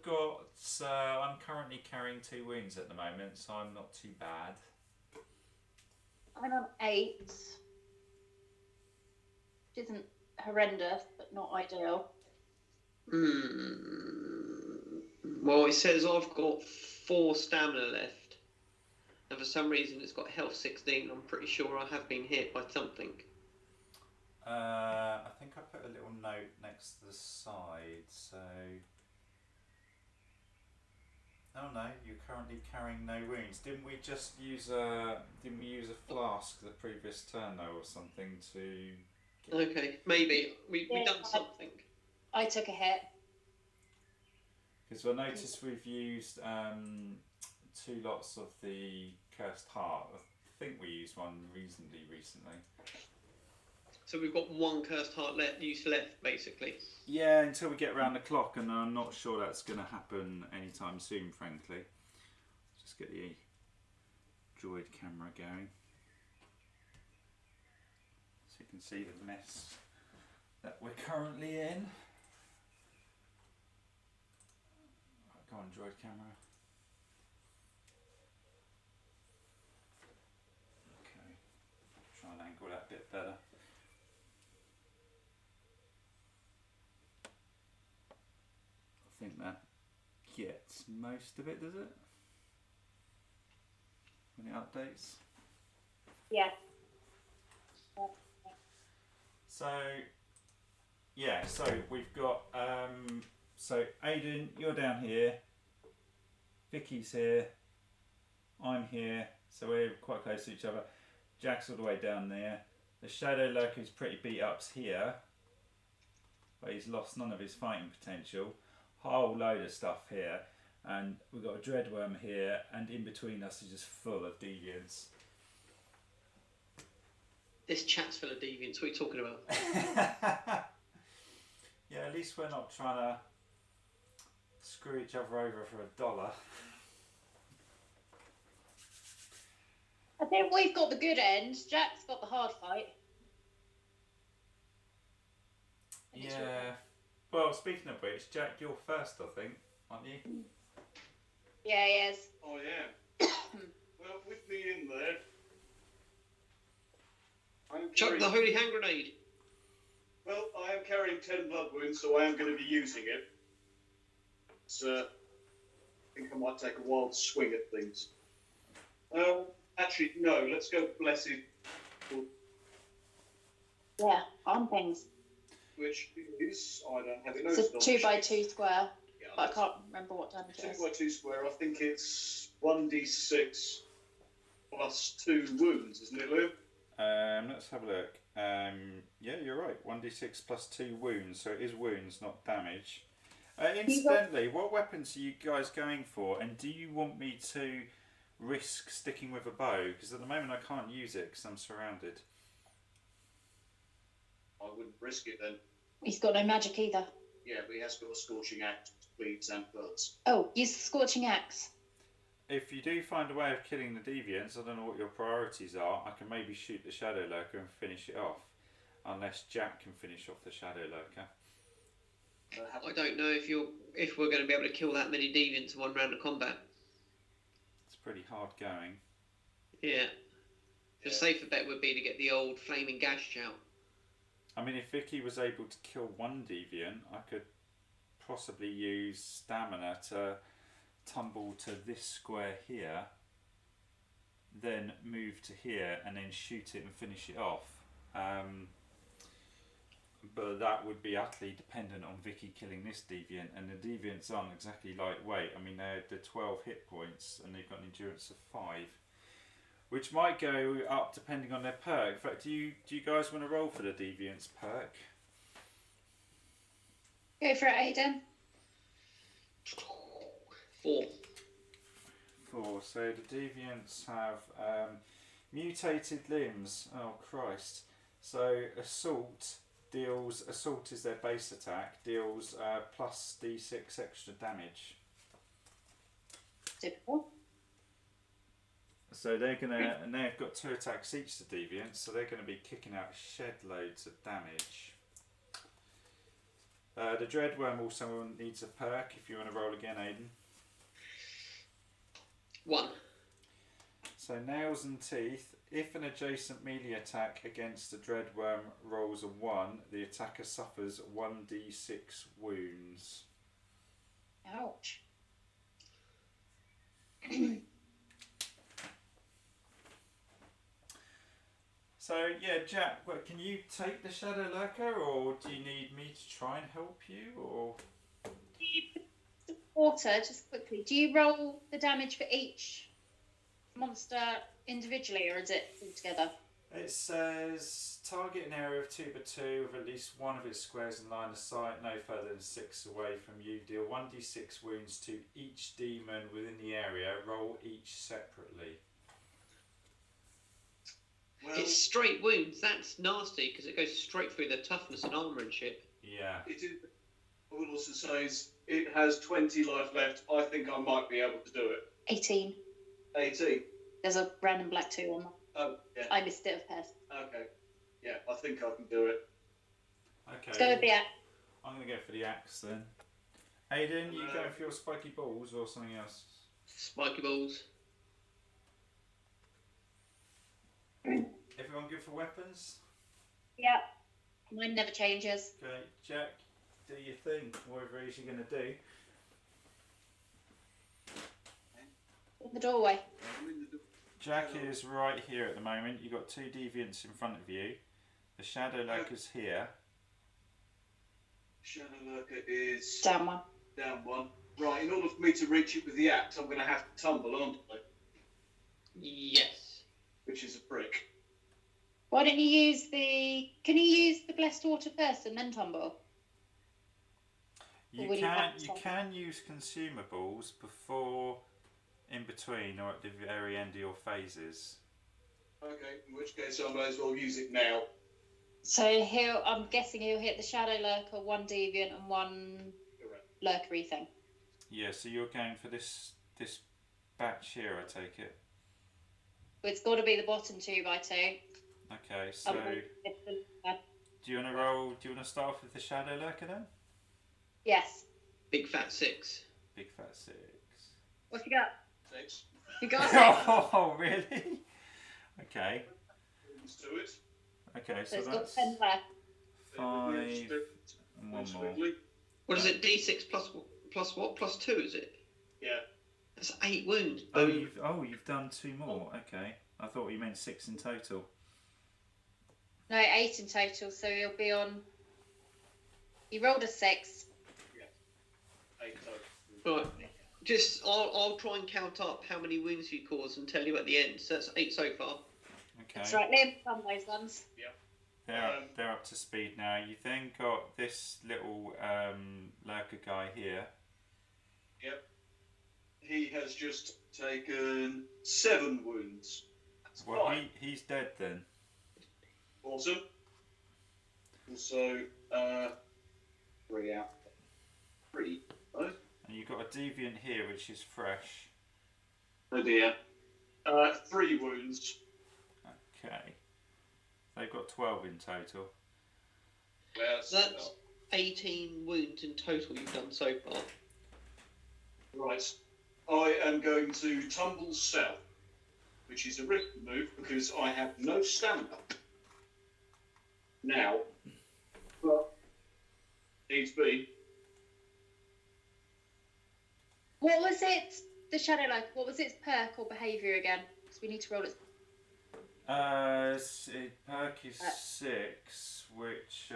got. I'm currently carrying 2 wounds at the moment, so I'm not too bad. I'm on 8, which isn't horrendous, but not ideal. Well, it says I've got 4 stamina left, and for some reason it's got health 16. I'm pretty sure I have been hit by something. I think I put a little note next to the side, so... Oh no, you're currently carrying no wounds. Didn't we use a flask the previous turn though, or something to... Okay, maybe. We done something. I took a hit. Because I noticed we've used 2 lots of the Cursed Heart. I think we used one reasonably recently. So we've got 1 Cursed Heart left, basically. Yeah, until we get around the clock, and I'm not sure that's going to happen anytime soon, frankly. Just get the droid camera going. So you can see the mess that we're currently in. Go on, droid camera. Okay, try and angle that a bit better. I think that gets most of it, does it? When it updates? Yeah. So, yeah, so we've got, so Aidan, you're down here, Vicky's here, I'm here, so we're quite close to each other. Jack's all the way down there. The Shadow Lurker's pretty beat up here, but he's lost none of his fighting potential. Whole load of stuff here, and we've got a Dreadworm here, and in between us is just full of deviants. This chat's full of deviants. What are you talking about? Yeah, at least we're not trying to screw each other over for $1. I think we've got the good end. Jack's got the hard fight. Yeah. Well, speaking of which, Jack, you're first, I think, aren't you? Yeah, he is. Oh, yeah. Well, with me in there. Chuck the holy hand grenade. Well, I am carrying 10 blood wounds, so I am going to be using it. So, I think I might take a wild swing at things. Actually, no, let's go Blessed. Yeah, on things. Which is, I don't have it It's noted a on 2x2 square, Yeah, but I can't remember what damage it is. 2x2 square, I think it's 1d6 plus 2 wounds, isn't it, Lou? Let's have a look. Yeah, you're right. 1d6 plus 2 wounds, so it is wounds, not damage. Incidentally, what weapons are you guys going for, and do you want me to risk sticking with a bow? Because at the moment I can't use it because I'm surrounded. I wouldn't risk it then. He's got no magic either. Yeah, but he has got a scorching axe, bleeds and burns. Oh, use the scorching axe. If you do find a way of killing the deviants, I don't know what your priorities are, I can maybe shoot the Shadow Lurker and finish it off. Unless Jack can finish off the Shadow Lurker. I don't know if we're going to be able to kill that many deviants in one round of combat. It's pretty hard going. Yeah. The safer bet would be to get the old flaming gash out. I mean, if Vicky was able to kill one deviant, I could possibly use stamina to tumble to this square here, then move to here, and then shoot it and finish it off. But that would be utterly dependent on Vicky killing this deviant, and the deviants aren't exactly lightweight. I mean, they're 12 hit points, and they've got an endurance of 5. Which might go up depending on their perk. In fact, do you guys want to roll for the Deviant's perk? Go for it, Aidan. 4. 4. So the Deviants have mutated limbs. Oh Christ. So Assault is their base attack, deals plus d6 extra damage. Typical. So they've got 2 attacks each, the deviants, so they're going to be kicking out shed loads of damage. The Dreadworm also needs a perk if you want to roll again, Aiden. 1. So Nails and Teeth. If an adjacent melee attack against the Dreadworm rolls a 1, the attacker suffers 1d6 wounds. Ouch. So yeah, Jack, can you take the Shadow Lurker, or do you need me to try and help you, or? Water, just quickly. Do you roll the damage for each monster individually, or is it all together? It says target an area of 2x2 with at least one of its squares in line of sight, no further than 6 away from you. Deal 1d6 wounds to each demon within the area. Roll each separately. Well, It's straight wounds. That's nasty because it goes straight through their toughness and armour and shit. Yeah. it is. I will also say it has 20 life left. I think I might be able to do it. 18. 18. There's a random black 2 on that. Oh, yeah. I missed it, of course. Okay. Yeah, I think I can do it. Okay. Let's go with the axe. I'm going to go for the axe then. Aiden, you going for your spiky balls or something else? Spiky balls. Everyone good for weapons? Yeah. Mine never changes. Okay, Jack, do your thing, whatever it is you're going to do. In the doorway. Jack is right here at the moment. You've got 2 deviants in front of you. The Shadow Lurker's here. Shadow Lurker is Down one. down 1. Right, in order for me to reach it with the axe, I'm going to have to tumble, aren't I? Yes. Which is a prick. Why don't you use the... Can you use the blessed water first and then tumble? You Or will you can have you some? can use consumables before, in between, or at the very end of your phases. Okay, in which case I may as well use it now. So I'm guessing he'll hit the Shadow Lurker, 1 Deviant and 1 Correct. Lurkery thing. Yeah, so you're going for this batch here, I take it. But it's got to be the bottom 2x2. Okay, so do you want to roll? Do you want to start off with the Shadow Lurker then? Yes. Big fat 6. Big fat 6. What you got? 6. You got it? Oh, really? Okay. Let's do it. Okay, So so it's got that's 10 left. 5 and 1 more. What is it? D6 plus what? Plus 2, is it? Yeah. That's 8 wounds. Oh, Boom. you've done 2 more. Okay, I thought you meant 6 in total. No, 8 in total, so he'll be on... He rolled a 6. 8 total. Right. Just, I'll try and count up how many wounds you caused and tell you at the end. So that's 8 so far. Okay. That's right, Liam, done those ones. They're up to speed now. You then got this little lurker guy here. Yep. He has just taken 7 wounds. That's Well, fine. he's dead then. Awesome. Also, 3 out. 3. Oh, And you've got a deviant here, which is fresh. oh dear. 3 wounds. Okay. They've got 12 in total. Well, That's 18 wounds in total you've done so far. right. I am going to tumble south, which is a risky move because I have no stamina now. But needs be. What was it, the Shadow Lurker, what was its perk or behaviour again? Because we need to roll it. Perk is 6, which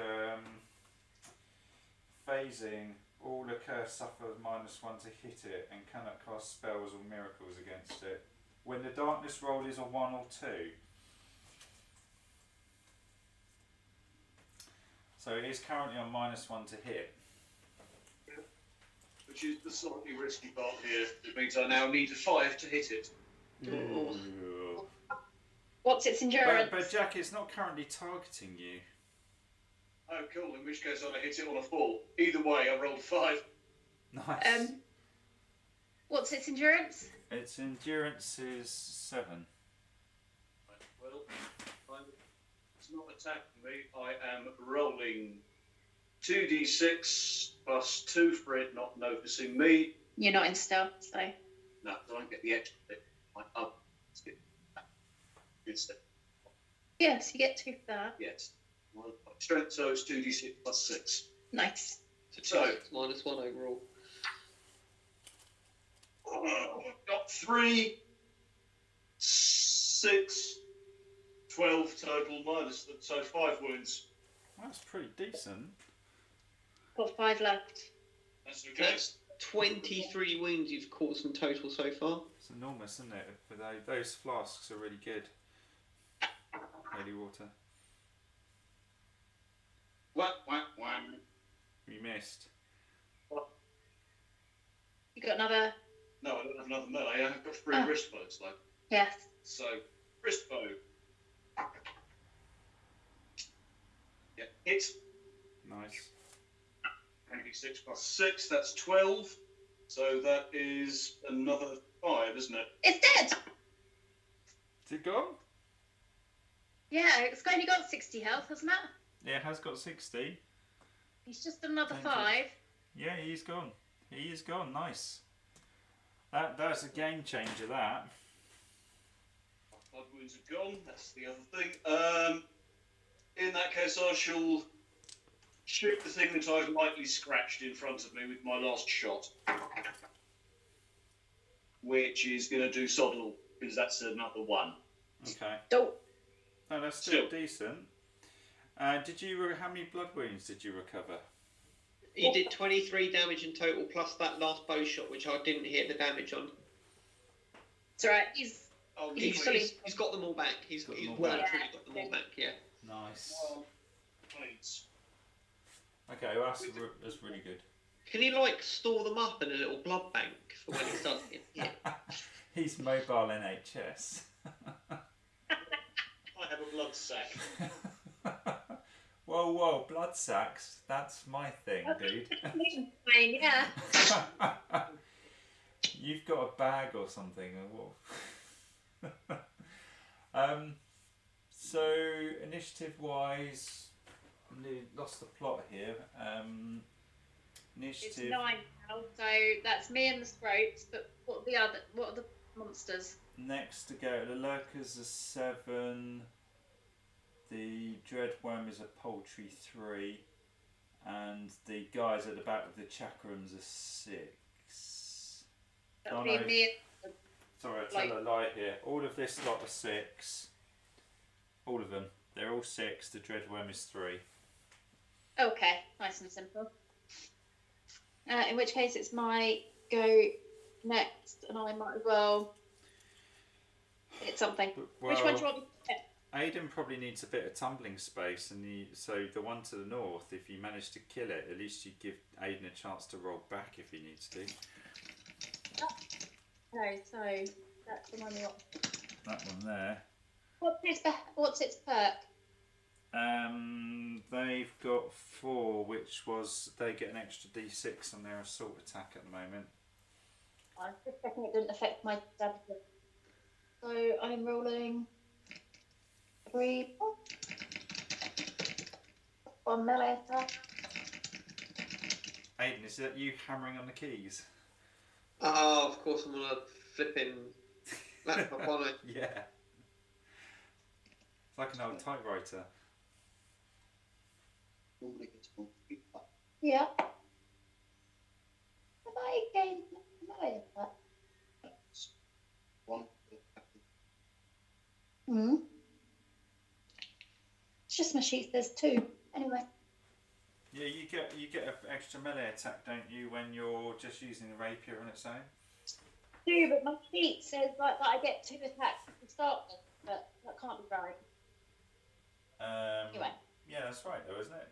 phasing. All Accursed suffer -1 to hit it and cannot cast spells or miracles against it. When the darkness roll is a 1 or 2. So it is currently on -1 to hit. Which is the slightly risky part here. It means I now need a 5 to hit it. Oh. What's its endurance? But Jack, it's not currently targeting you. Oh, cool. In which case I'd hit it on a 4. Either way, I rolled 5. Nice. What's its endurance? Its endurance is 7. Well, it's not attacking me. I am rolling 2d6 plus 2 for it not noticing me. You're not in stealth, so. No, I don't get the extra bit. Instead. Yes, you get 2 for that. Yes. Strength, so it's 2d6 plus 6. Nice. So it's -1 overall. Got 3, 6, 12 total minus them, so 5 wounds. That's pretty decent. Got 5 left. That's okay. That's 23 wounds you've caused in total so far. It's enormous, isn't it? But those flasks are really good. Holy water. Whack, whack, whack. You missed. You got another? No, I don't have another melee. I've got 3 wrist bows, though. Yes. So, wrist bow. Yeah, hit. Nice. 26 plus 6, that's 12. So that is another 5, isn't it? It's dead! Is it gone? Yeah, it's only got 60 health, hasn't it? Yeah, it has got 60. He's just another Thank you. 5. Yeah, he's gone. He is gone. Nice. That's a game changer, that. Blood wounds are gone, that's the other thing. In that case, I shall shoot the thing that I've lightly scratched in front of me with my last shot. Which is going to do sod all, because that's another 1. Okay. Don't. No, that's still decent. Did you? How many blood wounds did you recover? You did 23 damage in total, plus that last bow shot, which I didn't hit the damage on. It's alright, he's He's got them all back. He's Got them all well and back. truly got them all back, yeah. Nice. Please. Okay, well that's really good. Can you, like, store them up in a little blood bank for when he starts getting hit? He's mobile NHS. I have a blood sack. Whoa, blood sacks. That's my thing, dude. fine, yeah. You've got a bag or something. Or what? So, initiative-wise, lost the plot here. It's Initiative. 9 now, so that's me and the Scroats, but what are the monsters? Next to go, the lurkers are 7. The dreadworm is a poultry 3, and the guys at the back of the chakrams are 6. That'll Oh, be no. me and Sorry, I tell a lie here. All of this lot are 6. All of them. They're all 6. The dreadworm is 3. Okay, nice and simple. In which case it's my go next, and I might as well hit something. Well, Which one do you want me to hit? Aidan probably needs a bit of tumbling space, and so the one to the north, if you manage to kill it, at least you give Aidan a chance to roll back if he needs to. Okay, so that's the one you want. That one there. What's its perk? They've got 4, which was they get an extra D6 on their assault attack at the moment. I was just checking it didn't affect my damage. So I'm rolling 3. 1 melee attack. Aidan, is that you hammering on the keys? Oh, of course I'm gonna flipping laptop on it. Yeah. It's like an old typewriter. Yeah. Have I gained melee attack? One. It's just my sheet says 2. Anyway. Yeah, you get an extra melee attack, don't you, when you're just using the rapier on its own? 2, but my sheet says like that I get 2 attacks to start with, but that can't be right. Anyway. Yeah, that's right though, isn't it?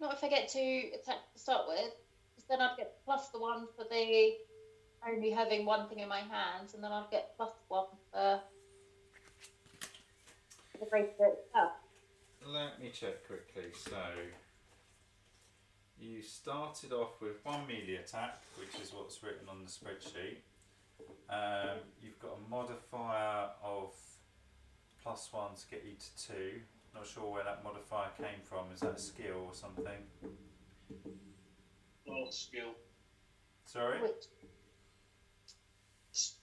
Not if I get 2 attacks to start with, because then I'd get plus the 1 for the only having one thing in my hands, and then I'd get plus 1 for the rapier itself. Let me check quickly. So, you started off with 1 melee attack, which is what's written on the spreadsheet. You've got a modifier of +1 to get you to 2. Not sure where that modifier came from. Is that a skill or something? Not skill. Sorry? Which,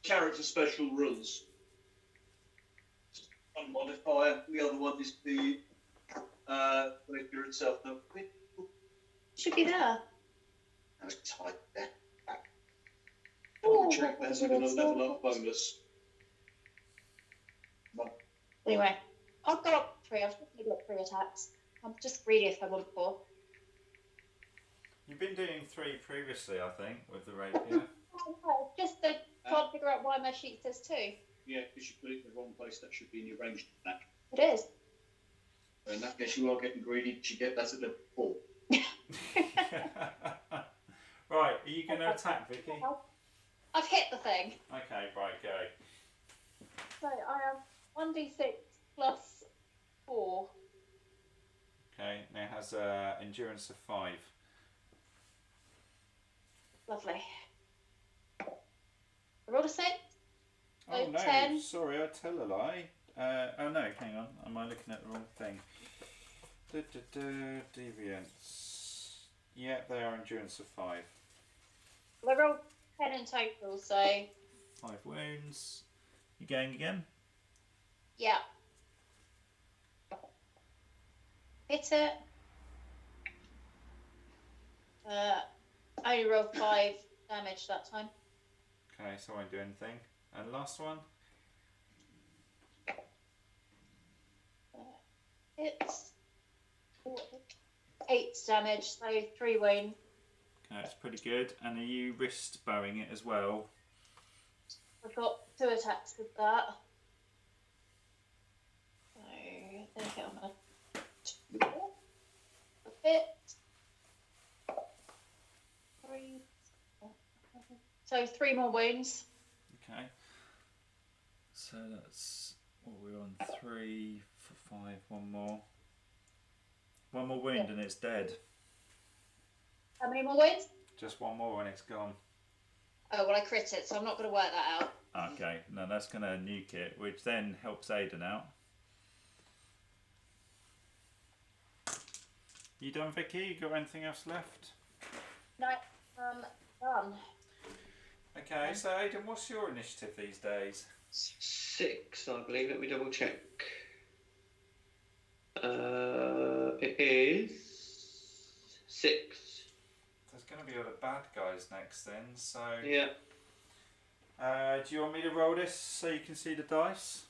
Character special rules. One modifier. The other one is the figure itself. No, should be there. it's tight there. Back. Oh, Double check. There's a level up bonus. Anyway, I've got 3. I've definitely got 3 attacks. I'm just greedy if I want 4. You've been doing 3 previously, I think, with the rapier. Just can't figure out why my sheet says 2. Yeah, because you put it in the wrong place. That should be in your ranged attack. It is. In that case, you are getting greedy. You get that at level 4. Right, are you going to attack, Vicky? I've hit the thing. Okay, right, go. So I have 1d6 plus 4. Okay, and it has endurance of 5. Lovely. I rolled a 6. Oh no, 10. sorry, I tell a lie. Oh no, hang on, am I looking at the wrong thing? Deviance. Yeah, they are endurance of 5. Well, I rolled 10 in total, so 5 wounds. You going again? yeah. Hit it. I only rolled 5 damage that time. Okay, so I won't do anything. And last one? It's 8 damage, so 3 wound. Okay, that's pretty good. And are you wrist bowing it as well? I've got 2 attacks with that. So I think I'm gonna hit. 3. So 3 more wounds. Okay. So that's what we're on 3 for 5. One more. One more wound and it's dead. How many more wounds? Just one more and it's gone. Oh, well, I crit it, so I'm not going to work that out. Okay, no, that's going to nuke it, which then helps Aidan out. You done, Vicky? You got anything else left? No, done. Okay, so Aidan, what's your initiative these days? 6, I believe. Let me double check. It is 6. There's going to be all the bad guys next then, so... Yeah. Do you want me to roll this so you can see the dice?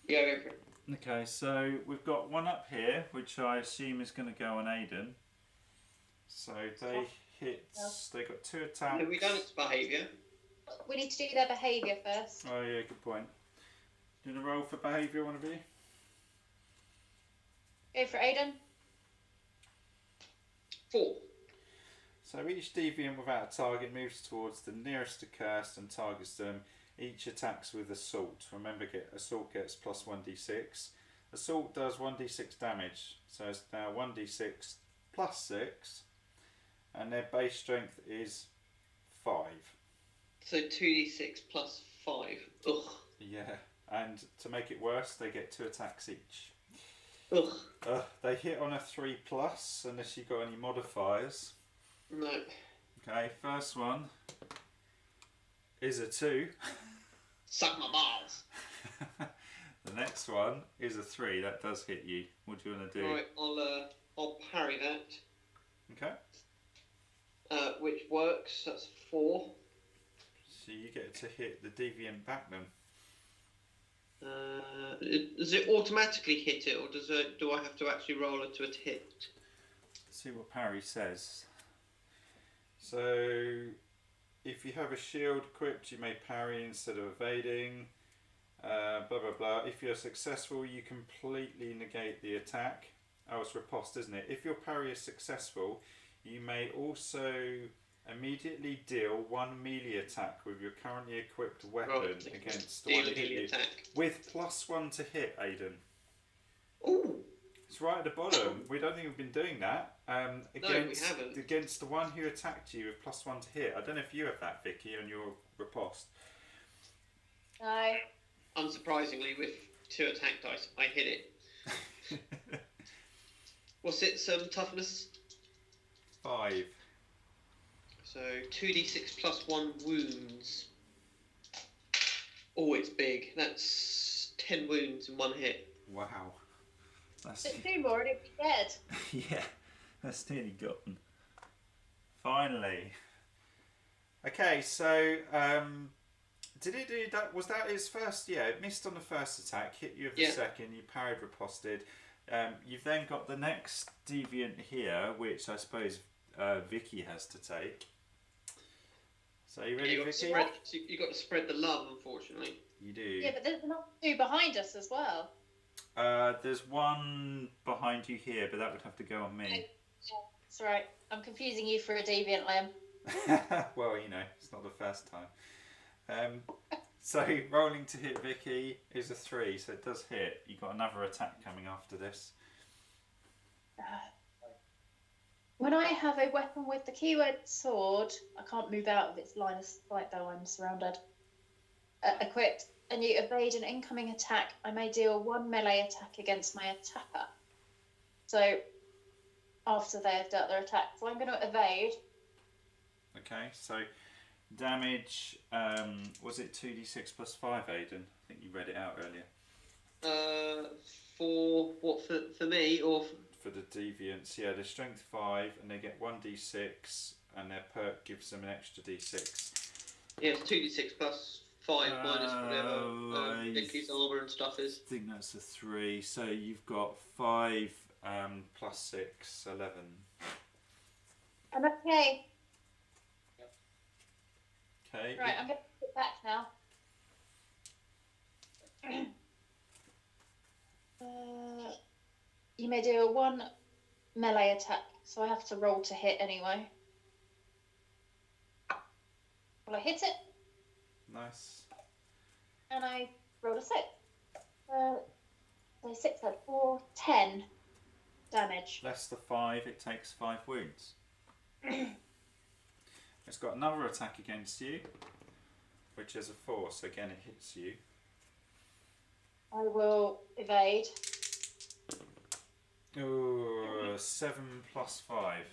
Yeah, go for it. Okay, so we've got one up here, which I assume is going to go on Aidan. So they hit, they got 2 attacks. Have we done its behaviour? We need to do their behaviour first. Oh yeah, good point. Do you want to roll for behaviour, one of you? Go for Aidan. 4. So each deviant without a target moves towards the nearest accursed and targets them. Each attacks with assault. Remember, assault gets plus 1d6. Assault does 1d6 damage. So it's now 1d6 plus 6. And their base strength is 5. So 2d6 plus 5. Ugh. Yeah, and to make it worse, they get 2 attacks each. Ugh. They hit on a 3+, unless you've got any modifiers. No. Okay, first one is a 2. Suck my balls. The next one is a 3. That does hit you. What do you want to do? Right, I'll parry that. Okay. Which works. That's 4. So you get to hit the deviant back then. Does it automatically hit it, or do I have to actually roll it to a hit? Let's see what parry says. So if you have a shield equipped, you may parry instead of evading. Blah blah blah. If you're successful, you completely negate the attack. Oh, it's riposte, isn't it? If your parry is successful, you may also immediately deal 1 melee attack with your currently equipped weapon against the deal one a that hit melee you. attack. With +1 to hit, Aidan. Ooh. It's right at the bottom. We don't think we've been doing that. We haven't. Against the one who attacked you with +1 to hit. I don't know if you have that, Vicky, on your riposte. No. Unsurprisingly, with 2 attack dice, I hit it. What's its toughness? 5. So 2d6 plus 1 wounds. Oh, it's big. That's 10 wounds in 1 hit. Wow. That's Just 2 more and it'd be dead. yeah, that's nearly gotten. Finally. Okay, so did it do that? Was that his first? Yeah, it missed on the first attack, hit you with the second. You parried, riposted. You've then got the next deviant here, which I suppose Vicky has to take. So you ready, Vicky? You got to spread the love, unfortunately. You do. Yeah, but there's not 2 behind us as well. There's one behind you here, but that would have to go on me. Yeah, that's right. I'm confusing you for a deviant limb. Well, you know, it's not the first time. So rolling to hit Vicky is a 3, so it does hit. You've got another attack coming after this. When I have a weapon with the keyword sword, I can't move out of its line of sight though I'm surrounded. Equipped, and you evade an incoming attack, I may deal 1 melee attack against my attacker. So, after they have dealt their attack. So I'm going to evade. Okay, so damage, was it 2d6 plus 5, Aidan? I think you read it out earlier. For what, for me, or... For the deviants, yeah, they're strength 5, and they get 1d6, and their perk gives them an extra d6. Yeah, it's 2d6 plus 5 minus whatever Vicky's armour and stuff is. I think that's a 3, so you've got 5 plus 6, 11. I'm okay. Okay. Right, I'm going to put it back now. You may do a 1 melee attack, so I have to roll to hit anyway. Well, I hit it. Nice. And I rolled a 6. So 6 had 4, 10 damage. Less the 5, it takes 5 wounds. It's got another attack against you, which is a 4, so again it hits you. I will evade. Ooh, 7 plus 5.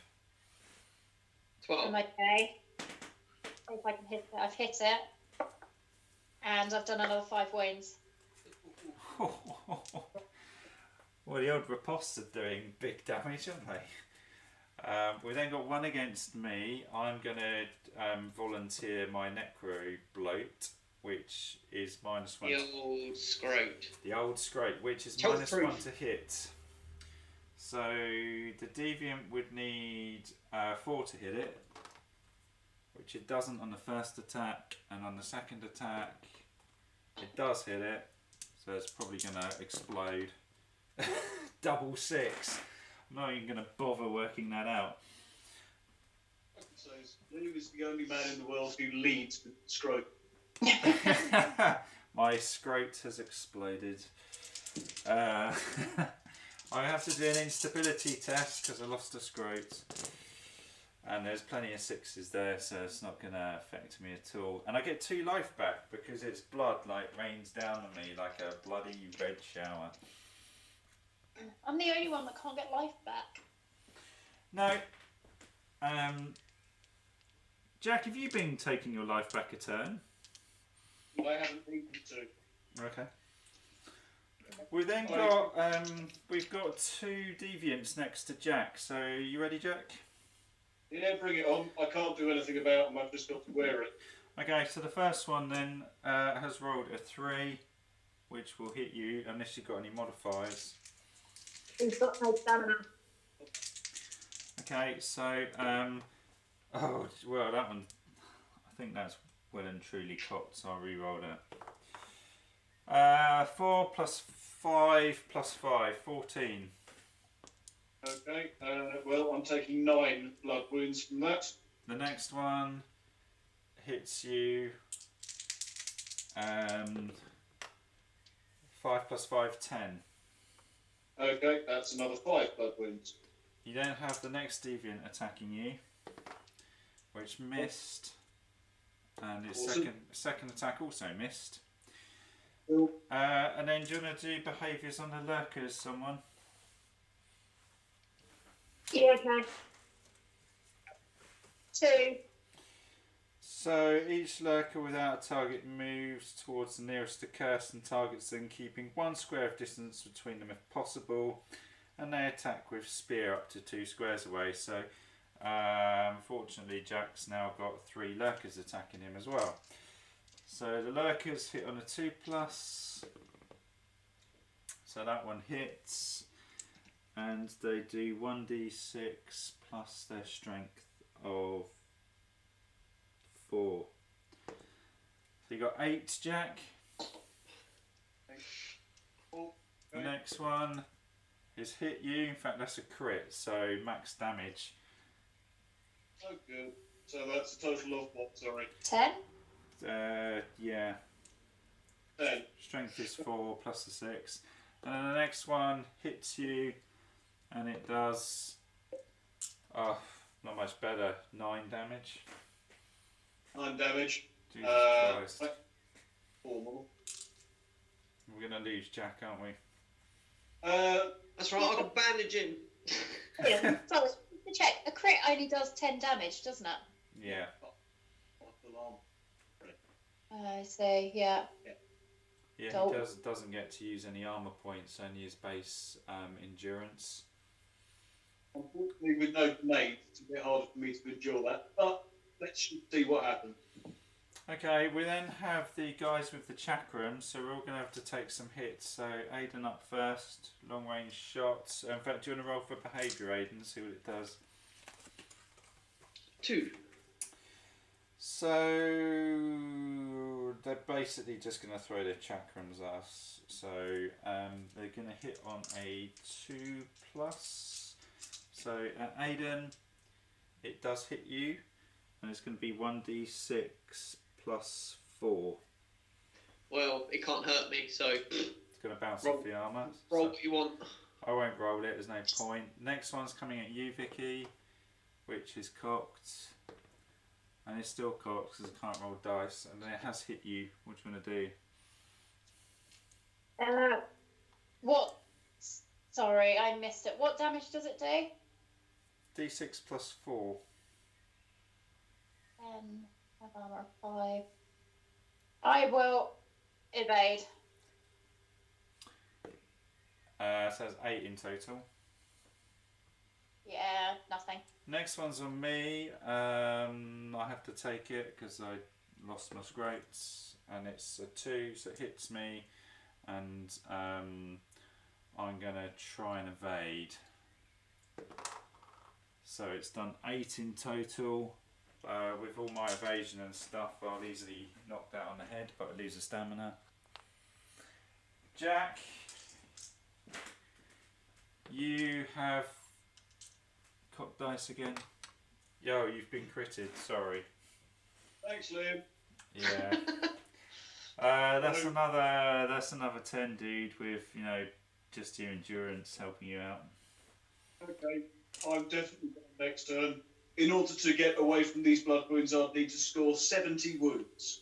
12. I'm okay. If I can hit it, I've hit it. And I've done another 5 wounds. Well, the old riposte are doing big damage, aren't they? We then got 1 against me. I'm going to volunteer my Necro Bloat, which is -1. The old scrote. The old scrote, which is Health -1 proof. to hit. So the deviant would need 4 to hit it, which it doesn't on the first attack, and on the second attack it does hit it, so it's probably going to explode. Double 6. I'm not even going to bother working that out. So Lou is the only man in the world who leads with stroke. My scrote has exploded. I have to do an instability test because I lost a scrote. And there's plenty of 6s there, so it's not going to affect me at all. And I get 2 life back because its blood rains down on me like a bloody red shower. I'm the only one that can't get life back. No. Jack, have you been taking your life back a turn? I haven't needed to. Okay. We then got we've got 2 deviants next to Jack. So you ready, Jack? Yeah, bring it on. I can't do anything about them. I've just got to wear it. Okay, so the first one then has rolled a 3, which will hit you unless you've got any modifiers. He's got no stamina. Okay, so oh well, that one I think that's well and truly cocked, so I'll re-roll that. 4 plus 5 plus 5, 14. Okay, well, I'm taking 9 blood wounds from that. The next one hits you. 5 plus 5, 10. Okay, that's another 5 blood wounds. You then have the next deviant attacking you, which missed, and its Awesome. second attack also missed. And then do you want to do behaviours on the lurkers, someone? Yeah, okay. 2. So each lurker without a target moves towards the nearest accursed and targets them, keeping 1 square of distance between them if possible, and they attack with spear up to 2 squares away. So unfortunately Jack's now got 3 lurkers attacking him as well. So the lurkers hit on a 2+, so that one hits, and they do 1d6 plus their strength of 4. So you got 8, Jack. The next one is hit you. In fact, that's a crit, so max damage. Oh, good. So that's a total of what? Sorry. 10. Yeah. 10. Strength is 4 plus the 6. And then the next one hits you, and it does. Oh, not much better. 9 damage. 9 damage. Jesus Christ. 4 more. We're going to lose Jack, aren't we? That's right, I can bandage him. Yeah. So, to check, a crit only does 10 damage, doesn't it? Yeah. I see, yeah. Yeah, So- he doesn't get to use any armour points, only his base endurance. Unfortunately, with no grenade, it's a bit harder for me to endure that. But let's see what happens. Okay, we then have the guys with the chakrams, so we're all going to have to take some hits. So Aiden up first, long range shots. In fact, do you want to roll for behaviour, Aiden, see what it does? 2. So they're basically just going to throw their chakrams at us. So they're going to hit on a 2+. So Aiden, it does hit you, and it's going to be 1d6 plus 4. Well, it can't hurt me, so It's going to bounce Roll- off the armour. roll So what you want. I won't roll it, there's no point. Next one's coming at you, Vicky, which is cocked. And it's still cocked because I can't roll dice. And then it has hit you. What do you want to do? What? Sorry, I missed it. What damage does it do? D6 plus 4. 10, 5 armor, 5. I will evade. So that's 8 in total. Yeah, nothing. Next one's on me. I have to take it because I lost my scrapes. And it's a 2, so it hits me. And I'm going to try and evade. So it's done 8 in total. With all my evasion and stuff, I'll easily knock that on the head, but I lose a stamina. Jack, you have cocked dice again. Yo, you've been critted, sorry. Thanks, Liam. Yeah. That's another 10, dude, with, you know, just your endurance helping you out. Okay, I'm definitely going next turn. In order to get away from these blood wounds, I'd need to score 70 wounds.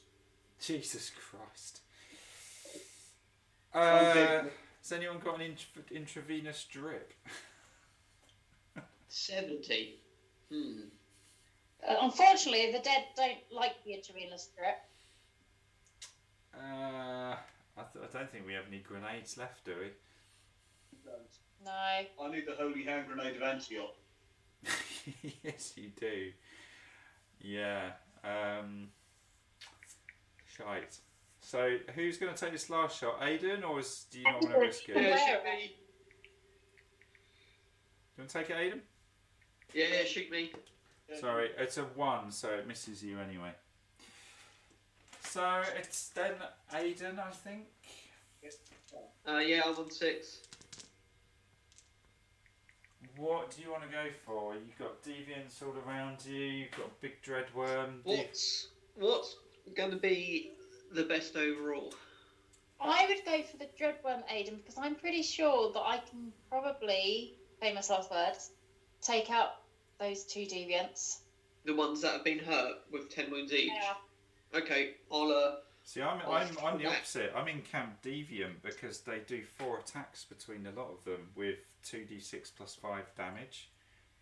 Jesus Christ. Okay. Has anyone got an intravenous drip? 70. Unfortunately, the dead don't like the intravenous drip. I don't think we have any grenades left, do we? No. I need the holy hand grenade of Antioch. Yes, you do. Yeah. Shite. So, who's going to take this last shot? Aiden, or do you not want to risk it? Yeah, shoot me. Do you want to take it, Aiden? Yeah, shoot me. Sorry, it's a 1, so it misses you anyway. So, it's then Aiden, I think. Yeah, I'm on 6. What do you want to go for? You've got deviants all around you, you've got a big dreadworm. What's going to be the best overall? I would go for the Dreadworm Aiden because I'm pretty sure that I can probably, famous last words, take out those 2 deviants. The ones that have been hurt with 10 wounds each? Yeah. Okay, I'll See, I'm the opposite. I'm in Camp Deviant because they do 4 attacks between a lot of them with 2d6 plus 5 damage,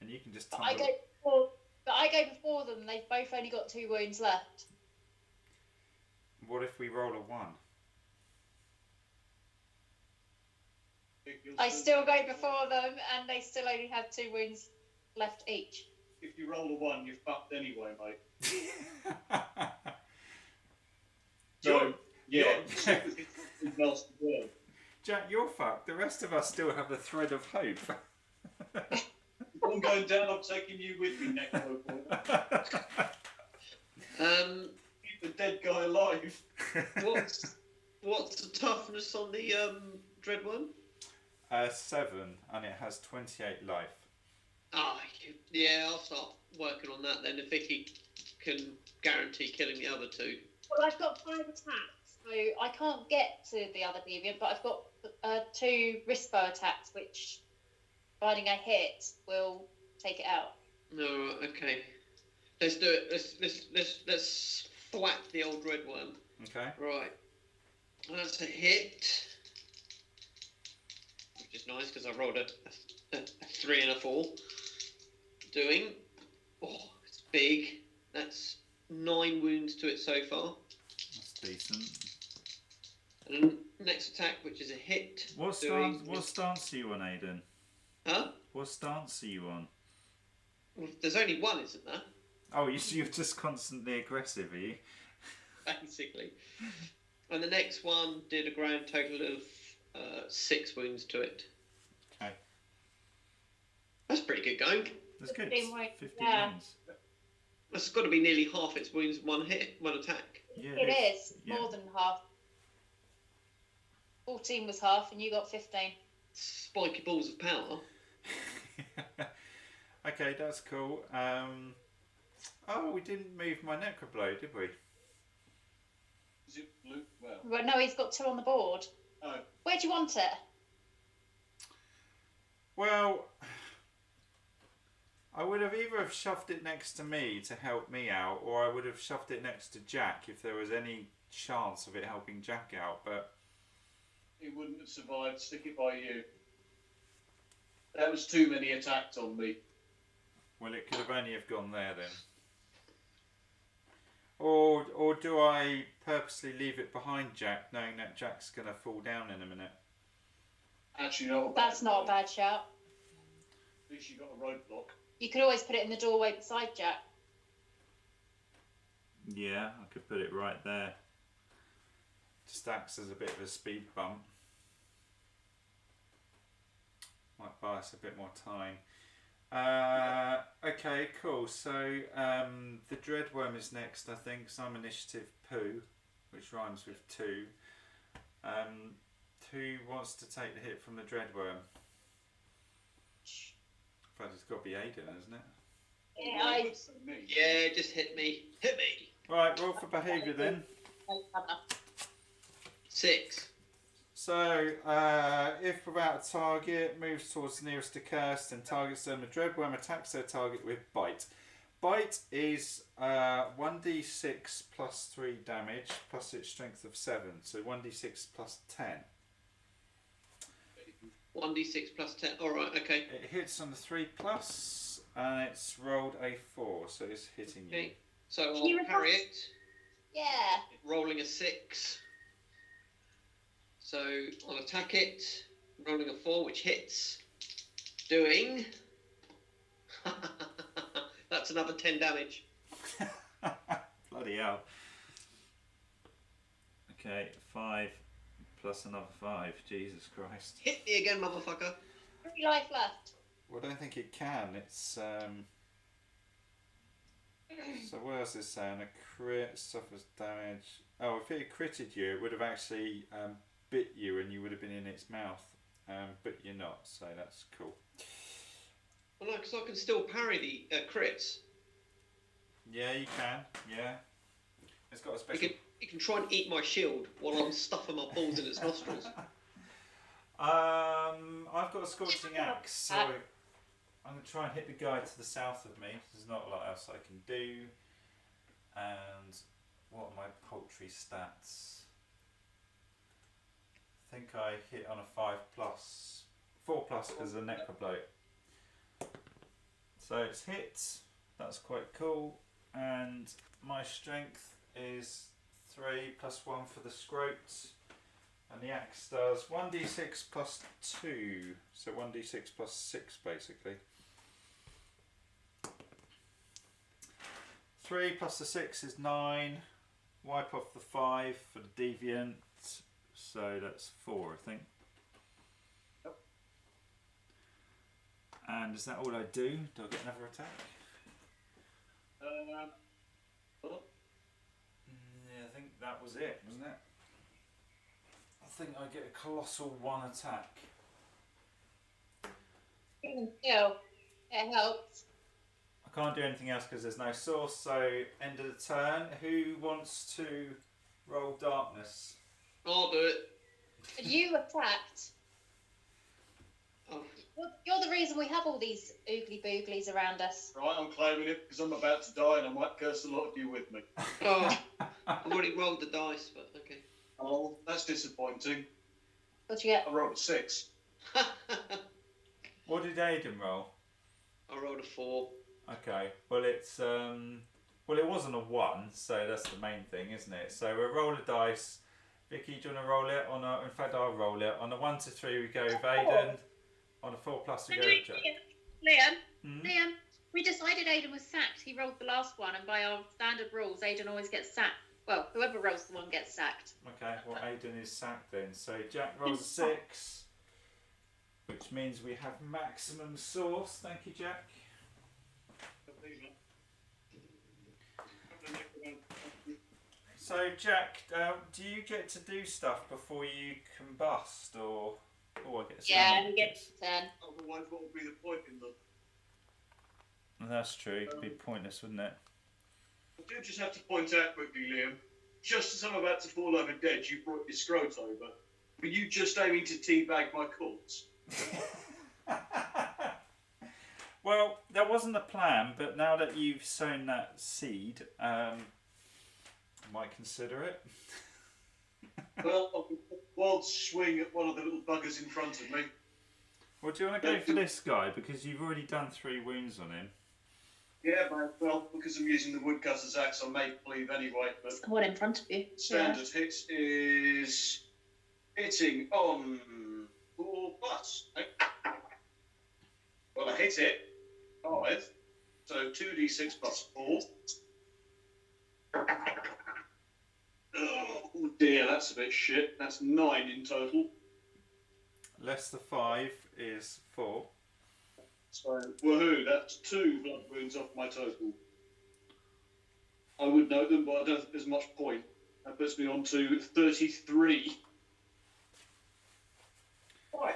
and you can just tumble. But I go before them. They've both only got 2 wounds left. What if we roll a 1? I still go before them, and they still only have 2 wounds left each. If you roll a 1, you're fucked anyway, mate. So, yeah. Jack, you're fucked. The rest of us still have the thread of hope. I'm going down, I'm taking you with me next time. Keep the dead guy alive. What's the toughness on the Dreadworm? 7, and it has 28 life. Yeah, I'll start working on that then. If Vicky can guarantee killing the other 2. Well, I've got 5 attacks, so I can't get to the other deviant, but I've got 2 wrist bow attacks, which, providing a hit, will take it out. No, okay. Let's do it. Let's thwack the old Dreadworm. Okay. Right. That's a hit. Which is nice because I rolled a 3 and a 4. It's big. That's 9 wounds to it so far. That's decent. And then next attack, which is a hit. What stance are you on, Aidan? Huh? What stance are you on? Well, there's only one, isn't there? Oh, you're just constantly aggressive, are you? Basically. And the next one did a grand total of 6 wounds to it. Okay. That's pretty good going. That's good. 15 wounds. That's got to be nearly half its wounds, one attack. Yeah, It is. More than half. 14 was half, and you got 15. Spiky balls of power. Okay, that's cool. We didn't move my necroblow, did we? Is it blue? Well, no, he's got 2 on the board. Oh. Where do you want it? Well, I would have either have shoved it next to me to help me out, or I would have shoved it next to Jack if there was any chance of it helping Jack out, but... It wouldn't have survived. Stick it by you. That was too many attacks on me. Well, it could have only have gone there then. Or do I purposely leave it behind Jack, knowing that Jack's going to fall down in a minute? Actually, no. That's not a bad shout. At least you got a roadblock. You could always put it in the doorway beside Jack. Yeah, I could put it right there. Just acts as a bit of a speed bump. Might buy us a bit more time. Okay, cool. So the Dreadworm is next, I think. So I'm initiative poo, which rhymes with 2. Who wants to take the hit from the Dreadworm? In fact, it's got to be Aidan, isn't it? Yeah, just hit me. Hit me. Right, roll for behaviour then. 6. So, if without a target, moves towards the nearest Accursed and targets them, the Dreadworm attacks their target with Bite. Bite is 1d6 plus 3 damage, plus its strength of 7, so 1d6 plus 10. 1d6 plus 10, alright, okay. It hits on the 3 plus, and it's rolled a 4, so it's hitting you. Okay, so I'll parry it. Yeah. Rolling a 6. So I'll attack it, rolling a 4, which hits, doing... That's another 10 damage. Bloody hell. Okay, 5 plus another 5, Jesus Christ. Hit me again, motherfucker. 3 life left. Well, I don't think it can, it's... So what else is it saying? A crit suffers damage. Oh, if it had critted you, it would have actually... bit you and you would have been in its mouth, but you're not, so that's cool. Well, no, because I can still parry the crits. Yeah, you can. Yeah, it's got a special. You can try and eat my shield while I'm stuffing my balls in its nostrils. I've got a scorching axe, so I'm going to try and hit the guy to the south of me. There's not a lot else I can do. And what am I paltry stats. I think I hit on a 5+, 4+ because of the necrobloat. So it's hit. That's quite cool. And my strength is 3 + 1 for the scrote. And the axe does 1d6 + 2. So 1d6 + 6 basically. 3 + the 6 is 9. Wipe off the 5 for the deviant. So that's 4, I think. Yep. And is that all I do? Do I get another attack? Yeah, I think that was it, wasn't it? I think I get a colossal 1 attack. Yeah, it helps. I can't do anything else because there's no source, so end of the turn. Who wants to roll darkness? I'll do it. You attacked. Oh. You're the reason we have all these oogly booglies around us. Right, I'm claiming it because I'm about to die and I might curse a lot of you with me. Oh, I've already rolled the dice, but okay. Oh, that's disappointing. What'd you get? I rolled a 6. What did Aidan roll? I rolled a 4. Okay, well it's well it wasn't a 1, so that's the main thing, isn't it? So we'll roll a dice. Vicky, do you want to roll it on a? In fact, I'll roll it on a 1 to 3. We go with Aidan. On a 4+ we go with Jack. Liam, we decided Aidan was sacked. He rolled the last one, and by our standard rules, Aidan always gets sacked. Well, whoever rolls the one gets sacked. Okay, well Aidan is sacked then. So Jack rolls a 6, which means we have maximum source. Thank you, Jack. So Jack, do you get to do stuff before you combust, or I get? Yeah, he gets 10. Otherwise, what would be the point in them? That's true. It'd be pointless, wouldn't it? I do just have to point out quickly, Liam. Just as I'm about to fall over dead, you brought your scrote over. Were you just aiming to teabag my corpse? Well, that wasn't the plan, but now that you've sown that seed, I might consider it. Well, I'll wild swing at one of the little buggers in front of me. Well, do you want to go for this guy because you've already done 3 wounds on him? Yeah, well, because I'm using the woodcutter's axe, I may believe anyway. But It's the one in front of you. standard hits is hitting on 4+. Well, I hit it 5, so 2d6 + 4. Oh dear, that's a bit shit. That's 9 in total. Less the 5 is 4. So, woohoo, that's 2 blood wounds off my total. I would note them, but I don't think there's much point. That puts me on to 33. Right,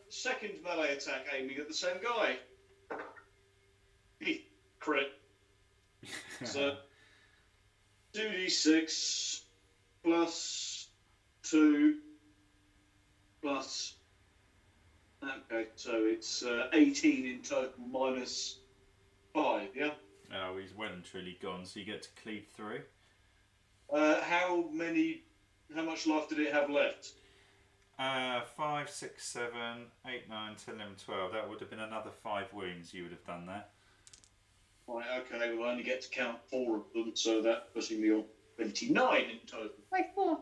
second melee attack aiming at the same guy. Crit. So, 2d6 plus 2 plus... Okay, so it's 18 in total minus 5, yeah? Oh, he's well and truly gone, so you get to cleave through. How much life did it have left? 5, 6, 7, 8, 9, 10, 11, 12. That would have been another 5 wounds you would have done there. Right, okay, well I only get to count 4 of them, so that puts me on 29 in total. Wait, 4.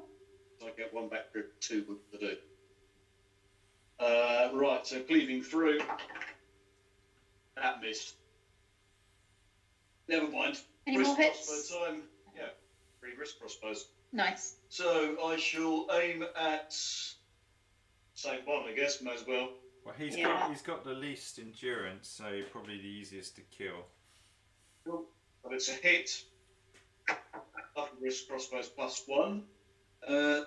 So I get 1 back grip, 2 would do. Right, so cleaving through. That missed. Never mind. Any Wrist more hits? crossbow time. Yeah, 3 wrist crossbows. Nice. So I shall aim at same one, I guess. May as well. Well, he's got the least endurance, so probably the easiest to kill. But it's a hit. Upper wrist crossbows +1.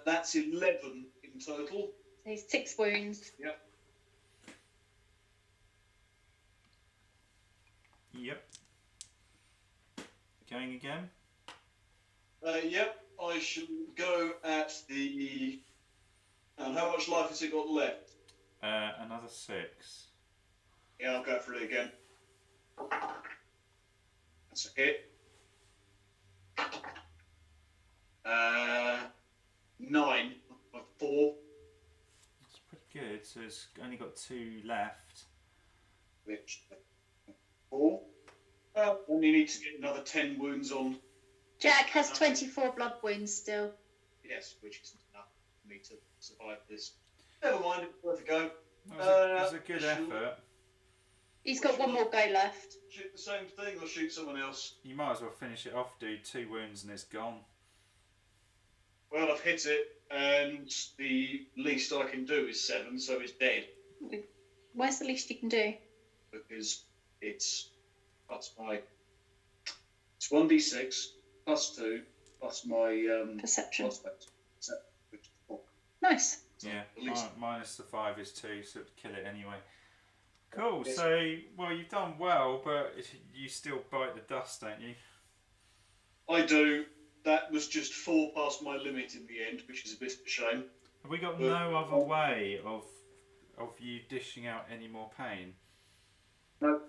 That's 11 in total. So he's 6 wounds. Yep. Yep. Going again? Yep. I shall go at the. And how much life has it got left? Another 6. Yeah, I'll go for it again. That's a hit. so it's only got 2 left. Which 4. Well, then you need to get another 10 wounds on. Jack has 24 blood wounds still. Yes, which isn't enough for me to survive this. Never mind, it's worth a go. It was a good effort. He's got one more go left. Shoot the same thing or shoot someone else? You might as well finish it off, dude. 2 wounds and it's gone. Well, I've hit it, and the least I can do is 7, so it's dead. Where's the least you can do? Because it's 1d6 plus 2 plus my Perception. prospect. Which is 4. Nice. So Yeah, at least minus the 5 is 2, so it'd kill it anyway. Cool, so, well, you've done well, but you still bite the dust, don't you? I do. That was just 4 past my limit in the end, which is a bit of a shame. Have we got no other way of you dishing out any more pain? No.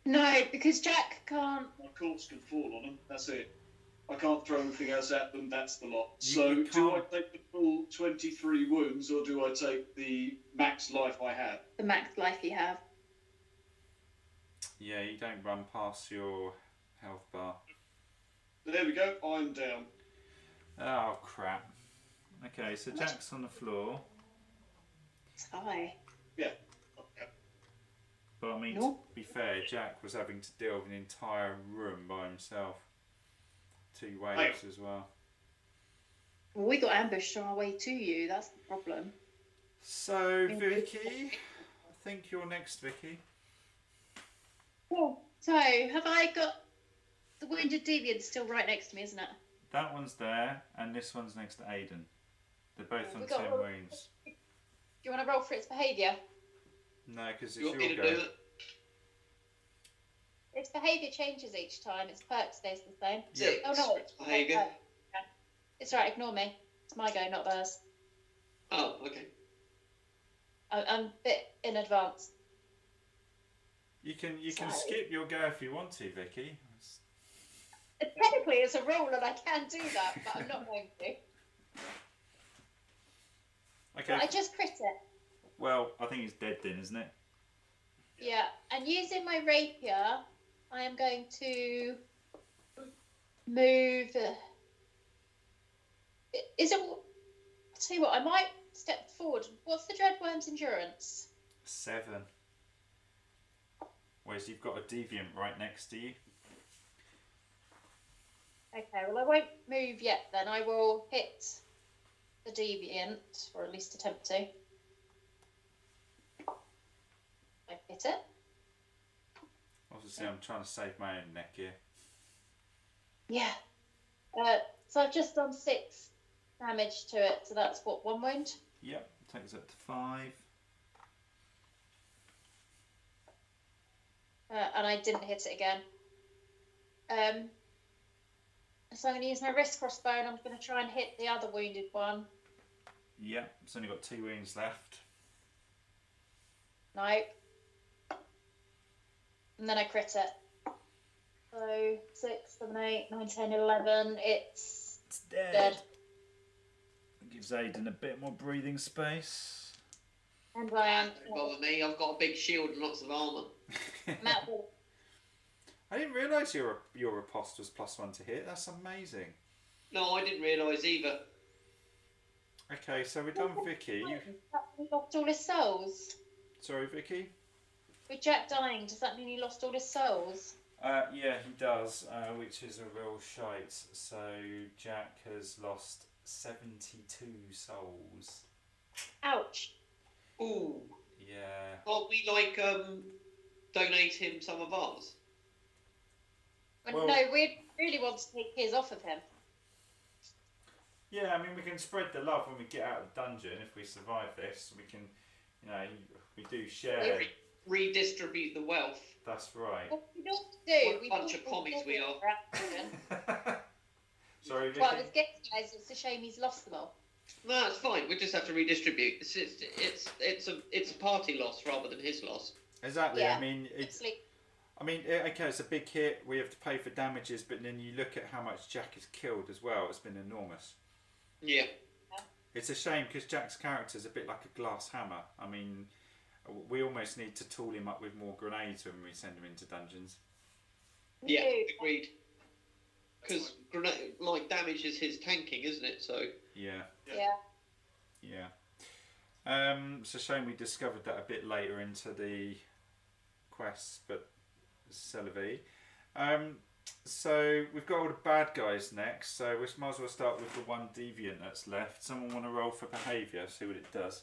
No, because Jack can't. My corpse can fall on them, that's it. I can't throw anything else at them, that's the lot. You Do I can't- take the full 23 wounds, or do I take the max life I have? The max life you have. Yeah, you don't run past your health bar. There we go, I'm down. Oh, crap. Okay, so Jack's on the floor. It's high. Yeah. Okay. But I mean, No. to be fair, Jack was having to deal with an entire room by himself. 2 waves as well. Well, we got ambushed on our way to you. That's the problem. So, Vicky, I think you're next, Vicky. Cool. So, have I got the wounded deviant still right next to me, isn't it? That one's there, and this one's next to Aiden. They're both on We got 10 one. wounds. Do you want to roll for its behaviour? No, because You it's want me your to do go. it? Its behaviour changes each time. Its perk stays the same. Six. Oh no, It's behaviour. okay. It's right. Ignore me. It's my go, not theirs. Oh, okay. I'm a bit in advance. You can Sorry. skip your go if you want to, Vicky. Technically, it's a rule, and I can do that, but I'm not going to. Okay. But I just crit it. Well, I think it's dead then, isn't it? Yeah, and using my rapier, I am going to move. Is it? I'll tell you what. I might step forward. What's the Dreadworm's endurance? 7. Whereas you've got a deviant right next to you. Okay, well I won't move yet. Then I will hit the deviant, or at least attempt to. I hit it. Obviously, I'm trying to save my own neck here. Yeah. So I've just done 6 damage to it. So that's what, 1 wound. Yep, takes up to 5. And I didn't hit it again. So I'm going to use my wrist crossbow and I'm going to try and hit the other wounded one. Yep, it's only got 2 wounds left. No. And then I crit it. So 6, 7, 8, 9, 10, 11. It's dead. It gives Aiden a bit more breathing space. And I am Don't bother me. I've got a big shield and lots of armour. Matt Wall. I didn't realise your riposte was +1 to hit. That's amazing. No, I didn't realise either. Okay, so we're done, Vicky. He lost all his souls. Sorry, Vicky. With Jack dying, does that mean he lost all his souls? Yeah, he does, which is a real shite. So Jack has lost 72 souls. Ouch. Ooh. Yeah. Can't we donate him some of ours? Well- No, we really want to take his off of him. Yeah, I mean, we can spread the love when we get out of the dungeon. If we survive this, we can, we do share. Redistribute the wealth. That's right. What we don't do, What a we bunch don't of commies we are. Sorry, Vicky. Well, I was getting, guys, it's a shame he's lost them all. No, it's fine. We just have to redistribute. It's a party loss rather than his loss. Exactly. Yeah. I mean, okay, it's a big hit. We have to pay for damages, but then you look at how much Jack has killed as well. It's been enormous. Yeah. It's a shame because Jack's character is a bit like a glass hammer. I mean, we almost need to tool him up with more grenades when we send him into dungeons. Yeah, agreed. Because like damage is his tanking, isn't it? So Yeah. Yeah. It's a shame we discovered that a bit later into the quests, but Celebi. So we've got all the bad guys next, so we might as well start with the one deviant that's left. Someone want to roll for behaviour, see what it does.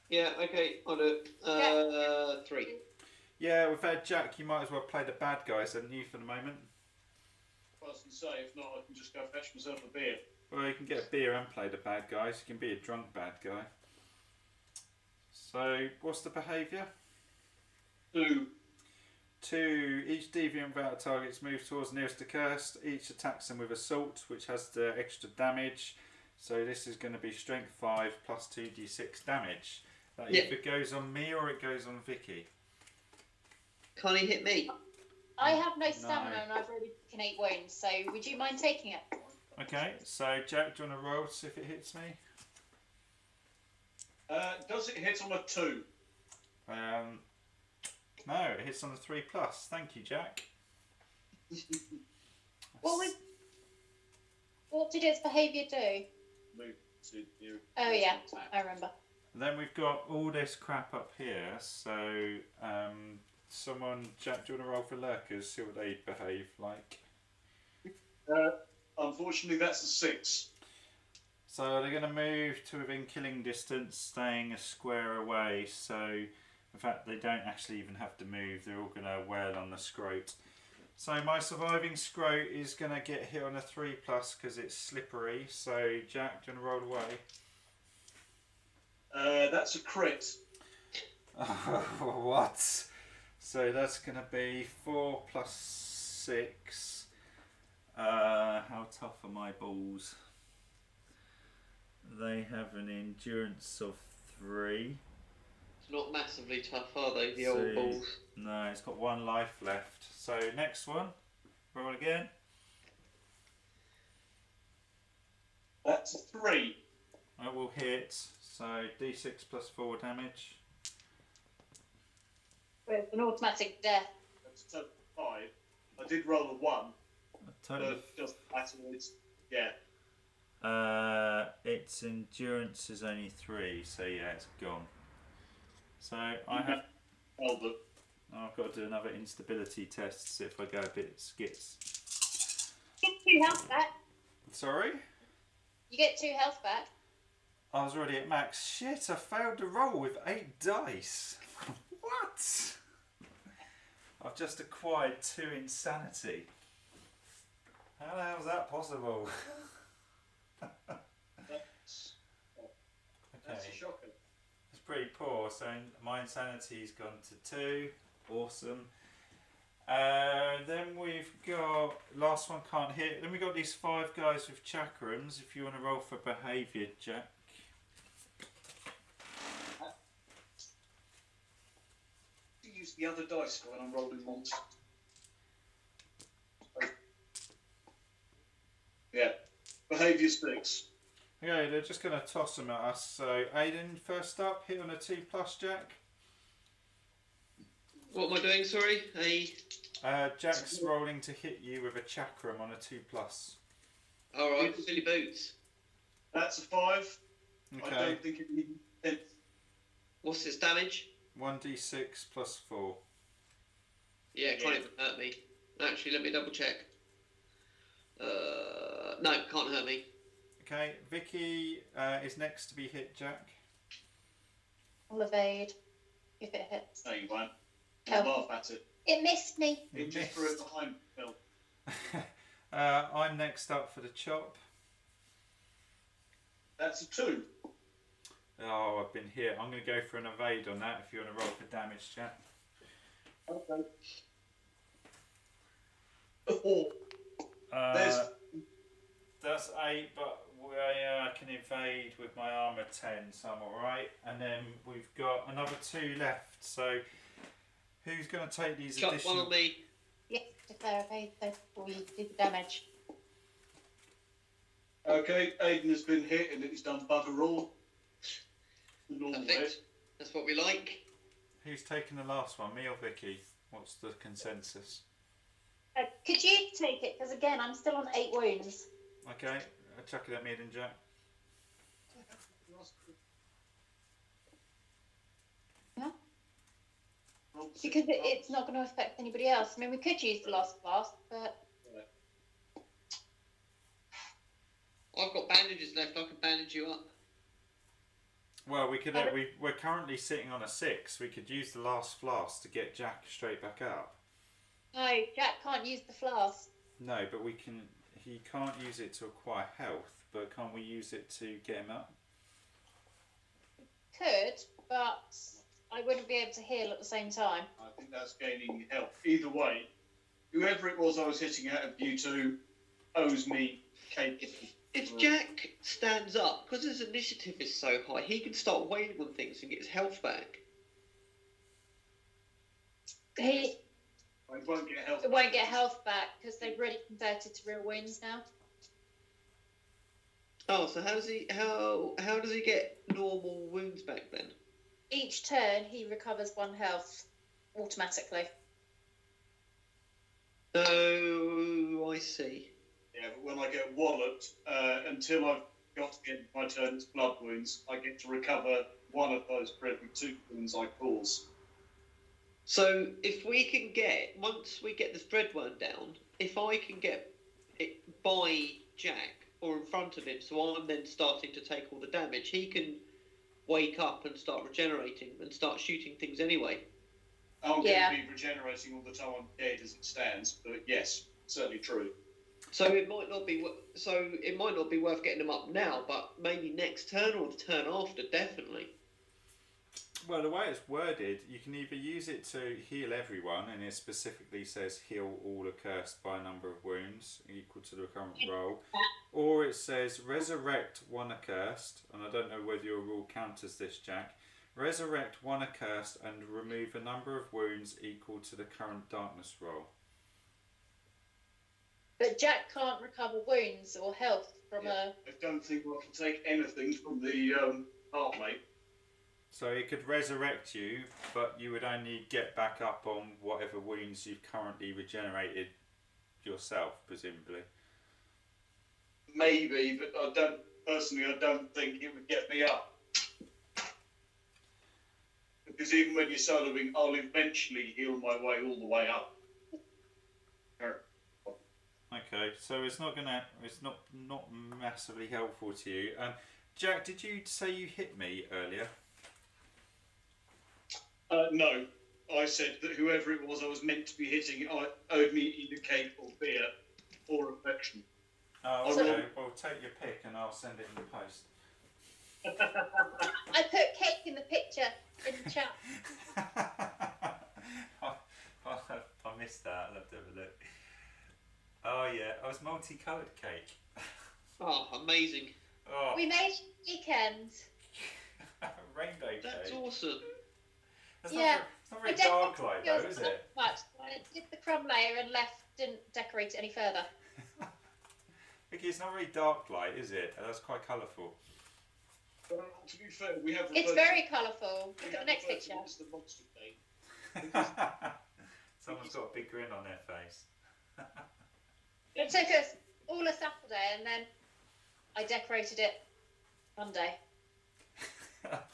yeah, okay, I'll do it. 3. Yeah, we've had Jack, you might as well play the bad guys, haven't you, for the moment? I was going to say, if not, I can just go fetch myself a beer. Well, you can get a beer and play the bad guys. You can be a drunk bad guy. So, what's the behaviour? 2. 2. Each deviant without a target moves towards the nearest accursed. Each attacks them with assault, which has the extra damage. So this is going to be strength 5 plus 2d6 damage. That either goes on me or it goes on Vicky. Can't he hit me? I have no stamina and I've already taken 8 wounds, so would you mind taking it? Okay, so Jack, do you want to roll to see if it hits me? Does it hit on a 2? No, it hits on a 3+. Thank you, Jack. What did its behaviour do? Move to you. Oh yeah, I remember. Then we've got all this crap up here. So, someone, Jack, do you want to roll for lurkers? See what they behave like. Unfortunately, that's a 6. So they're going to move to within killing distance, staying a square away. So, in fact, they don't actually even have to move. They're all going to wail on the scrote. So my surviving scrote is going to get hit on a 3+ because it's slippery. So, Jack, do you want to roll away? That's a crit. What? So that's going to be 4 plus 6. How tough are my balls? They have an endurance of 3. It's not massively tough, are they, the old balls? No, it's got 1 life left. So next one, roll again. That's a 3. That will hit. So d6 plus 4 damage. With an automatic death. That's a total of 5. I did roll a 1. A total of Just it's, yeah. its endurance is only 3, so yeah, it's gone. So I have. Albert. I've got to do another instability test to see if I go a bit skits. You get 2 health back. Sorry? You get 2 health back. I was already at max. Shit, I failed to roll with 8 dice. What? I've just acquired 2 insanity. How the hell is that possible? That's Okay. a shocker. It's pretty poor, so my insanity's gone to 2. Awesome. Then we've got, last one can't hit. Then we've got these 5 guys with chakrams. If you want to roll for behaviour, Jack. Use the other dice when I'm rolling monsters. Yeah. Behaviour 6. Okay, they're just going to toss them at us. So, Aiden, first up, hit on a 2+, Jack. What am I doing, sorry? Jack's rolling to hit you with a chakram on a 2+. Alright, silly boots. That's a 5. Okay. I don't think it needs. What's its damage? 1d6 plus 4. Yeah, it can't even hurt me. Actually, let me double check. No, can't hurt me. Okay, Vicky is next to be hit, Jack. I'll evade if it hits. No, you won't. Oh. Laugh at it. It missed me. It just threw it behind Phil. I'm next up for the chop. That's a 2. Oh, I've been hit. I'm going to go for an evade on that if you want to roll for damage, Jack. Okay. 4. That's 8, but I can evade with my armour 10, so I'm alright. And then we've got another 2 left, so who's going to take these Chuck additional... one on me. Yes, declare evade before you do the damage. Okay, Aiden has been hit and it's done bugger all. The normal Perfect. hit. That's what we like. Who's taking the last one, me or Vicky? What's the consensus? Could you take it? Because again, I'm still on 8 wounds. Okay, chuck it at me then, Jack. Yeah. Because it's not going to affect anybody else. I mean, we could use the last blast, but I've got bandages left. I can bandage you up. Well, we could. We're currently sitting on a 6. We could use the last flask to get Jack straight back up. no, Jack can't use the flask. No, but we can. He can't use it to acquire health, but can't we use it to get him up? Could, but I wouldn't be able to heal at the same time. I think that's gaining health. Either way, whoever it was I was hitting out of you two owes me cake. If Jack stands up, because his initiative is so high, he can start wailing on things and get his health back. He I won't get health. won't get health back because they've already converted to real wounds now. Oh, so how does he get normal wounds back then? Each turn, he recovers 1 health automatically. Oh, I see. Yeah, but when I get walloped, until I've got to get my turn's blood wounds, I get to recover 1 of those for every 2 wounds I cause. So if we can get, once we get this dreadworm down, if I can get it by Jack or in front of him, so I'm then starting to take all the damage, he can wake up and start regenerating and start shooting things anyway. I'm Yeah. going to be regenerating all the time I'm dead as it stands, but yes, certainly true. So it might not be worth getting them up now, but maybe next turn or the turn after, definitely. Well, the way it's worded, you can either use it to heal everyone, and it specifically says heal all accursed by a number of wounds equal to the current roll, or it says resurrect 1 accursed, and I don't know whether your rule counters this, Jack. Resurrect 1 accursed and remove a number of wounds equal to the current darkness roll. But Jack can't recover wounds or health from I don't think I can take anything from the heart, mate. So it could resurrect you, but you would only get back up on whatever wounds you've currently regenerated yourself, presumably. Maybe, but I don't think it would get me up. Because even when you're soloing, I'll eventually heal my way all the way up. Okay, so it's not not massively helpful to you. Jack, did you say you hit me earlier? No, I said that whoever it was I was meant to be hitting owed me either cake or beer or affection. Oh, okay. Well, take your pick and I'll send it in the post. I put cake in the picture in the chat. I missed that. I'll have to have a look. Oh yeah, it was multicoloured cake. Oh, amazing. Oh, We made weekend. rainbow cake. That's awesome. It's Yeah. not very Darklight though, is it? Much. I did the crumb layer and didn't decorate it any further. Vicky, it's not very Darklight, is it? That's quite colourful. Well, to be fair, we have. It's very colourful. Look at the next picture. It's the monster cake. Someone's got a big grin on their face. It took us all a Saturday and then I decorated it Monday.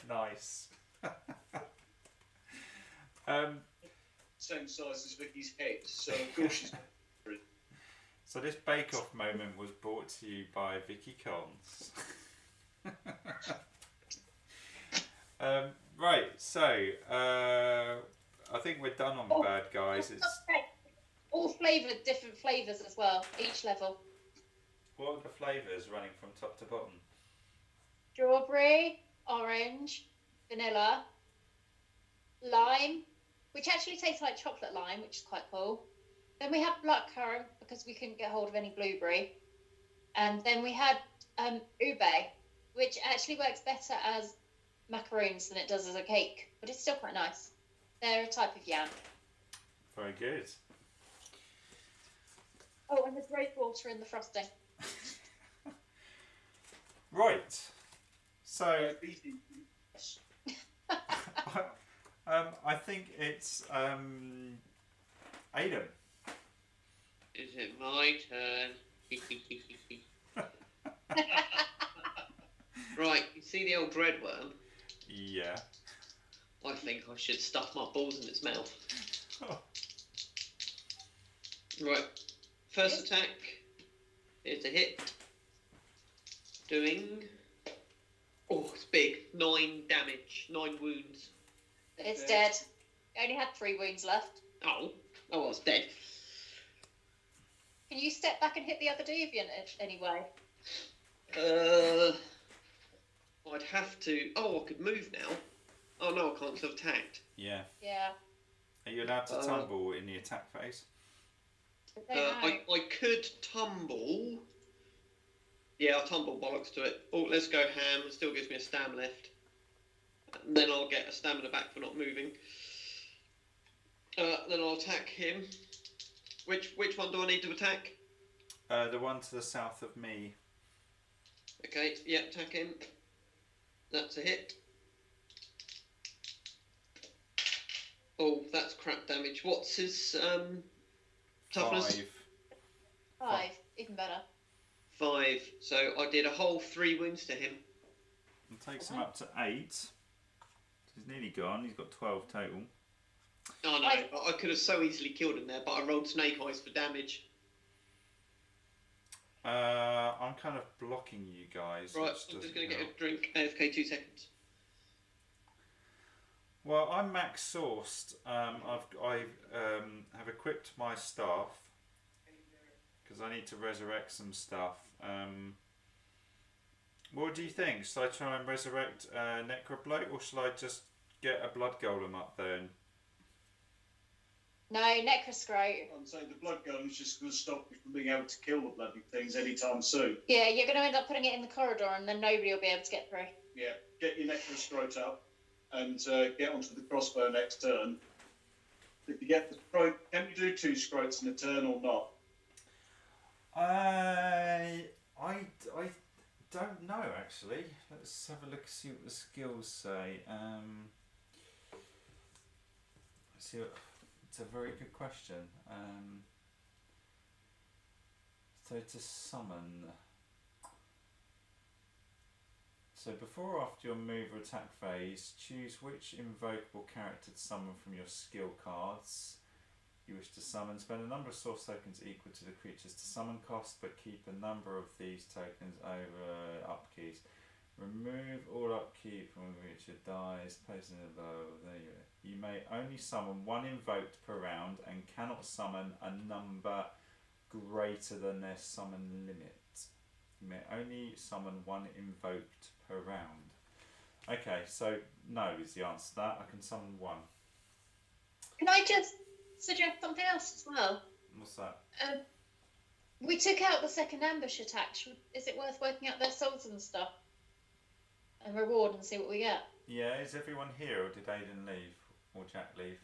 Nice. Same size as Vicky's head, so of course she's. So this bake-off moment was brought to you by Vicky Cons. Right, so I think we're done on bad guys. It's all flavoured, different flavours as well, each level. what are the flavours running from top to bottom? Strawberry, orange, vanilla, lime, which actually tastes like chocolate lime, which is quite cool. Then we have blackcurrant because we couldn't get hold of any blueberry. And then we had ube, which actually works better as macaroons than it does as a cake, but it's still quite nice. They're a type of yam. Very good. Oh, and there's rose water in the frosting. Right. So Easy. I think it's Aidan. Is it my turn? Right, you see the old dreadworm? Yeah. I think I should stuff my balls in its mouth. Right, first attack. Here's a hit. Doing... Oh, it's big. 9 damage. 9 wounds. It's dead. It only had 3 wounds left. Oh, well, it's dead. Can you step back and hit the other deviant anyway? I'd have to... Oh, I could move now. Oh, no, I can't, because I've attacked. Yeah. Yeah. Are you allowed to tumble in the attack phase? I could tumble. Yeah, I'll tumble bollocks to it. Oh, let's go ham. It still gives me a stam left. And then I'll get a stamina back for not moving. Then I'll attack him. Which one do I need to attack? The one to the south of me. Okay, yeah, attack him. That's a hit. Oh, that's crap damage. What's his toughness? 5. Even better. 5. So I did a whole 3 wounds to him. It takes him up to 8. He's nearly gone. He's got 12 total. Oh no, I could have so easily killed him there, but I rolled snake eyes for damage. I'm kind of blocking you guys. Right, I'm just going to get a drink. AFK 2 seconds. Well, I'm max sourced. I have equipped my staff because I need to resurrect some stuff. What do you think? Should I try and resurrect Necrobloat, or shall I just get a blood golem up there? No, Necroscrote. I'm saying the blood golem's just going to stop you from being able to kill the bloody things anytime soon. Yeah, you're going to end up putting it in the corridor and then nobody will be able to get through. Yeah, get your necroscrote up and get onto the crossbow next turn. If you get the scrote, can you do 2 scrotes in a turn or not? I don't know actually. Let's have a look, see what the skills say. See what, it's a very good question. So to summon. So before or after your move or attack phase, choose which invocable character to summon from your skill cards you wish to summon. Spend a number of source tokens equal to the creature's to summon cost, but keep a number of these tokens over upkeys. Remove all upkeep when a creature dies, place in a low. There you go. You may only summon 1 invoked per round and cannot summon a number greater than their summon limit. You may only summon 1 invoked per round. Okay, so no is the answer to that. I can summon 1. Can I just suggest something else as well? What's that? We took out the second ambush attack. Is it worth working out their souls and stuff? And reward and see what we get? Yeah, is everyone here or did Aidan leave? Or Jack leave?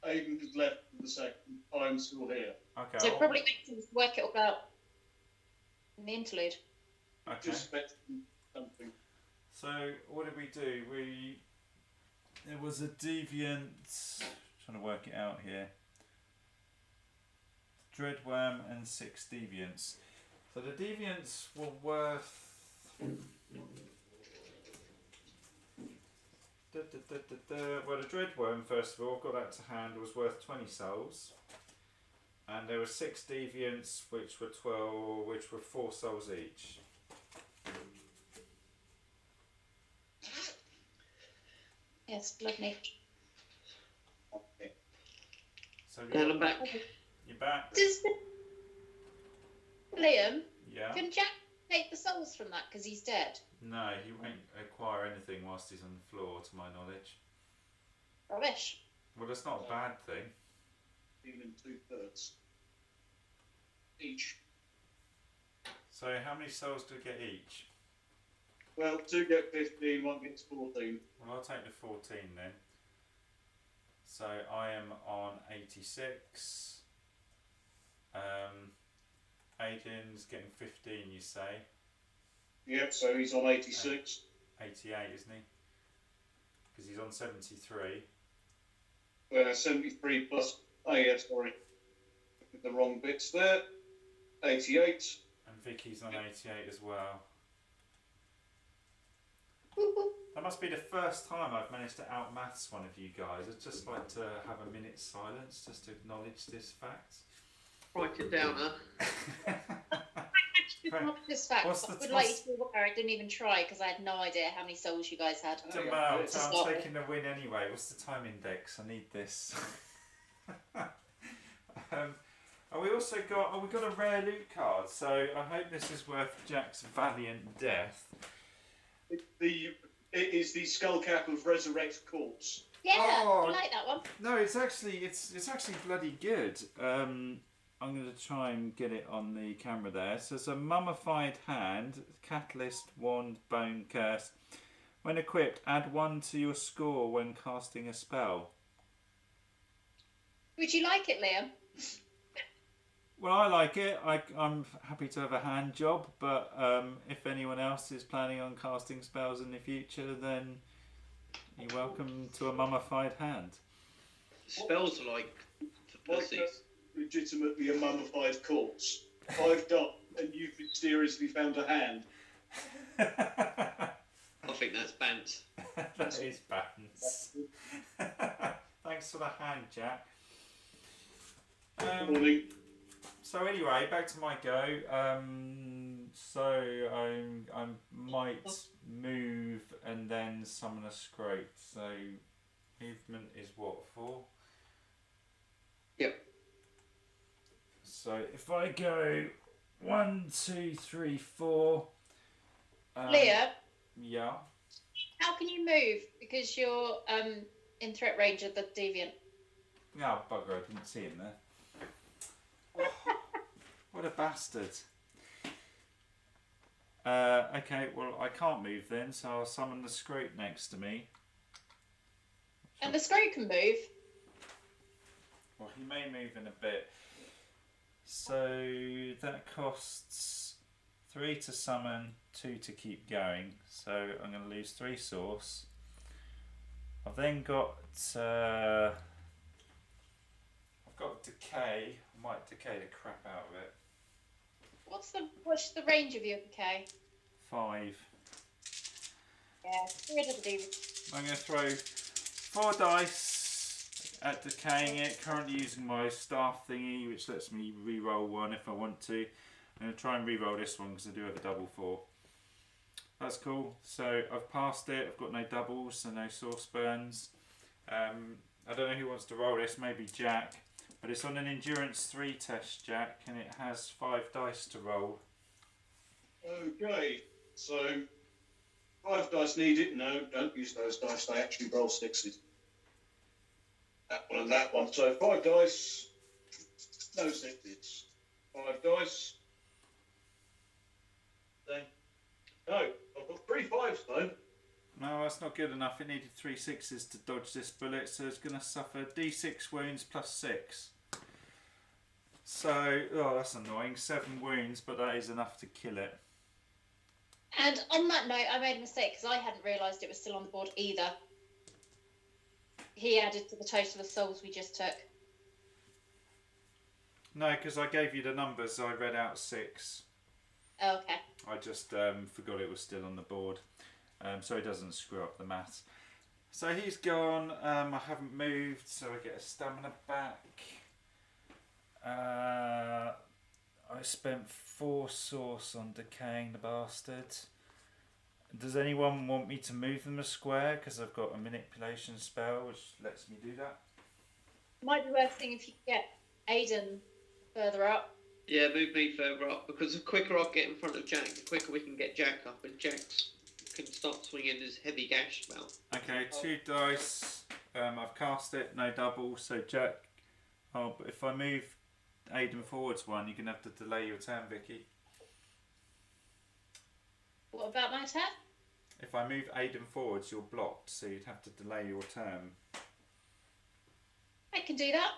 Aiden has left for the second. I'm still here. Okay. So it probably makes sense to work it all out in the interlude. Okay. Just mentioned something. So what did we do? There was a deviant. Trying to work it out here. Dreadworm and 6 deviants. So the deviants were worth. Well, the Dreadworm, first of all, got that to hand, was worth 20 souls. And there were 6 deviants, which were 4 souls each. Yes, lovely. Okay. So And I'm back. you're back? Does Liam, Yeah? can Jack take the souls from that because he's dead? No, he won't acquire anything whilst he's on the floor, to my knowledge. Rubbish. Well, that's not a bad thing. Even 2/3 each. So how many souls do we get each? Well, 2 get 15, 1 gets 14. Well, I'll take the 14 then. So I am on 86. Aiden's getting 15, you say? Yep, so he's on 86. 88, isn't he? Because he's on 73. 73 plus. Oh, yeah, sorry. The wrong bits there. 88. And Vicky's on 88 as well. That must be the first time I've managed to outmaths one of you guys. I'd just like to have a minute's silence just to acknowledge this fact. Write it down, huh? This fact, What's I the would like you to be aware I didn't even try because I had no idea how many souls you guys had. Doesn't matter, I'm taking the win anyway. What's the time index? I need this. We also got we got a rare loot card, so I hope this is worth Jack's valiant death. It is the Skullcap of Resurrect Corpse. Yeah, Oh. I like that one. No, it's actually bloody good. I'm going to try and get it on the camera there. So it's a mummified hand, catalyst, wand, bone, curse. When equipped, add 1 to your score when casting a spell. Would you like it, Liam? Well, I like it. I'm happy to have a hand job, but if anyone else is planning on casting spells in the future, then you're welcome to a mummified hand. Spells are like for pussies. Legitimately a mummified corpse. 5 dot, and you've mysteriously found a hand. I think that's bant. That is balance. Thanks for the hand, Jack. Morning. So anyway, back to my go. So I might move and then summon a scrope. So movement is what, 4? Yep. So if I go 1, 2, 3, 4. Leah, Yeah. how can you move? Because you're in threat range of the deviant. Oh, bugger, I didn't see him there. What a bastard. Okay, well, I can't move then, so I'll summon the scrope next to me. And the scrope can move. Well, he may move in a bit. So that costs 3 to summon, 2 to keep going. So I'm going to lose 3 source. I've then got I've got decay. I might decay the crap out of it. What's the range of your decay? 5. Yeah, get rid of the deviant. I'm going to throw 4 dice at decaying it. Currently using my staff thingy, which lets me re-roll 1 if I want to. I'm going to try and re-roll this one because I do have a double 4. That's cool. So I've passed it. I've got no doubles, so no source burns. I don't know who wants to roll this. Maybe Jack. But it's on an endurance 3 test, Jack, and it has 5 dice to roll. Okay, so 5 dice needed. No, don't use those dice. They actually roll 6s. That one and that one. So 5 dice, no 6s. 5 dice. Then, no, I've got 3 5s though. No, that's not good enough. It needed 3 6s to dodge this bullet, so it's going to suffer D6 wounds plus 6. So, oh, that's annoying. 7 wounds, but that is enough to kill it. And on that note, I made a mistake because I hadn't realised it was still on the board either. He added to the total of souls we just took. No, because I gave you the numbers. I read out 6. Oh, okay. I just forgot it was still on the board. So it doesn't screw up the maths. So he's gone. I haven't moved, so I get a stamina back. I spent 4 source on decaying the bastard. Does anyone want me to move them a square? Because I've got a manipulation spell which lets me do that. Might be worth seeing if you can get Aiden further up. Yeah, move me further up, because the quicker I get in front of Jack, the quicker we can get Jack up, and Jack can start swinging his heavy gash spell. Okay, 2 dice. I've cast it, no double. So Jack, but if I move Aiden forwards 1, you're going to have to delay your turn, Vicky. What about my turn? If I move Aiden forwards, you're blocked, so you'd have to delay your turn. I can do that.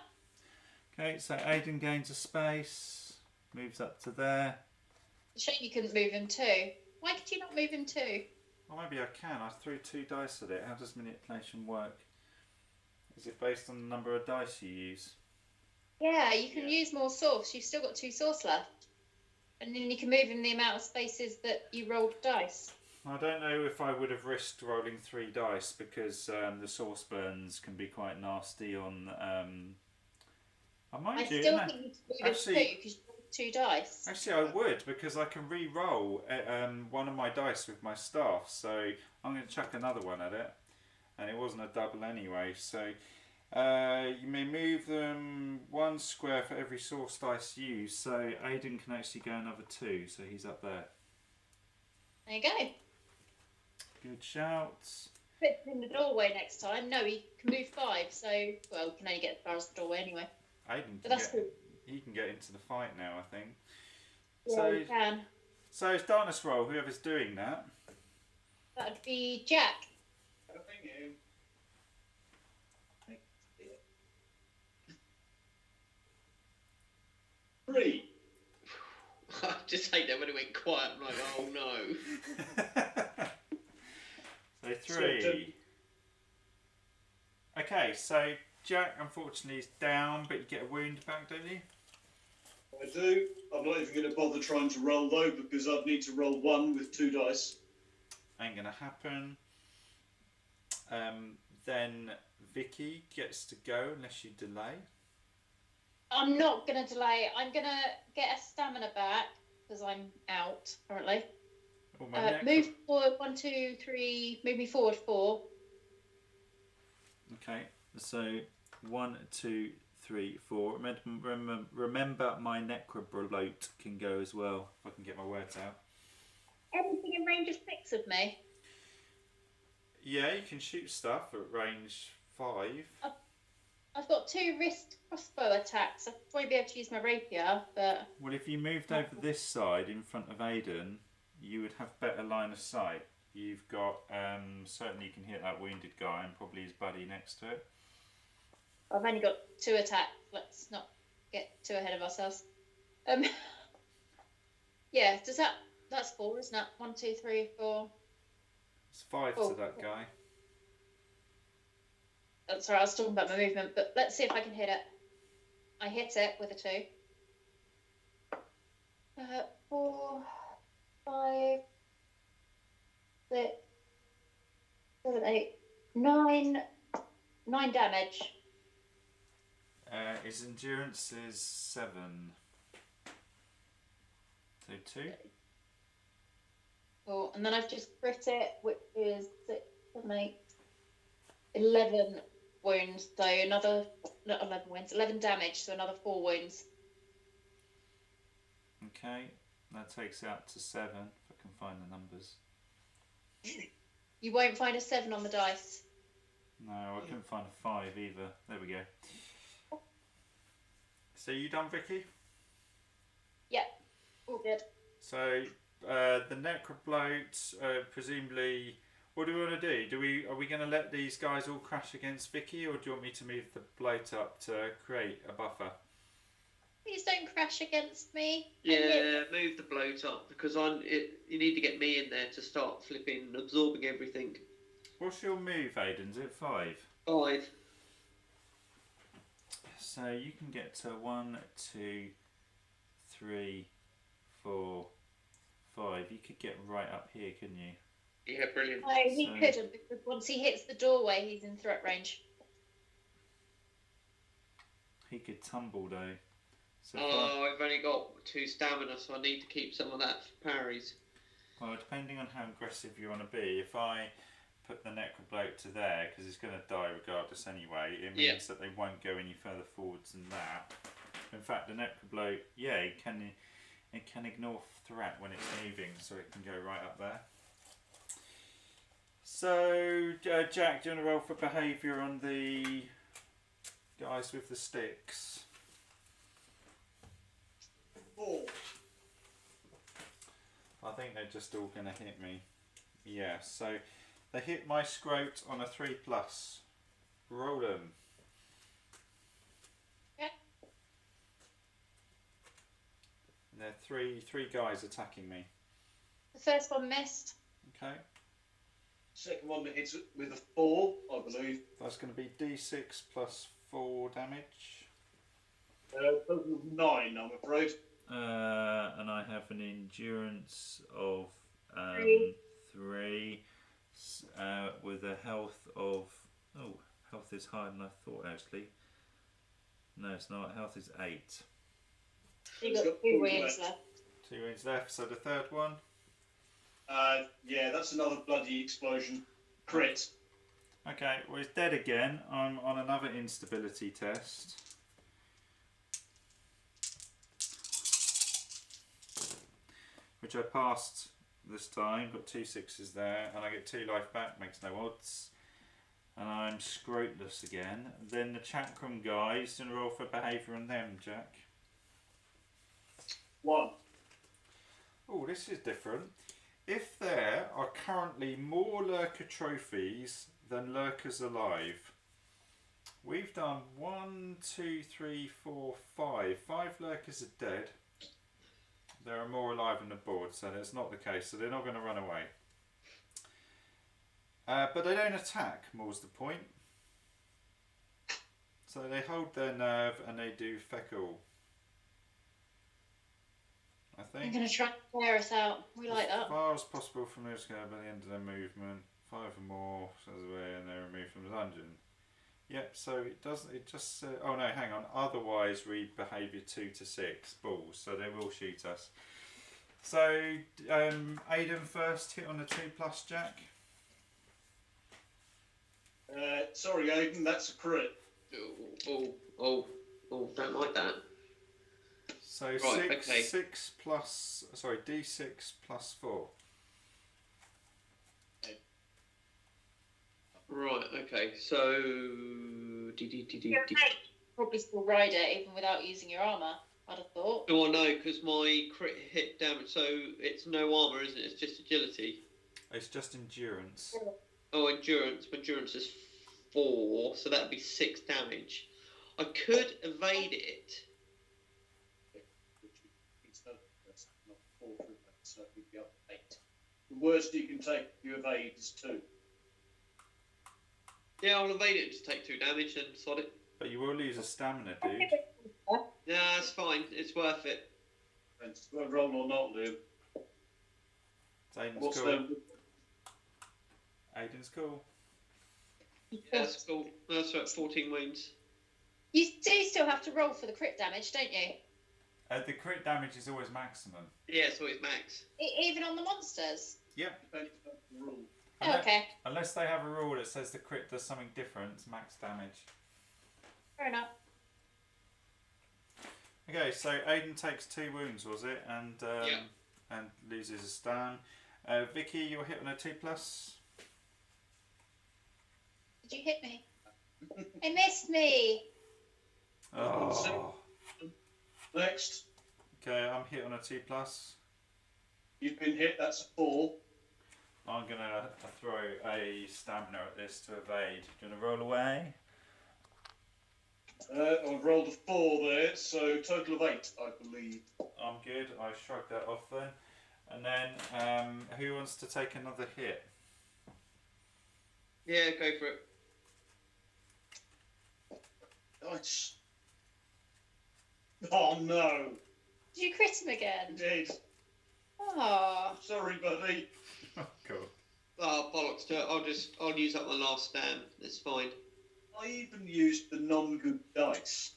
Okay, so Aiden gains a space, moves up to there. Shame you couldn't move him too. Why could you not move him too? Well, maybe I can. I threw 2 dice at it. How does manipulation work? Is it based on the number of dice you use? Yeah, you can use more source. You've still got 2 source left. And then you can move in the amount of spaces that you rolled dice. I don't know if I would have risked rolling 3 dice because the source burns can be quite nasty on. I still think you should move him 2 because you rolled 2 dice. Actually, I would because I can re-roll one of my dice with my staff. So I'm going to chuck another one at it, and it wasn't a double anyway. So you may move them 1 square for every source dice used. So Aidan can actually go another 2. So he's up there. There you go. Good shouts. Put him in the doorway next time. No, he can move 5. So well, we can only get as far as the doorway anyway. Aidan But that's good. He can get into the fight now, I think. Yeah, So you can. So it's darkness roll. Whoever's doing that. That'd be Jack. Thank you. 3. I just hate that when it went quiet. I'm like, oh no. So 3. Okay, so Jack unfortunately is down, but you get a wound back, don't you? I do. I'm not even going to bother trying to roll though, because I'd need to roll 1 with 2 dice. Ain't gonna happen. Then Vicky gets to go unless you delay. I'm not going to delay. I'm going to get a stamina back because I'm out currently. Oh, my neck. Move forward 1, 2, 3. Move me forward 4. Okay, so 1, 2, 3, 4. Remember my necrobloat can go as well, if I can get my words out. Anything in range of 6 of me? Yeah, you can shoot stuff at range 5. I've got 2 wrist crossbow attacks. I'd probably be able to use my rapier, but... Well, if you moved over this side in front of Aidan, you would have better line of sight. You've got, certainly you can hit that wounded guy and probably his buddy next to it. I've only got 2 attacks. Let's not get too ahead of ourselves. Yeah, does that... That's 4, isn't it? 1, 2, 3, 4... It's 5 to that guy. That's right, I was talking about my movement, but let's see if I can hit it. I hit it with a 2. 4, 5, 6, 7, 8, 9. 9 damage. His endurance is 7. So 2. Cool. And then I've just crit it, which is 6, 7, 8, 11 wounds. So another, not 11 wounds, 11 damage, so another 4 wounds. Okay, that takes out to 7, if I can find the numbers. You won't find a 7 on the dice. No, I couldn't find a 5 either. There we go. So you done, Vicky? Yep, all good. So the necrobloat, presumably, what do we want to do? Are we going to let these guys all crash against Vicky, or do you want me to move the bloat up to create a buffer? Please don't crash against me. Yeah, move the bloat up because you need to get me in there to start flipping, absorbing everything. What's your move, Aidan? Is it 5? 5. So you can get to 1, 2, 3, 4, 5. You could get right up here, couldn't you? Yeah, brilliant. No, he couldn't, because once he hits the doorway, he's in threat range. He could tumble though. So I've only got 2 stamina, so I need to keep some of that for parries. well, depending on how aggressive you want to be, if I put the necrobloat to there, because it's going to die regardless anyway, it means that they won't go any further forwards than that. In fact, the necrobloat, yeah, it can ignore threat when it's moving, so it can go right up there. So, Jack, do you want to roll for behaviour on the guys with the sticks? 4. I think they're just all going to hit me. Yeah, so they hit my scrote on a 3+. Roll them. Yeah. And there are three guys attacking me. The first one missed. Okay. Second one that hits it with a 4, I believe. That's going to be D6 plus 4 damage. Total of 9, I'm afraid. And I have an endurance of 3 with a health of... Oh, health is higher than I thought, actually. No, it's not. Health is 8. You've got 2 wounds left. 2 wounds left. So the third one? Yeah, that's another bloody explosion. Crit. Okay, well, he's dead again. I'm on another instability test. Which I passed this time. Got 2 6s there, and I get 2 life back. Makes no odds. And I'm scroteless again. Then the chakram guys can roll for behaviour on them, Jack. 1. Oh, this is different. If there are currently more lurker trophies than lurkers alive, we've done 1, 2, 3, 4, 5. 5 lurkers are dead. There are more alive on the board, so that's not the case. So they're not going to run away. But they don't attack, more's the point. So they hold their nerve and they do feckle. I think. I'm going to try and clear us out. We like that. As far as possible from this guy by the end of their movement. 5 or more, says away, and they're removed from the dungeon. Yep, so it doesn't. It just. Oh no, hang on. Otherwise, read behaviour 2 to 6 balls, so they will shoot us. So, Aidan first hit on the 2+, Jack. Sorry, Aidan, that's a crit. Oh, don't like that. So Right, six plus. Sorry, D6 plus 4. Right, okay, so... Probably still ride it even without using your armour, I'd have thought. Oh, I know, because my crit hit damage, so it's no armour, isn't it? It's just agility. It's just endurance. Oh, endurance. Endurance is 4, so that'd be 6 damage. I could evade it. So you'd be up to 8. The worst you can take if you evade is 2. Yeah, I'll evade it to take 2 damage and sod it. But you will lose a stamina, dude. Yeah, that's fine. It's worth it. And whether roll or not, Lou. Aiden's What's cool. them? Aiden's cool. Yeah, that's cool. That's right, 14 wounds. You do still have to roll for the crit damage, don't you? The crit damage is always maximum. Yeah, so it's max. Even on the monsters? Yep. Depends on the rule. Oh, okay. Unless they have a rule that says the crit does something different, it's max damage. Fair enough. Okay, so Aiden takes 2 wounds, was it? And and loses a stam. Vicky, you're hit on a 2+. Did you hit me? It missed me. Oh. Next, Okay, I'm hit on a 2+. you've been hit, that's a 4. I'm gonna throw a stamina at this to evade. Do you wanna roll away? I've rolled a 4 there, so total of 8, I believe. I'm good. I shrug that off then. And then, who wants to take another hit? Yeah, go for it. Nice. Oh no, Did you crit him again? you did. Oh. Sorry, buddy. Cool. Oh, bollocks to it. I'll use up my last stand. It's fine. I even used the non-good dice.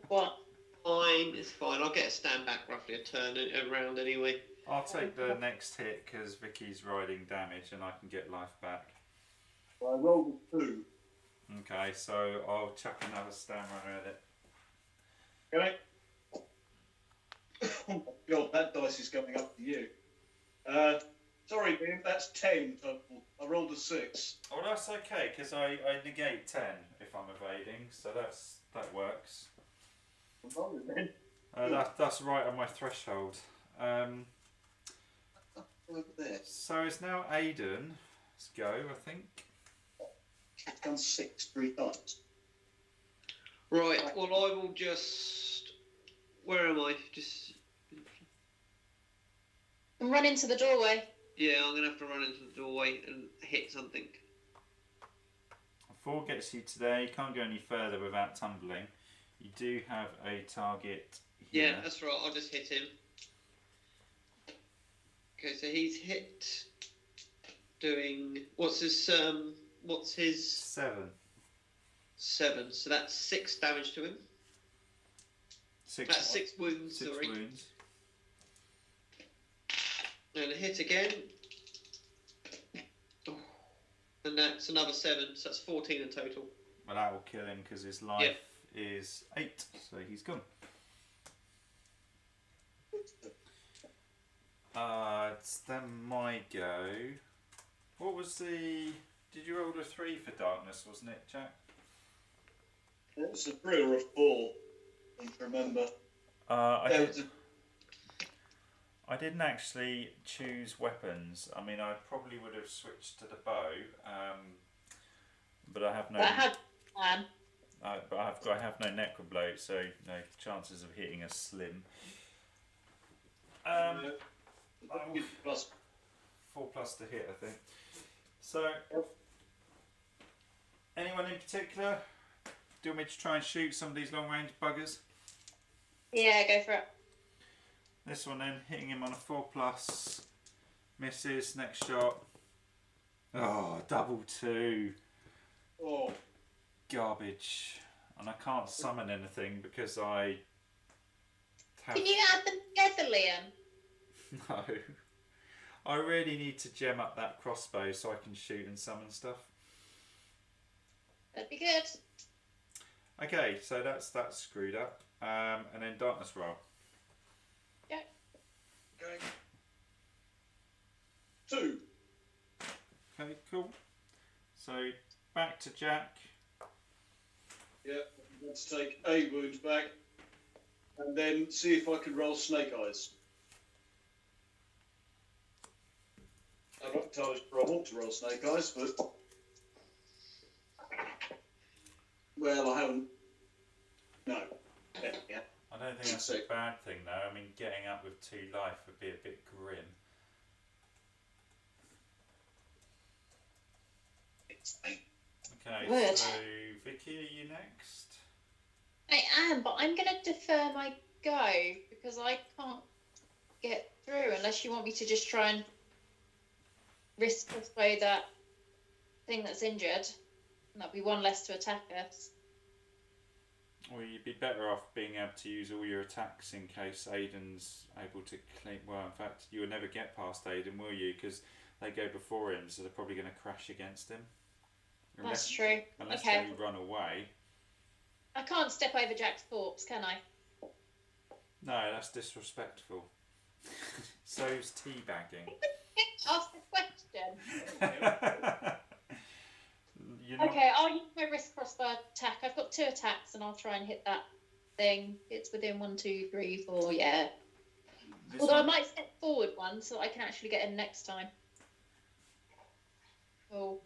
What? Fine, it's fine. I'll get a stand back roughly a turn around anyway. I'll take the next hit because Vicky's riding damage and I can get life back. I rolled a 2. Okay, so I'll chuck another stamina at it. Okay. Oh my god, that dice is coming up to you. Sorry, Ian, that's 10 total. I rolled a 6. Oh, that's okay because I negate 10 if I'm evading, so that works. Roll it then. That's right on my threshold. Over there. So it's now Aiden's go, I think. I've done 6 3 times. Right, well I will just... Where am I? Just... can run into the doorway. Yeah, I'm gonna have to run into the doorway and hit something. 4 gets you today. You can't go any further without tumbling. You do have a target here. Yeah, that's right. I'll just hit him. Okay, so he's hit. Doing what's his 7. 7. So that's 6 damage to him. 6. That's 6 wounds. 6 sorry. wounds. And a hit again. Oh. And that's another 7. So that's 14 in total. Well, that will kill him because his life is 8, so he's gone. It's then my go. What was the? Did you roll a 3 for darkness? Wasn't it, Jack? It was a 3 or a 4. I don't remember. I didn't actually choose weapons. I mean, I probably would have switched to the bow, but I have no. But I have no necrobloat, so no chances of hitting are slim. Plus 4+ to hit, I think. So, anyone in particular? Do you want me to try and shoot some of these long range buggers? Yeah, go for it. This one then, hitting him on a 4+, misses. Next shot. Oh, double 2. Oh, Garbage. And I can't summon anything because I have... Can you add them together, Liam? No. I really need to gem up that crossbow so I can shoot and summon stuff. That'd be good. Okay, so that's screwed up. And then darkness roll. Yeah. okay. 2. Okay, cool. So back to Jack. Yeah, let's take a wound back. And then see if I can roll snake eyes. I'm not entirely sure I want to roll snake eyes, but... Well, I haven't... No. Yeah. I don't think that's a bad thing though. I mean, getting up with 2 life would be a bit grim. Okay, Would. so Vicky, are you next? I am, but I'm going to defer my go because I can't get through unless you want me to just try and risk crossbow that thing that's injured. And that'll be 1 less to attack us. Well, you'd be better off being able to use all your attacks in case Aiden's able to claim... Well, in fact, you will never get past Aiden, will you? Because they go before him, so they're probably going to crash against him. That's true. Unless Okay. they run away. I can't step over Jack's corpse, can I? No, that's disrespectful. So's teabagging. Ask the question. You're not... Okay, I'll use my wrist crossbow attack. I've got 2 attacks and I'll try and hit that thing. It's within 1, 2, 3, 4, yeah. This Although one... I might step forward 1 so I can actually get in next time. Oh.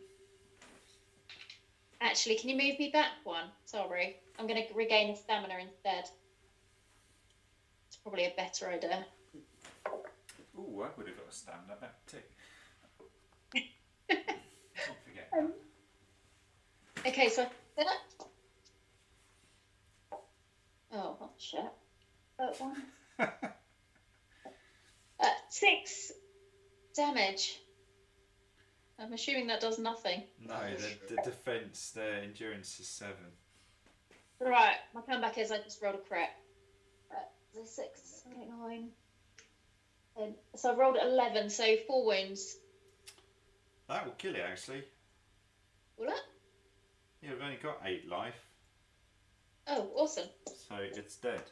Actually, can you move me back 1? Sorry. I'm going to regain a stamina instead. It's probably a better idea. Ooh, I would have got a stamina back too. Don't forget that. Okay, so I that. Oh, what shit. That one. 6 damage. I'm assuming that does nothing. No, the defense, the endurance is 7. Right, my comeback is I just rolled a crit. The 6, 9. So I rolled 11, so 4 wounds. That will kill it actually. Will it? Yeah, we've only got 8 life, Oh, awesome. so it's dead.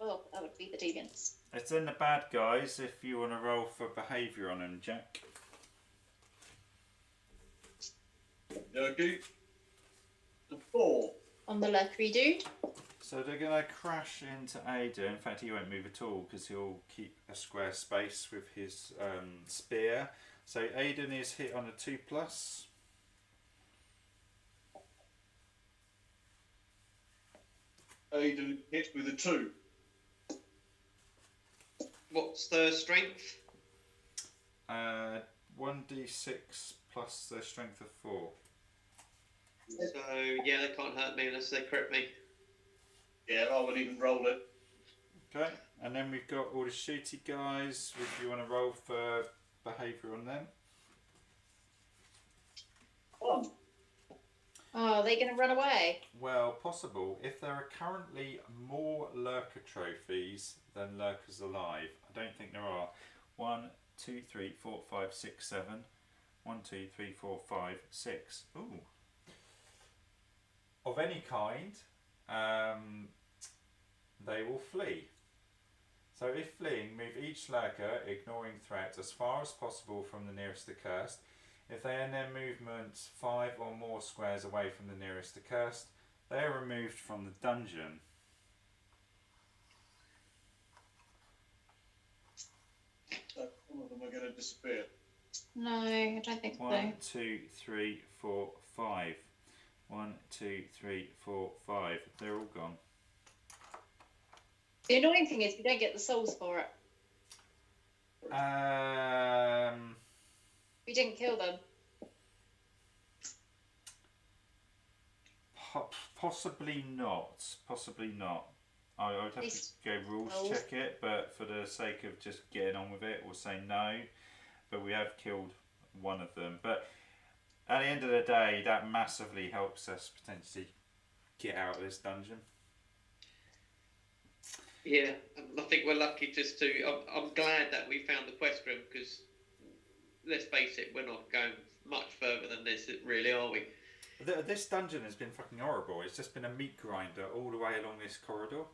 Oh, that would be the deviants. It's in the bad guys if you want to roll for behaviour on them, Jack. Okay. 4. On the Mercury dude. So they're going to crash into Ada. In fact, he won't move at all because he'll keep a square space with his spear. So Aiden is hit on a 2+. Aiden hit with a 2. What's the strength? 1d6 plus their strength of 4. So yeah, they can't hurt me unless they crit me. Yeah, I wouldn't even roll it. Okay, and then we've got all the shooty guys. If you want to roll for behaviour on them. 1. Oh, are they going to run away? Well, possible. If there are currently more lurker trophies than lurkers alive, I don't think there are. 1, 2, 3, 4, 5, 6, 7. 1, 2, 3, 4, 5, 6. Ooh. Of any kind, they will flee. So if fleeing, move each lurker, ignoring threat, as far as possible from the nearest accursed. If they end their movement 5 or more squares away from the nearest accursed, they are removed from the dungeon. So all of them are going to disappear. No, I don't think 1, 2, 3, 4, 5. 1, 2, 3, 4, 5. They're all gone. The annoying thing is we don't get the souls for it. We didn't kill them. Possibly not. Possibly not. I would have to go rules check it, but for the sake of just getting on with it, we'll say no. But we have killed one of them. But at the end of the day, that massively helps us potentially get out of this dungeon. Yeah, I think we're lucky just to. I'm glad that we found the quest room because, let's face it, we're not going much further than this, really, are we? This dungeon has been fucking horrible. It's just been a meat grinder all the way along this corridor.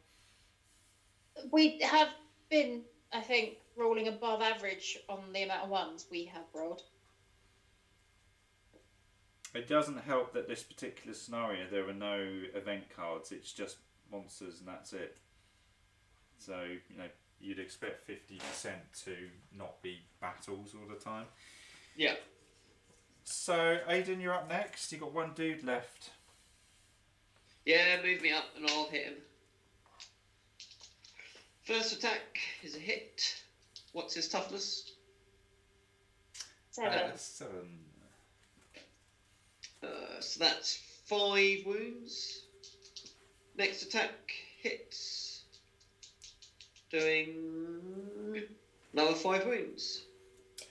We have been, I think, rolling above average on the amount of ones we have rolled. It doesn't help that this particular scenario there are no event cards. It's just monsters and that's it. So, you know, you'd expect 50% to not be battles all the time. Yeah. So, Aidan, you're up next. You've got one dude left. Yeah, move me up and I'll hit him. First attack is a hit. What's his toughness? 7. 7. So that's 5 wounds. Next attack hits. Doing another 5 wounds.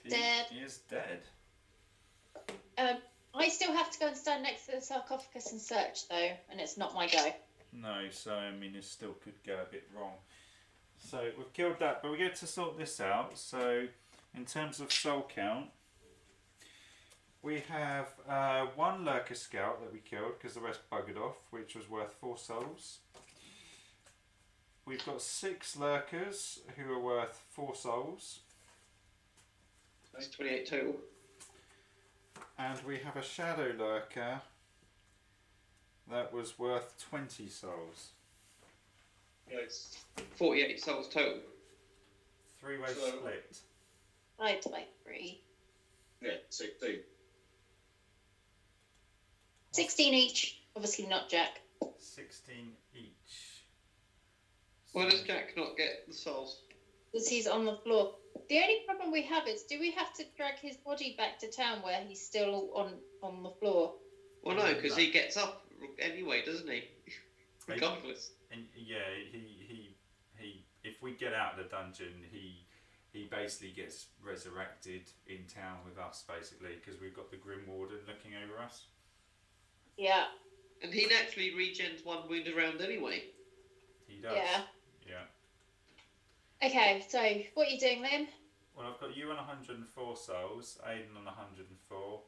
Dead. He is dead. I still have to go and stand next to the sarcophagus and search, though, and it's not my go. No, so I mean, it still could go a bit wrong. So we've killed that, but we get to sort this out. So in terms of soul count, we have 1 lurker scout that we killed because the rest buggered off, which was worth 4 souls. We've got 6 lurkers who are worth 4 souls. That's 28 total. And we have a shadow lurker that was worth 20 souls. Yes. 48 souls total. 3-way So- split. I'd like 3. Yeah, 16. 16 each. Obviously not Jack. 16 each. Why does Jack not get the souls? Because he's on the floor. The only problem we have is, do we have to drag his body back to town where he's still on the floor? Well, no, because he gets up anyway, doesn't he? Regardless. And yeah, he if we get out of the dungeon, he basically gets resurrected in town with us, basically, because we've got the Grim Warden looking over us. Yeah. And he naturally regens 1 wound around anyway. He does. Yeah. Yeah. Okay, so what are you doing then? Well, I've got you on 104 souls, Aidan on 104,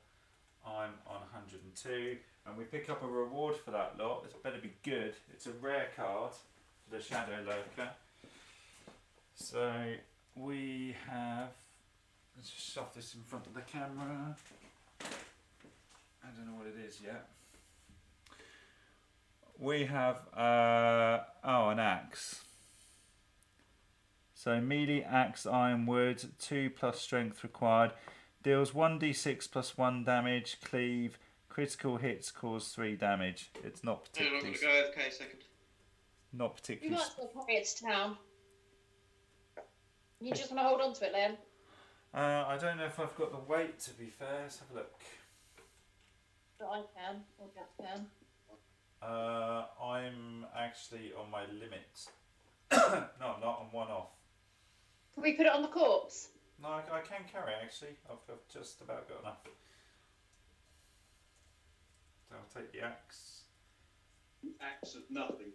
I'm on 102, and we pick up a reward for that lot. It better be good. It's a rare card for the Shadow Lurker. So we have. Let's just shove this in front of the camera. I don't know what it is yet. We have an axe. So melee axe iron wood, 2 plus strength required, deals 1d6 plus 1 damage, cleave, critical hits cause 3 damage. It's not Hang on, I'm particularly. going to go AFK a second. Not We particularly. might as well carry it to town. You just want to hold on to it, Liam? I don't know if I've got the weight, to be fair. Let's have a look. But I can, or Jack can. I'm actually on my limit. No, I'm not. I'm one off. Can we put it on the corpse? No, I can carry it, actually. I've just about got enough. So I'll take the axe. Acts of nothing.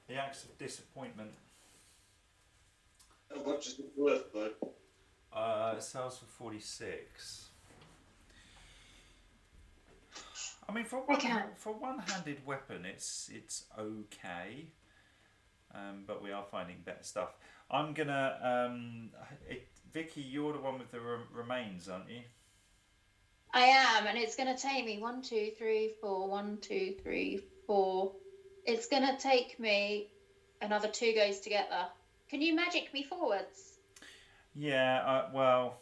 The axe of disappointment. How much is it worth, though? It sells for 46. I mean, for one-handed weapon, it's okay. But we are finding better stuff. I'm gonna Vicky, you're the one with the remains, aren't you? I am, and it's going to take me 1, 2, 3, 4. 1, 2, 3, 4. It's going to take me another 2 goes to get there. Can you magic me forwards? Yeah. Well,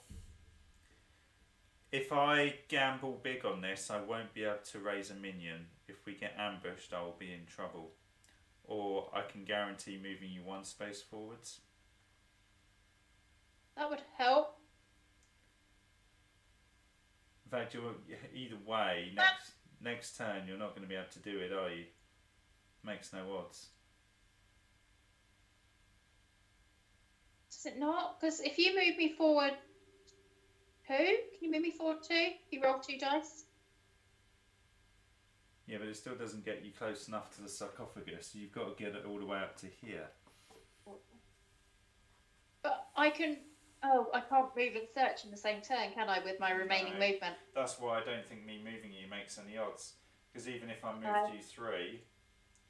if I gamble big on this, I won't be able to raise a minion. If we get ambushed, I will be in trouble. Or I can guarantee moving you 1 space forwards. That would help. In fact, either way, next turn you're not going to be able to do it, are you? Makes no odds. Does it not? Because if you move me forward 2, can you move me forward 2? If you roll 2 dice? Yeah, but it still doesn't get you close enough to the sarcophagus. You've got to get it all the way up to here. But I can... Oh, I can't move and search in the same turn, can I, with my remaining movement? That's why I don't think me moving you makes any odds. Because even if I moved you 3,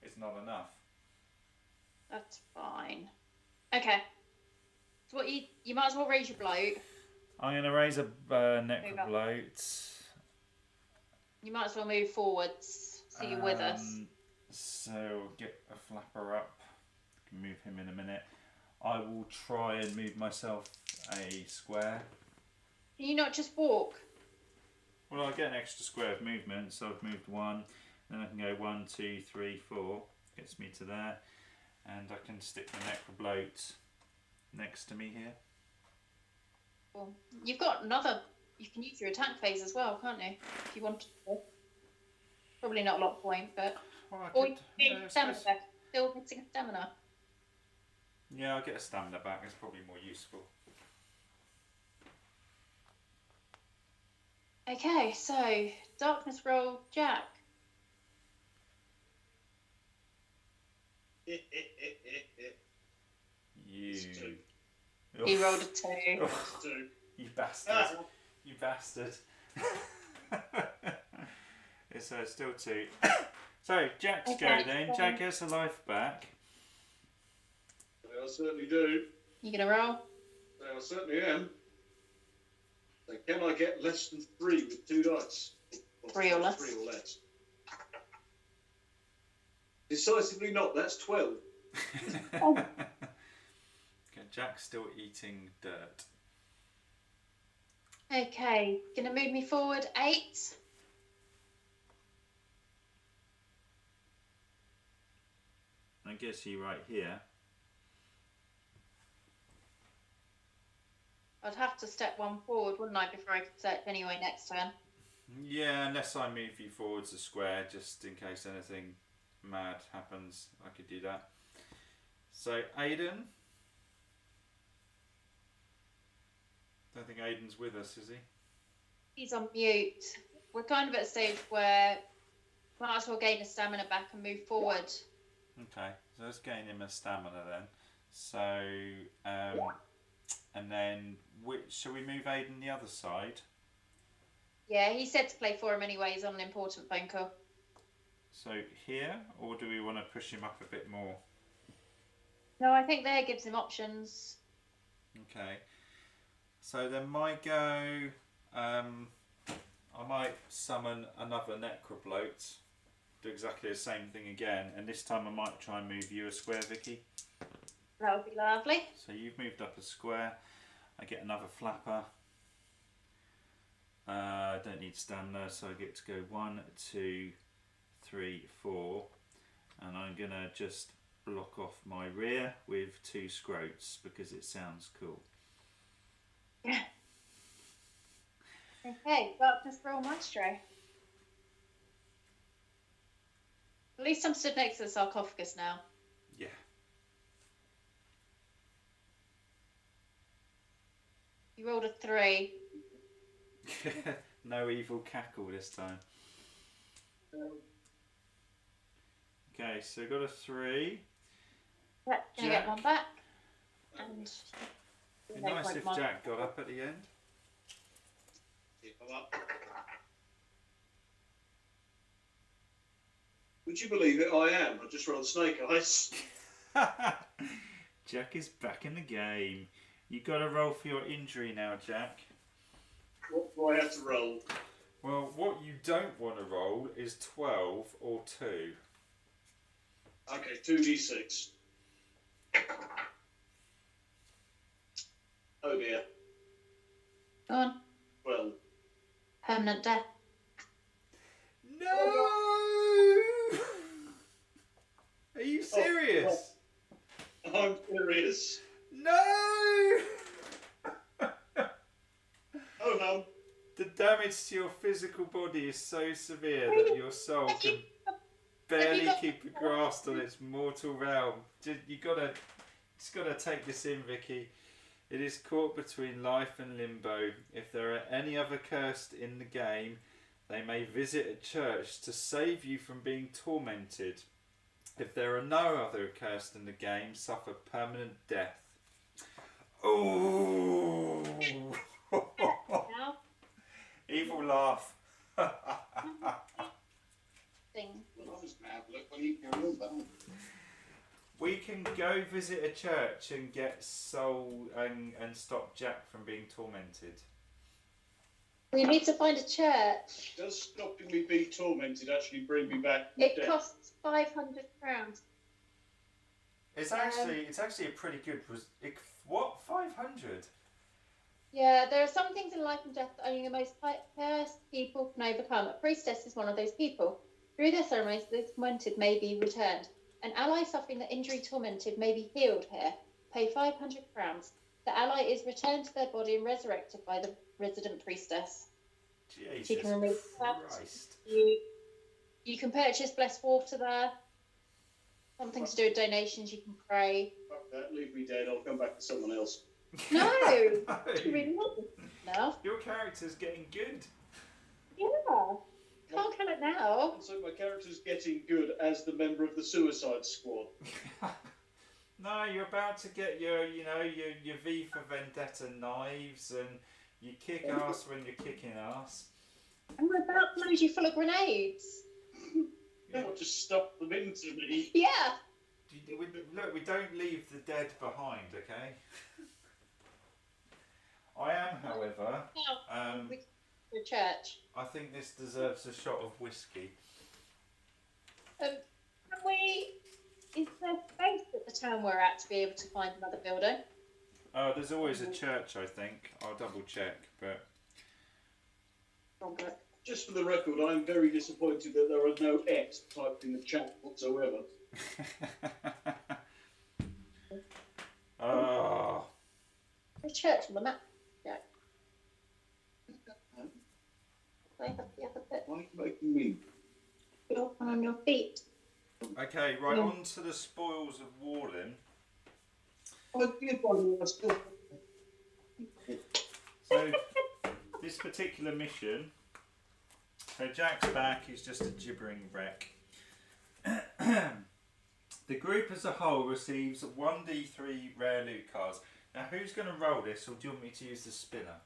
it's not enough. That's fine. Okay. So what you might as well raise your bloat. I'm going to raise a necrobloat. You might as well move forwards so you're with us. So get a flapper up. Can move him in a minute. I will try and move myself a square. Can you not just walk? Well, I get an extra square of movement, so I've moved 1. Then I can go 1, 2, 3, 4. Gets me to there. And I can stick the necrobloat next to me here. Cool. You've got another... You can use your attack phase as well, can't you? If you want to. Probably not a lot of point, but... Well, or you can do stamina back. Still missing a stamina. Yeah, I'll get a stamina back. It's probably more useful. Okay, so darkness roll, Jack. You. He rolled a 2. You bastard. You bastard. It's still 2. So, Jack's go then. Jack gets a life back. I certainly do. You gonna roll? I certainly am. So can I get less than 3 with 2 dice? 3 or less. 3 or less. Decisively not. That's 12. Okay, Jack's still eating dirt. Okay, gonna move me forward 8. I guess you right here. I'd have to step 1 forward, wouldn't I, before I could search anyway next turn? Yeah, unless I move you forwards a square, just in case anything mad happens, I could do that. So, Aidan. Don't think Aidan's with us, is he? He's on mute. We're kind of at a stage where might as well gain a stamina back and move forward. Okay, so let's gain him a stamina then. So, and then, shall we move Aidan the other side? Yeah, he said to play for him anyway. He's on an important phone call. So here, or do we want to push him up a bit more? No, I think there gives him options. Okay. So then my go, I might summon another necrobloat, do exactly the same thing again, and this time I might try and move you a square, Vicky. That would be lovely. So you've moved up a square, I get another flapper. I don't need stamina, so I get to go 1, 2, 3, 4, and I'm gonna just block off my rear with 2 scroats because it sounds cool. Yeah. Okay, darkness roll maestro. At least I'm stood next to the sarcophagus now. Yeah. You rolled a 3. No evil cackle this time. Okay, so got a 3. Yeah, gonna get one back. And It'd be nice if Jack got up at the end. I'm up. Would you believe it? I am. I just rolled snake eyes. Jack is back in the game. You got to roll for your injury now, Jack. What do I have to roll? Well, what you don't want to roll is 12 or 2. Okay, 2d6. Oh dear. Go on. Well, Permanent death. No! Are you serious? I'm serious. No! Oh no. The damage to your physical body is so severe that your soul can barely keep a grasp on its mortal realm. You just gotta take this in, Vicky. It is caught between life and limbo. If there are any other cursed in the game, they may visit a church to save you from being tormented. If there are no other accursed in the game, suffer permanent death. Oh! Now. Evil laugh. Thing. Well, I was going to have a look when you can roll that. We can go visit a church and get soul and stop Jack from being tormented. We need to find a church. Does stopping me being tormented actually bring me back from It death? costs £500. It's actually a pretty good. What 500? Yeah, there are some things in life and death that only the most cursed people can overcome. A priestess is one of those people. Through their ceremonies, the tormented may be returned. An ally suffering the injury tormented may be healed here. Pay £500. The ally is returned to their body and resurrected by the resident priestess. Jesus She can remove Christ. You can purchase blessed water there. Something to do with donations. You can pray. Fuck that, leave me dead, I'll come back to someone else. No, No. you really want this now. Your character's getting good. Yeah, can't kill it now. And so my character's getting good as the member of the Suicide Squad. No, you're about to get your V for Vendetta knives, and you kick ass when you're kicking ass. And we're about to load you full of grenades. I'll just stuff them into me. Yeah. Look, we don't leave the dead behind, okay? I am, however, The church. I think this deserves a shot of whiskey. Can we? Is there space at the town we're at to be able to find another building? Oh, there's always a church, I think. I'll double check, but... Just for the record, I'm very disappointed that there are no X typed in the chat whatsoever. Oh. The church on the map. Yeah. I have the other bit. Why are you making me? Your one on your feet. Okay, right, Yeah. on to the spoils of Warden. I did one I still. So, this particular mission... So Jack's back, he's just a gibbering wreck. The group as a whole receives 1d3 rare loot cards. Now who's going to roll this, or do you want me to use the spinner?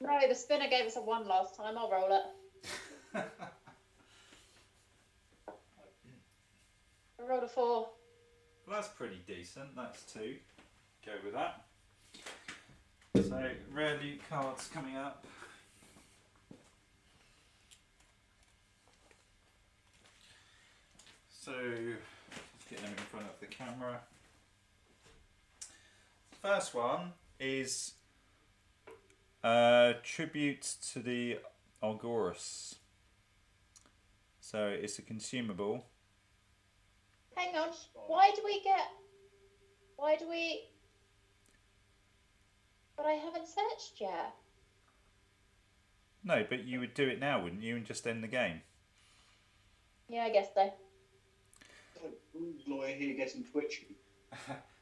No, the spinner gave us a 1 last time. I'll roll it. I rolled a 4. Well, that's pretty decent, that's 2. Go with that. So, rare loot cards coming up. So, let's get them in front of the camera. The first one is tribute to the Algorus. So it's a consumable. Hang on. That's fine. Why do we? But I haven't searched yet. No, but you would do it now, wouldn't you, and just end the game? Yeah, I guess so. Rules lawyer here getting twitchy.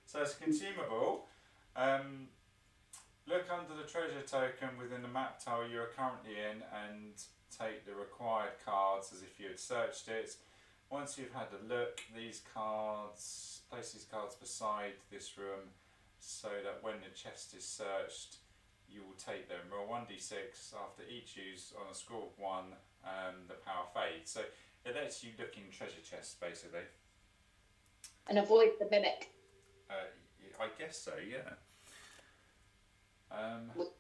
So it's a consumable. Look under the treasure token within the map tile you are currently in and take the required cards as if you had searched it. Once you've had a look, place these cards beside this room so that when the chest is searched, you will take them. Roll 1d6 after each use on a score of 1, the power fades. So it lets you look in treasure chests basically. And avoid the mimic. I guess so, yeah. Look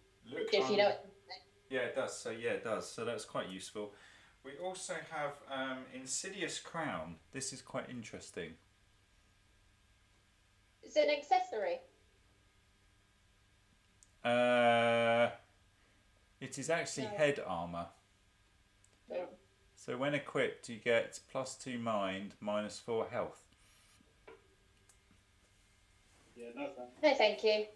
If you know it. Yeah, it does. So yeah, it does. So that's quite useful. We also have Insidious Crown. This is quite interesting. It's an accessory. It is actually No. head armor. Yeah. So when equipped, you get +2 mind, -4 health. Yeah, no thanks. No, thank you.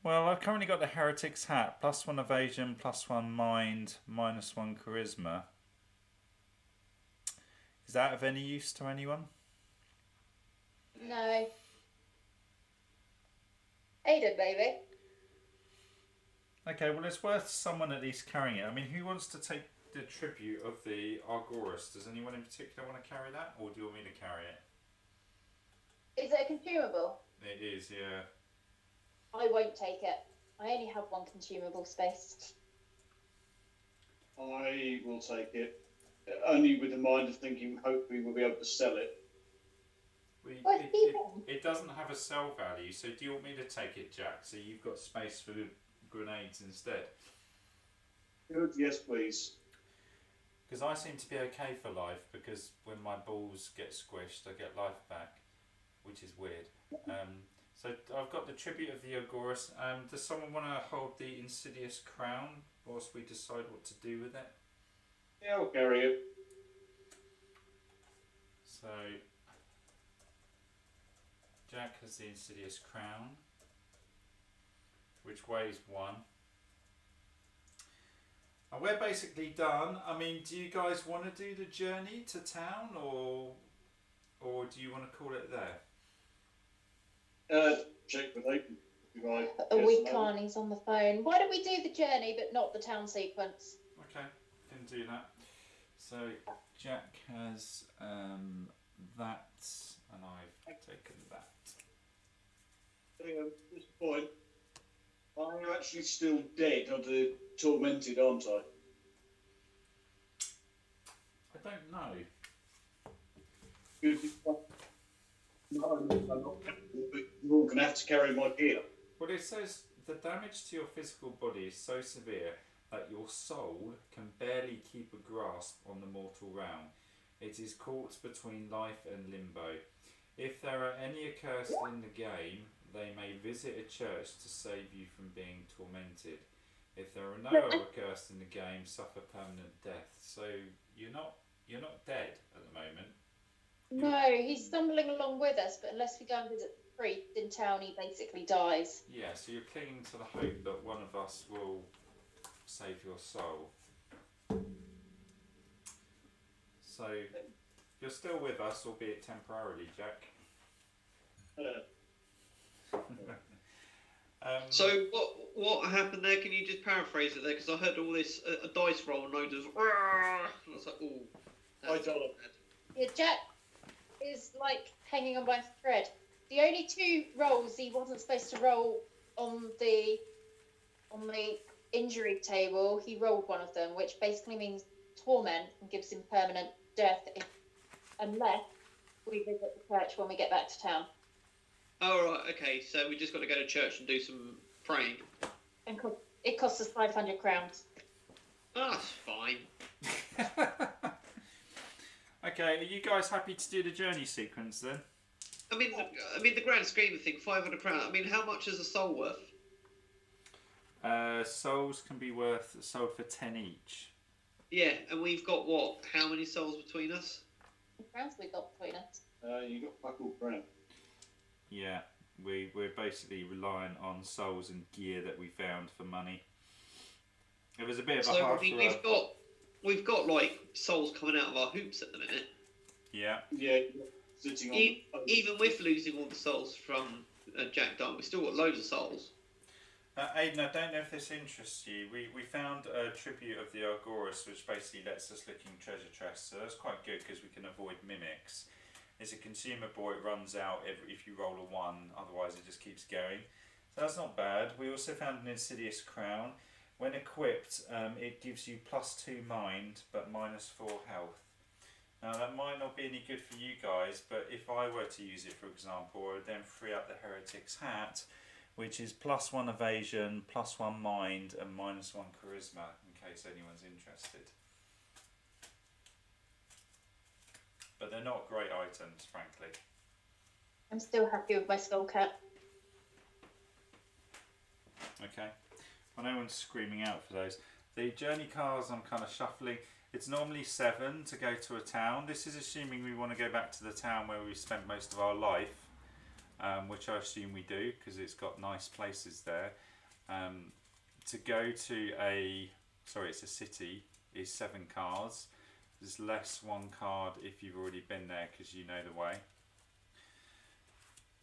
Well, I've currently got the Heretic's Hat, +1 evasion, +1 mind, -1 charisma. Is that of any use to anyone? No. Aiden, baby. Okay, well, it's worth someone at least carrying it. I mean, who wants to take the tribute of the Argurus? Does anyone in particular want to carry that, or do you want me to carry it? Is it a consumable? It is, yeah. I won't take it. I only have one consumable space. I will take it. Only with the mind of thinking, hopefully we'll be able to sell it. Well, it's people. It doesn't have a sell value, so do you want me to take it, Jack? So you've got space for grenades instead? Good, yes, please. Because I seem to be okay for life, because when my balls get squished, I get life back, which is weird. So I've got the tribute of the Agorus. Does someone want to hold the Insidious Crown whilst we decide what to do with it? Yeah, I'll carry it. So Jack has the Insidious Crown, which weighs 1. And we're basically done. I mean, do you guys want to do the journey to town, or do you want to call it there? Check with Aidan. We can't, he's on the phone. Why don't we do the journey but not the town sequence? Okay, can do that. So Jack has that, and I've taken that. At this point, I'm actually still dead or tormented, aren't I? I don't know. Good. No, I'm not, but you're all going to have to carry my gear. Well, it says the damage to your physical body is so severe that your soul can barely keep a grasp on the mortal realm. It is caught between life and limbo. If there are any accursed in the game, they may visit a church to save you from being tormented. If there are no accursed in the game, suffer permanent death. So you're not dead at the moment. No, he's stumbling along with us, but unless we go and visit the priest in town, he basically dies. Yeah, so you're clinging to the hope that one of us will save your soul. So you're still with us, albeit temporarily, Jack. So what happened there? Can you just paraphrase it there? Because I heard all this a dice roll, loads of. And I was like, oh. I don't know. Yeah, Jack is like hanging on by a thread. The only 2 rolls he wasn't supposed to roll on the injury table, he rolled one of them, which basically means torment and gives him permanent death unless we visit the church when we get back to town. Oh right, okay. So we just got to go to church and do some praying. And it costs us 500 crowns. Oh, that's fine. Okay, are you guys happy to do the journey sequence then? I mean, the grand scheme of things, 500 crown. I mean, how much is a soul worth? Souls can be sold for 10 each. Yeah, and we've got what? How many souls between us? Crowns we got between us. You got fuck all crown. Yeah, we're basically relying on souls and gear that we found for money. It was a bit of a So harsh we've got like souls coming out of our hoops at the minute. Yeah. Yeah, sitting on. Even with losing all the souls from Jack Dart, we still got loads of souls. Aidan, I don't know if this interests you. We found a tribute of the Argurus, which basically lets us look in treasure chests, so that's quite good because we can avoid mimics. It's a consumable, it runs out if you roll a 1, otherwise it just keeps going. So that's not bad. We also found an Insidious Crown. When equipped, it gives you +2 mind, but -4 health. Now that might not be any good for you guys, but if I were to use it, for example, I would then free up the Heretic's Hat, which is +1 evasion, +1 mind, and -1 charisma, in case anyone's interested. But they're not great items, frankly. I'm still happy with my skull cap. Okay. Well, no one's screaming out for those. The journey cards I'm kind of shuffling. It's normally 7 to go to a town. This is assuming we want to go back to the town where we spent most of our life. Which I assume we do because it's got nice places there. To go to it's a city, is 7 cards. There's less 1 card if you've already been there because you know the way.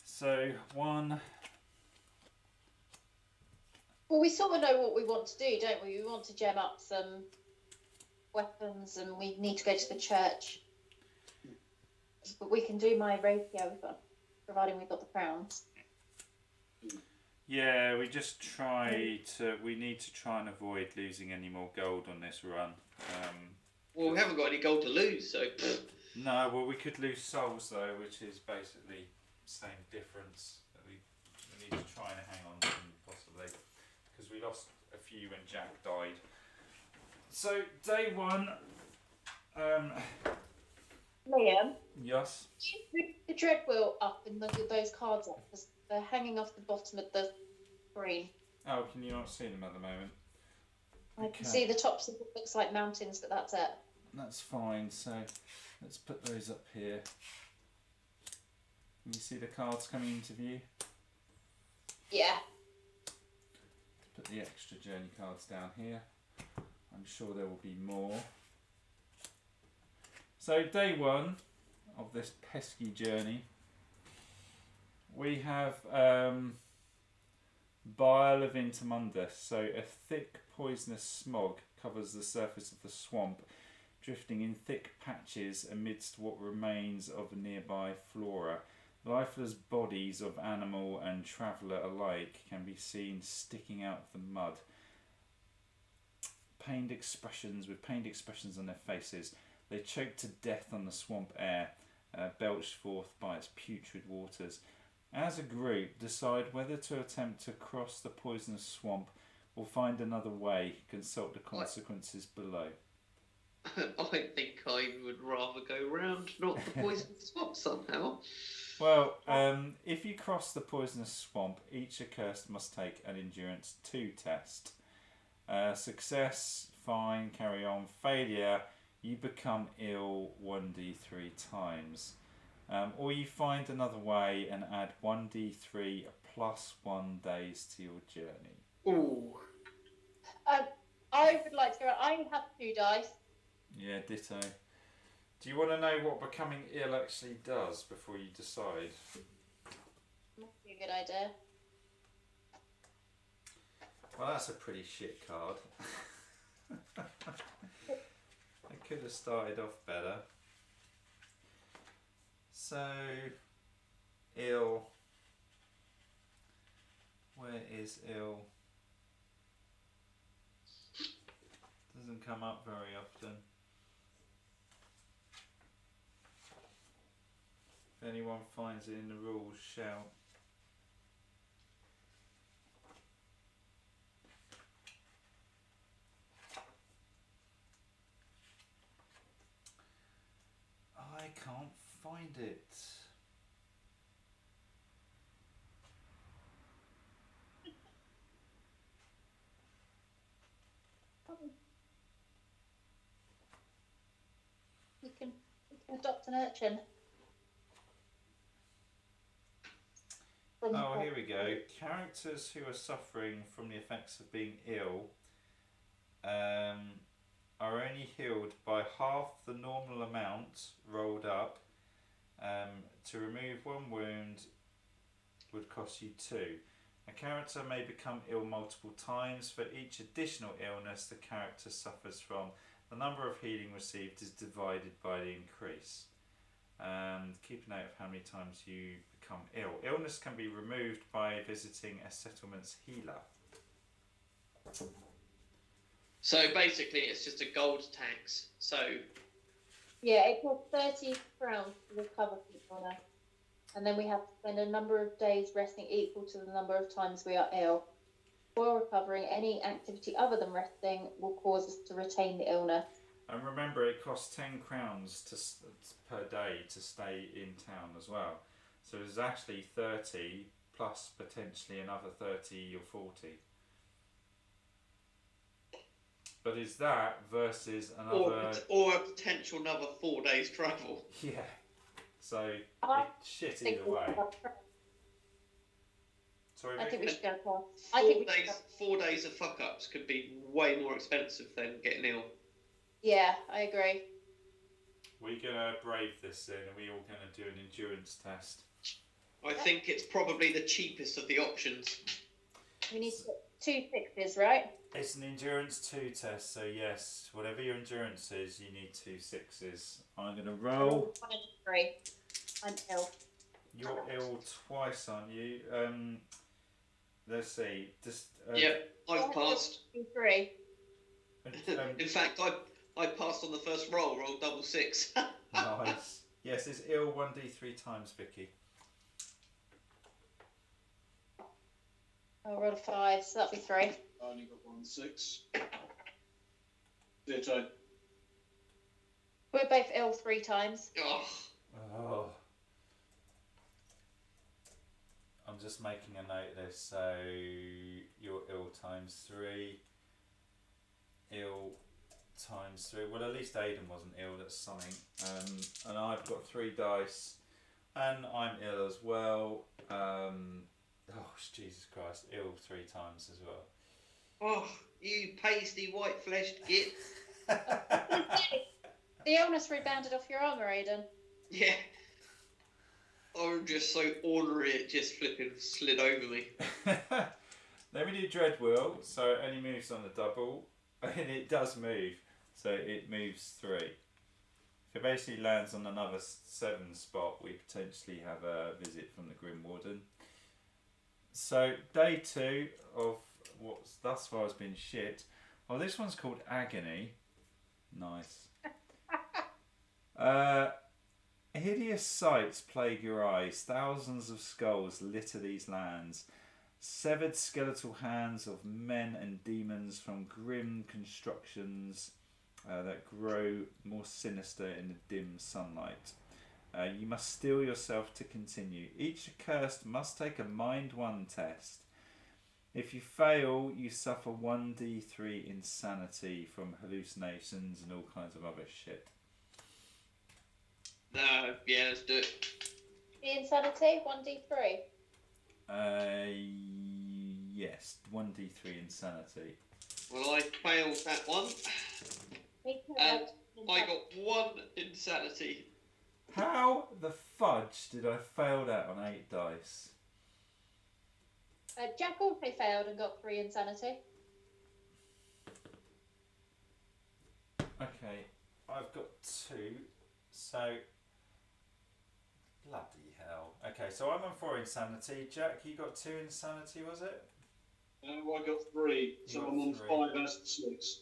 So 1. Well, we sort of know what we want to do, don't we? We want to gem up some weapons and we need to go to the church. But we can do my ratio, providing we've got the crowns. Yeah, we just we need to try and avoid losing any more gold on this run. Well, we haven't got any gold to lose, so. No, well, we could lose souls though, which is basically same difference. That we need to try and hang on to them possibly, because we lost a few when Jack died. So day 1. Liam, Yes. move the dread wheel up and look at those cards up because they're hanging off the bottom of the screen. Oh, can you not see them at the moment? I can see the tops of what looks like mountains, but that's it. That's fine. So let's put those up here. Can you see the cards coming into view? Yeah. Put the extra journey cards down here. I'm sure there will be more. So day 1 of this pesky journey, we have Bile of Intermundus. So a thick poisonous smog covers the surface of the swamp, drifting in thick patches amidst what remains of nearby flora. Lifeless bodies of animal and traveller alike can be seen sticking out of the mud. Pained expressions on their faces. They choke to death on the swamp air, belched forth by its putrid waters. As a group, decide whether to attempt to cross the poisonous swamp or find another way. Consult the consequences below. I think I would rather go round, not the poisonous swamp somehow. Well, if you cross the poisonous swamp, each accursed must take an endurance 2 test. Success, fine, carry on. Failure, you become ill 1d3 times. Or you find another way and add 1d3 +1 days to your journey. Ooh. I would like to go. I have 2 dice. Yeah, ditto. Do you want to know what becoming ill actually does before you decide? Must be a good idea. Well, that's a pretty shit card. I could have started off better. So, ill. Where is ill? Doesn't come up very often. If anyone finds it in the rules, shout. I can't find it. an urchin. Oh, here we go. Characters who are suffering from the effects of being ill are only healed by half the normal amount rolled up. To remove one wound would cost you 2. A character may become ill multiple times. For each additional illness the character suffers from, the number of healing received is divided by the increase. Keep a note of how many times you become ill. Illness can be removed by visiting a settlement's healer. So basically, it's just a gold tax. So Yeah, it costs 30 crowns to recover from illness. And then we have to spend a number of days resting equal to the number of times we are ill. While recovering, any activity other than resting will cause us to retain the illness. And remember, it costs 10 crowns per day to stay in town as well. So there's actually 30 plus potentially another 30 or 40. But is that versus another... Or a potential another 4 days travel. Yeah. So, it's shit think either we way. should go- Sorry, I think we Vicky? should go past. I think we should go. 4 days of fuck ups could be way more expensive than getting ill. Yeah, I agree. We're going to brave this then, and we're all going to do an endurance test. I think it's probably the cheapest of the options. We need to get 2 6s, right? It's an endurance 2 test, so yes, whatever your endurance is, you need 2 6s. I'm going to roll. 3. I'm ill. You're ill twice, aren't you? Let's see. Just, Yep, I've passed. 3. In fact, I passed on the first roll, rolled double 6. Nice. Yes, it's ill 1d3 times, Vicky. I rolled a 5, so that'll be 3. I only got 1 6. Ditto. We're both ill 3 times. Oh, Oh. I'm just making a note of this. So you're ill times 3. Ill times 3. Well, at least Aidan wasn't ill. That's something. And I've got 3 dice, and I'm ill as well. Oh, Jesus Christ! Ill 3 times as well. oh, you pasty white-fleshed git. The illness rebounded off your armour, Aidan. Yeah. I'm just so ornery it just flipping slid over me. Then we do Dread Wheel, so it only moves on the double, and it does move, so it moves 3. If it basically lands on another 7 spot, we potentially have a visit from the Grim Warden. So day 2 of what's thus far has been shit. Oh, this one's called Agony. Nice. Hideous sights plague your eyes. Thousands of skulls litter these lands. Severed skeletal hands of men and demons from grim constructions that grow more sinister in the dim sunlight. You must steel yourself to continue. Each accursed must take a Mind 1 test. If you fail, you suffer 1d3 insanity from hallucinations and all kinds of other shit. No, yeah, let's do it. The insanity, 1d3. Yes, 1d3 insanity. Well, I failed that one. Me too. And I got 1 insanity. How the fudge did I fail that on 8 dice? Jack also failed and got 3 insanity. Okay, I've got 2, so bloody hell. Okay, so I'm on 4 insanity. Jack, you got 2 insanity, was it? No, I got 3, so You got I'm on 3. 5 as to 6.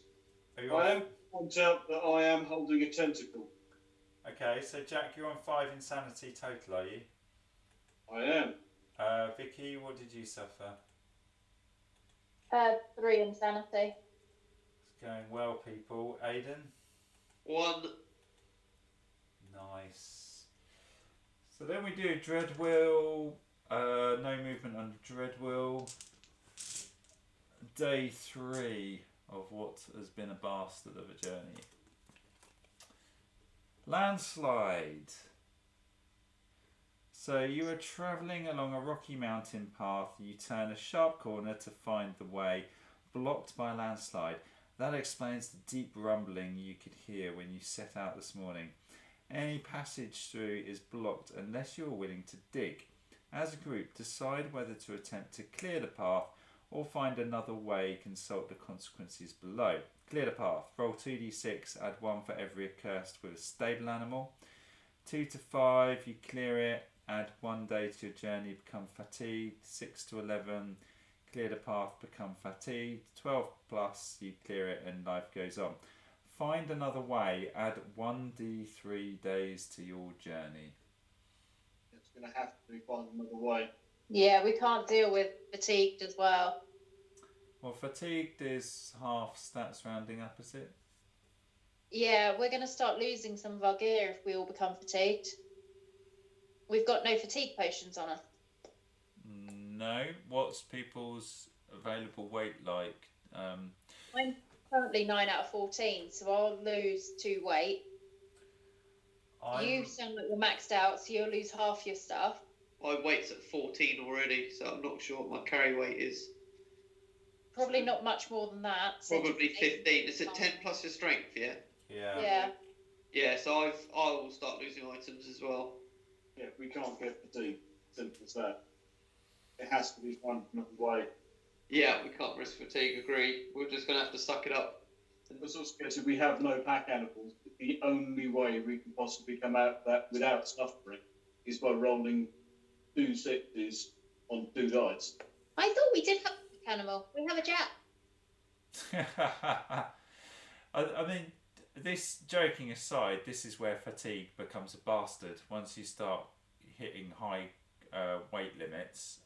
Are you I on? am point out that I am holding a tentacle. Okay, so Jack, you're on 5 insanity total, are you? I am. Vicky, what did you suffer? 3 insanity. It's going well, people. Aidan? 1. Nice. So then we do Dread Wheel. No movement under Dread Wheel. Day 3 of what has been a bastard of a journey. Landslide. So you are travelling along a rocky mountain path. You turn a sharp corner to find the way blocked by a landslide. That explains the deep rumbling you could hear when you set out this morning. Any passage through is blocked unless you are willing to dig. As a group, decide whether to attempt to clear the path or find another way. Consult the consequences below. Clear the path. Roll 2d6, add 1 for every accursed with a stable animal. 2 to 5, you clear it, add 1 day to your journey, become fatigued. 6 to 11, clear the path, become fatigued. 12 plus, you clear it and life goes on. Find another way, add 1d3 days to your journey. It's going to have to be find another way. Yeah, we can't deal with fatigued as well. Well, fatigued is half stats rounding up, is it? Yeah, we're going to start losing some of our gear if we all become fatigued. We've got no fatigue potions on us. No. What's people's available weight like? I'm currently 9 out of 14, so I'll lose 2 weight. You sound like you're maxed out, so you'll lose half your stuff. My weight's at 14 already, so I'm not sure what my carry weight is. Probably not much more than that. So Probably 15. It's at 10 plus your strength, yeah? Yeah. Yeah, so I will start losing items as well. Yeah, we can't get fatigue. Simple as that. It has to be found another way. Yeah, we can't risk fatigue, agree. We're just going to have to suck it up. It's also because we have no pack animals. The only way we can possibly come out of that without suffering is by rolling 2 sixes on 2 dice. I thought we did have a pack animal. We have a Jack. I mean, this joking aside, this is where fatigue becomes a bastard. Once you start hitting high weight limits,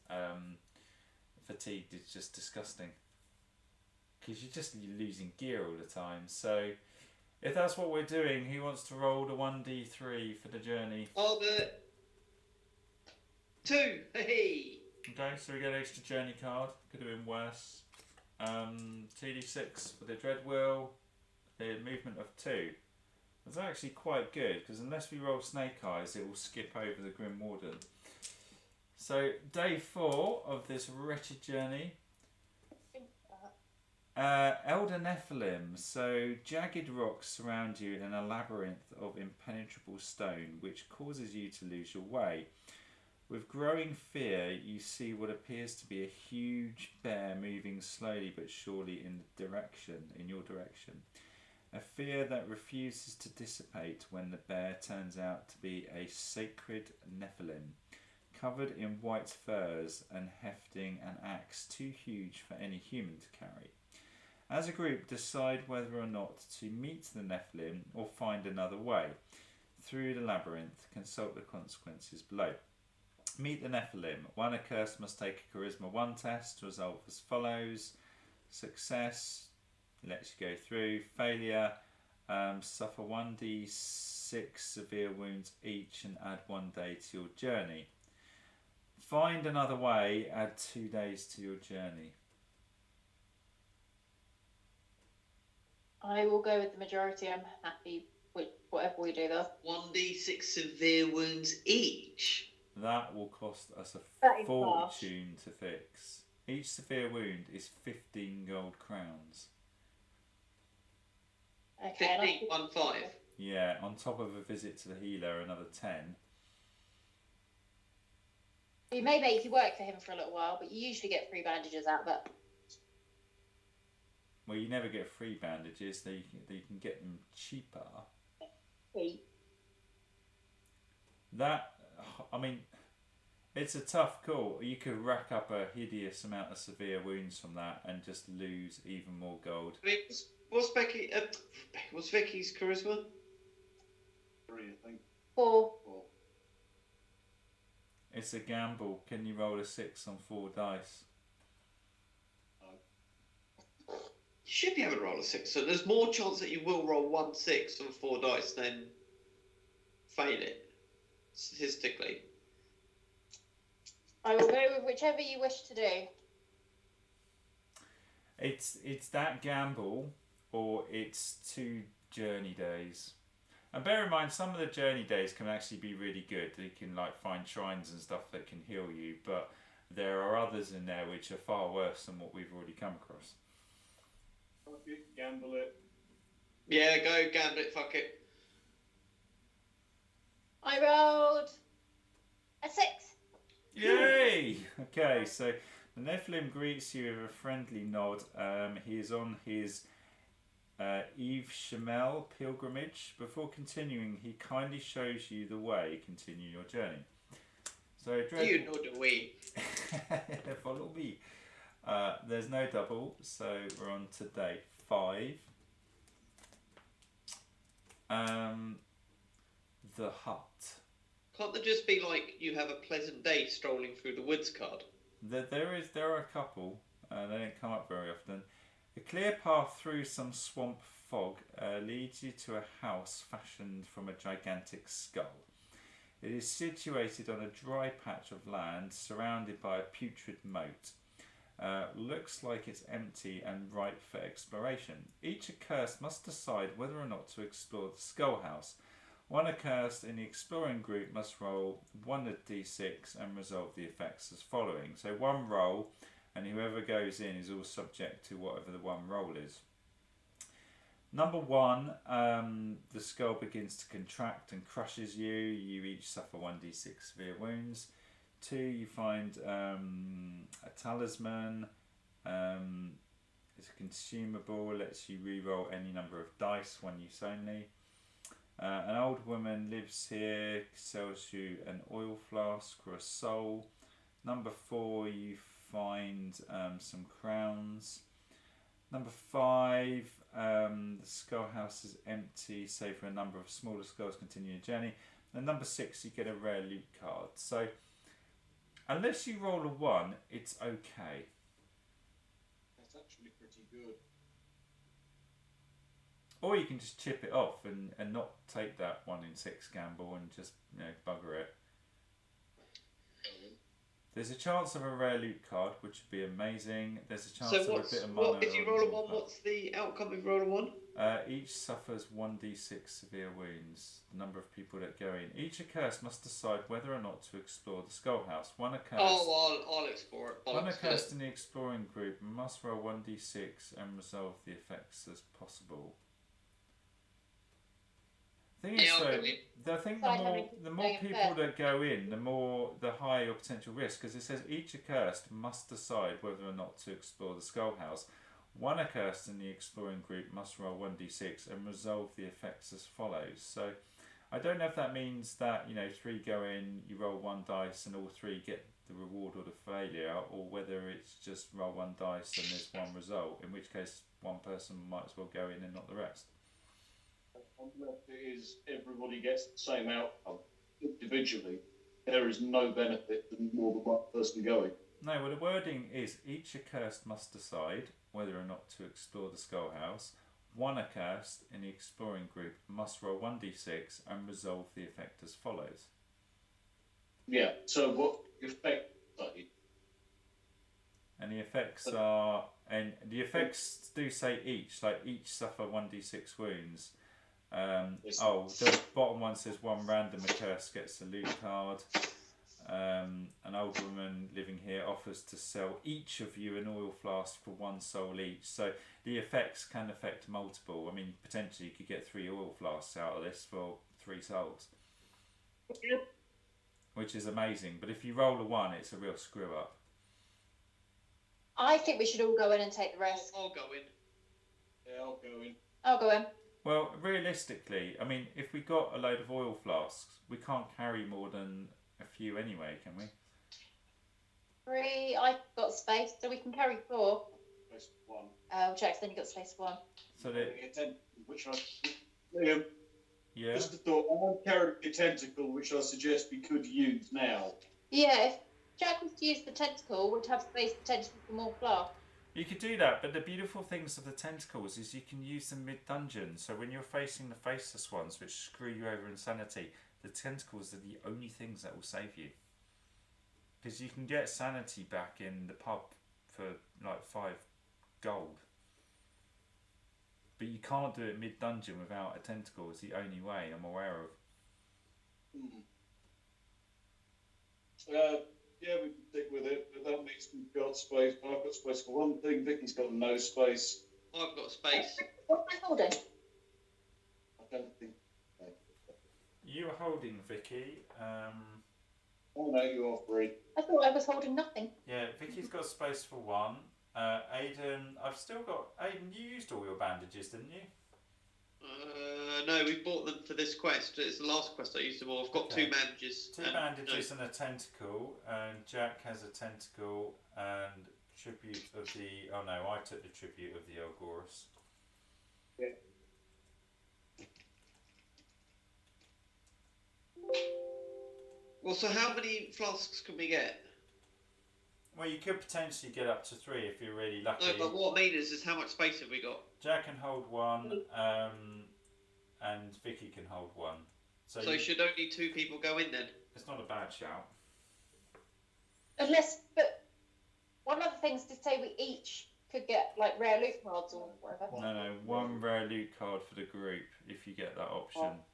fatigued is just disgusting. Because you're losing gear all the time. So, if that's what we're doing, who wants to roll the 1d3 for the journey? I'll do it. 2! Hey! Okay, so we get an extra journey card. Could have been worse. 2d6 for the dread wheel. The movement of 2. That's actually quite good, because unless we roll snake eyes, it will skip over the Grim Warden. So, day 4 of this wretched journey. Elder Nephilim. So, jagged rocks surround you in a labyrinth of impenetrable stone, which causes you to lose your way. With growing fear, you see what appears to be a huge bear moving slowly but surely in your direction. A fear that refuses to dissipate when the bear turns out to be a sacred Nephilim, covered in white furs and hefting an axe too huge for any human to carry. As a group, decide whether or not to meet the Nephilim or find another way. Through the labyrinth, consult the consequences below. Meet the Nephilim. One accursed must take a Charisma 1 test. Result as follows. Success lets you go through. Failure, suffer 1d6 severe wounds each and add 1 day to your journey. Find another way, add 2 days to your journey. I will go with the majority. I'm happy with whatever we do though. 1d6 severe wounds each. That will cost us That a is fortune to fix. Each severe wound is 15 gold crowns. Okay. 15, 1, 5. Yeah, on top of a visit to the healer, another 10. We may make you work for him for a little while, but you usually get free bandages out of it. Well, you never get free bandages, you can get them cheaper. Sweet. That, I mean, it's a tough call. You could rack up a hideous amount of severe wounds from that and just lose even more gold. I mean, what's Vicky's charisma? 3, I think. 4. 4. It's a gamble. Can you roll a 6 on 4 dice? You should be able to roll a 6, so there's more chance that you will roll 1 6 on 4 dice than fail it, statistically. I will go with whichever you wish to do. It's that gamble, or it's 2 journey days. And bear in mind, some of the journey days can actually be really good. You can like find shrines and stuff that can heal you, but there are others in there which are far worse than what we've already come across. Fuck it, gamble it. Yeah, go gamble it. Fuck it. I rolled a 6. Yay! Okay, so the Nephilim greets you with a friendly nod. He is on his Eve Shamel pilgrimage. Before continuing, he kindly shows you the way. Continue your journey. So, You know the way. follow me. There's no double, so we're on to day 5. The hut. Can't there just be like you have a pleasant day strolling through the woods card? There are a couple. They don't come up very often. A clear path through some swamp fog leads you to a house fashioned from a gigantic skull. It is situated on a dry patch of land surrounded by a putrid moat. Looks like it's empty and ripe for exploration. Each accursed must decide whether or not to explore the skull house. One accursed in the exploring group must roll 1d6 and resolve the effects as following. So one roll, and whoever goes in is all subject to whatever the one roll is. Number 1, the skull begins to contract and crushes you. You each suffer 1d6 severe wounds. 2, you find a talisman. It's a consumable, lets you re-roll any number of dice, one use only. An old woman lives here, sells you an oil flask or a soul. Number 4, you find some crowns. Number 5, the skull house is empty, save for a number of smaller skulls. Continue your journey. And number 6, you get a rare loot card. So, unless you roll a 1, it's okay. That's actually pretty good. Or you can just chip it off and not take that 1 in 6 gamble and just, bugger it. There's a chance of a rare loot card, which would be amazing. There's a chance of a bit of mana. If you roll a 1, what's the outcome if you roll a 1? Each suffers 1d6 severe wounds. The number of people that go in. Each accursed must decide whether or not to explore the skull house. One accursed. Oh, I'll explore it. One accursed in the exploring group must roll 1d6 and resolve the effects as possible. Thing is, though, I think the more people that go in, the higher your potential risk, because it says each accursed must decide whether or not to explore the skull house. One accursed in the exploring group must roll 1d6 and resolve the effects as follows. So I don't know if that means that 3 go in, you roll 1 dice, and all 3 get the reward or the failure, or whether it's just roll 1 dice and there's 1 result. In which case, one person might as well go in and not the rest. Unless it is everybody gets the same outcome individually, there is no benefit to more than one person going. No, well, the wording is each accursed must decide whether or not to explore the skull house. One accursed in the exploring group must roll 1d6 and resolve the effect as follows. Yeah, so what effect say? And the effects are, and the effects do say each, like each suffer 1d6 wounds. The bottom one says 1 random accursed gets a loot card. An old woman living here offers to sell each of you an oil flask for 1 soul each. So the effects can affect multiple. I mean, potentially you could get 3 oil flasks out of this for 3 souls. Which is amazing. But if you roll a 1, it's a real screw up. I think we should all go in and take the risk. I'll go in. Yeah, I'll go in. I'll go in. Well, realistically, I mean, if we got a load of oil flasks, we can't carry more than a few anyway, can we? 3, I've got space, so we can carry 4. Space 1. Jack's then you got space 1. So that, Which just a thought, I'm carrying a tentacle, which I suggest we could use now. Yeah, if Jack was to use the tentacle, we'd have space potentially for more flask. you could do that, but the beautiful things of the tentacles is you can use them mid-dungeon. So when you're facing the faceless ones, which screw you over in sanity, the tentacles are the only things that will save you. Because you can get sanity back in the pub for like 5 gold. but you can't do it mid-dungeon without a tentacle. It's the only way I'm aware of. Yeah, we can stick with it, but that means we've got space. I've got space for one thing. Vicky's got no space. I've got space. What am I holding? I don't think. You are holding, Vicky. Oh no, you are free. I thought I was holding nothing. Yeah, Vicky's got space for one. Aidan, I've still got... Aidan, you used all your bandages, didn't you? No, we bought them for this quest. It's the last quest I used them all. I've got 2 bandages. Two bandages and a tentacle, and Jack has a tentacle and tribute of the... Oh no, I took the tribute of the Elgorus. Yeah. Well, so how many flasks can we get? Well, you could potentially get up to 3 if you're really lucky. No, but what I mean is how much space have we got? Jack can hold 1, and Vicky can hold 1. So should only 2 people go in then? It's not a bad shout. Unless, but one of the things did say we each could get like rare loot cards or whatever. No, 1 rare loot card for the group if you get that option. Oh.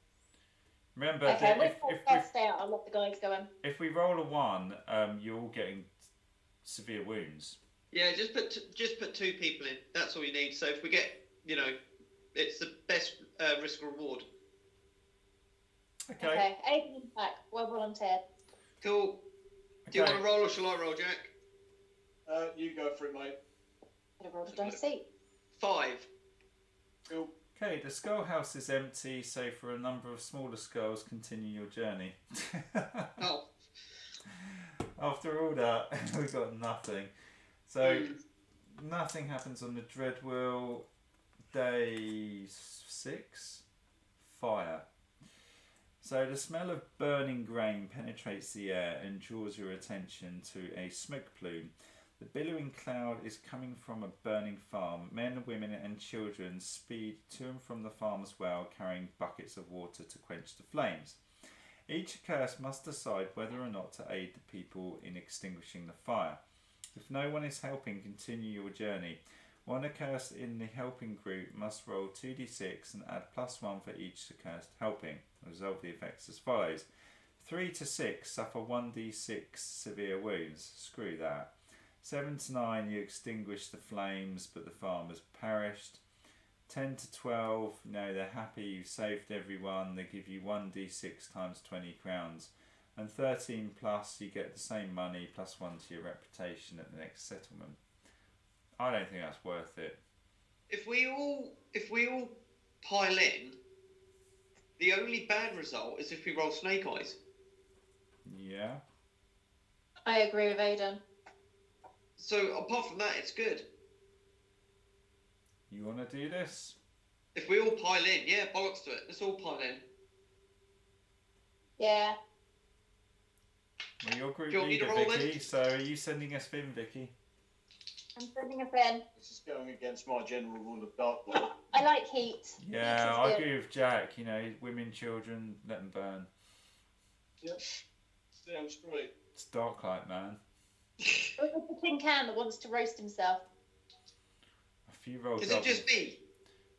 Remember, Okay, that I'll stay out. I'll let the guys go in. if we roll a 1, you're all getting severe wounds. Yeah, just put 2 people in. That's all you need. So if we get, it's the best risk reward. Okay. Aiden and Jack, well volunteered. Cool. Do you want to roll or shall I roll, Jack? You go for it, mate. Could have rolled a dice seat. 5. Cool. Okay, the skull house is empty, so for a number of smaller skulls, continue your journey. Oh. After all that, we got nothing. So, nothing happens on the Dreadwheel. Day 6, fire. So the smell of burning grain penetrates the air and draws your attention to a smoke plume. The billowing cloud is coming from a burning farm. Men, women and children speed to and from the farm as well, carrying buckets of water to quench the flames. Each Accursed must decide whether or not to aid the people in extinguishing the fire. If no one is helping, continue your journey. One Accursed in the helping group must roll 2d6 and add +1 for each Accursed helping. Resolve the effects as follows. 3 to 6 suffer 1d6 severe wounds. Screw that. 7 to 9 you extinguish the flames but the farm has perished. 10 to 12, no, they're happy, you saved everyone, they give you 1d6 times 20 crowns. And 13 plus, you get the same money +1 to your reputation at the next settlement. I don't think that's worth it. If we all pile in, the only bad result is if we roll snake eyes. Yeah. I agree with Aidan. So apart from that, it's good. You want to do this? If we all pile in, yeah, bollocks to it. Let's all pile in. Yeah. Well, you're group Do you want me to leader, roll Vicky, then? so are you sending us Finn, Vicky? I'm sending a pen. This is going against my general rule of Darklight. I like heat. Yeah, Heat I is good. agree with Jack, women, children, let them burn. Yep. Sounds great. It's Darklight, man. Look at the tin can that wants to roast himself. If you roll Is double, it just me?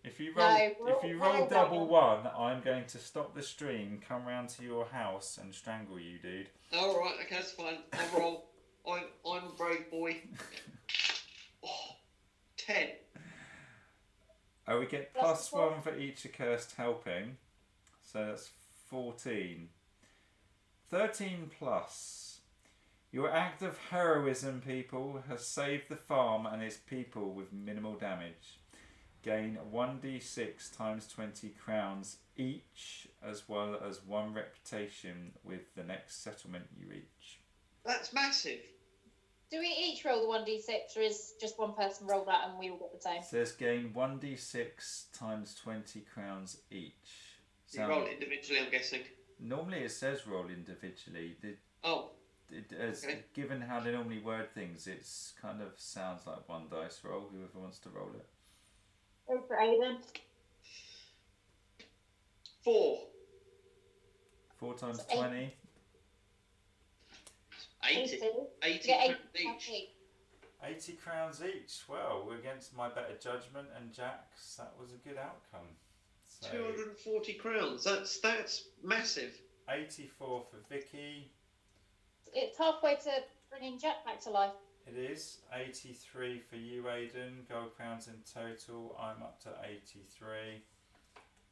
if you No, roll roll double double. 1, I'm going to stop the stream, come round to your house, and strangle you, dude. All right, okay, that's fine. I'll roll. I'm a brave boy. Oh, 10. Oh, we get Plus +1 for each Accursed helping, so that's 14. 13 plus. Your act of heroism, people, has saved the farm and its people with minimal damage. Gain 1d6 times 20 crowns each, as well as 1 reputation with the next settlement you reach. That's massive. Do we each roll the 1d6 or is just one person roll that and we all get the same? It says gain 1d6 times 20 crowns each. You roll it individually, I'm guessing. Normally it says roll individually. Oh. Okay. Given how they normally word things, it's kind of sounds like one dice roll, whoever wants to roll it. Go for Aidan. 4. 4 times So 20. 80. 80 Yeah, crowns 8 each. 80 crowns each. Well, we're against my better judgment and Jack's. That was a good outcome. So 240 crowns. That's massive. 84 for Vicky. It's halfway to bringing Jack back to life. It is 83 for you, Aidan. Gold crowns in total. I'm up to 83,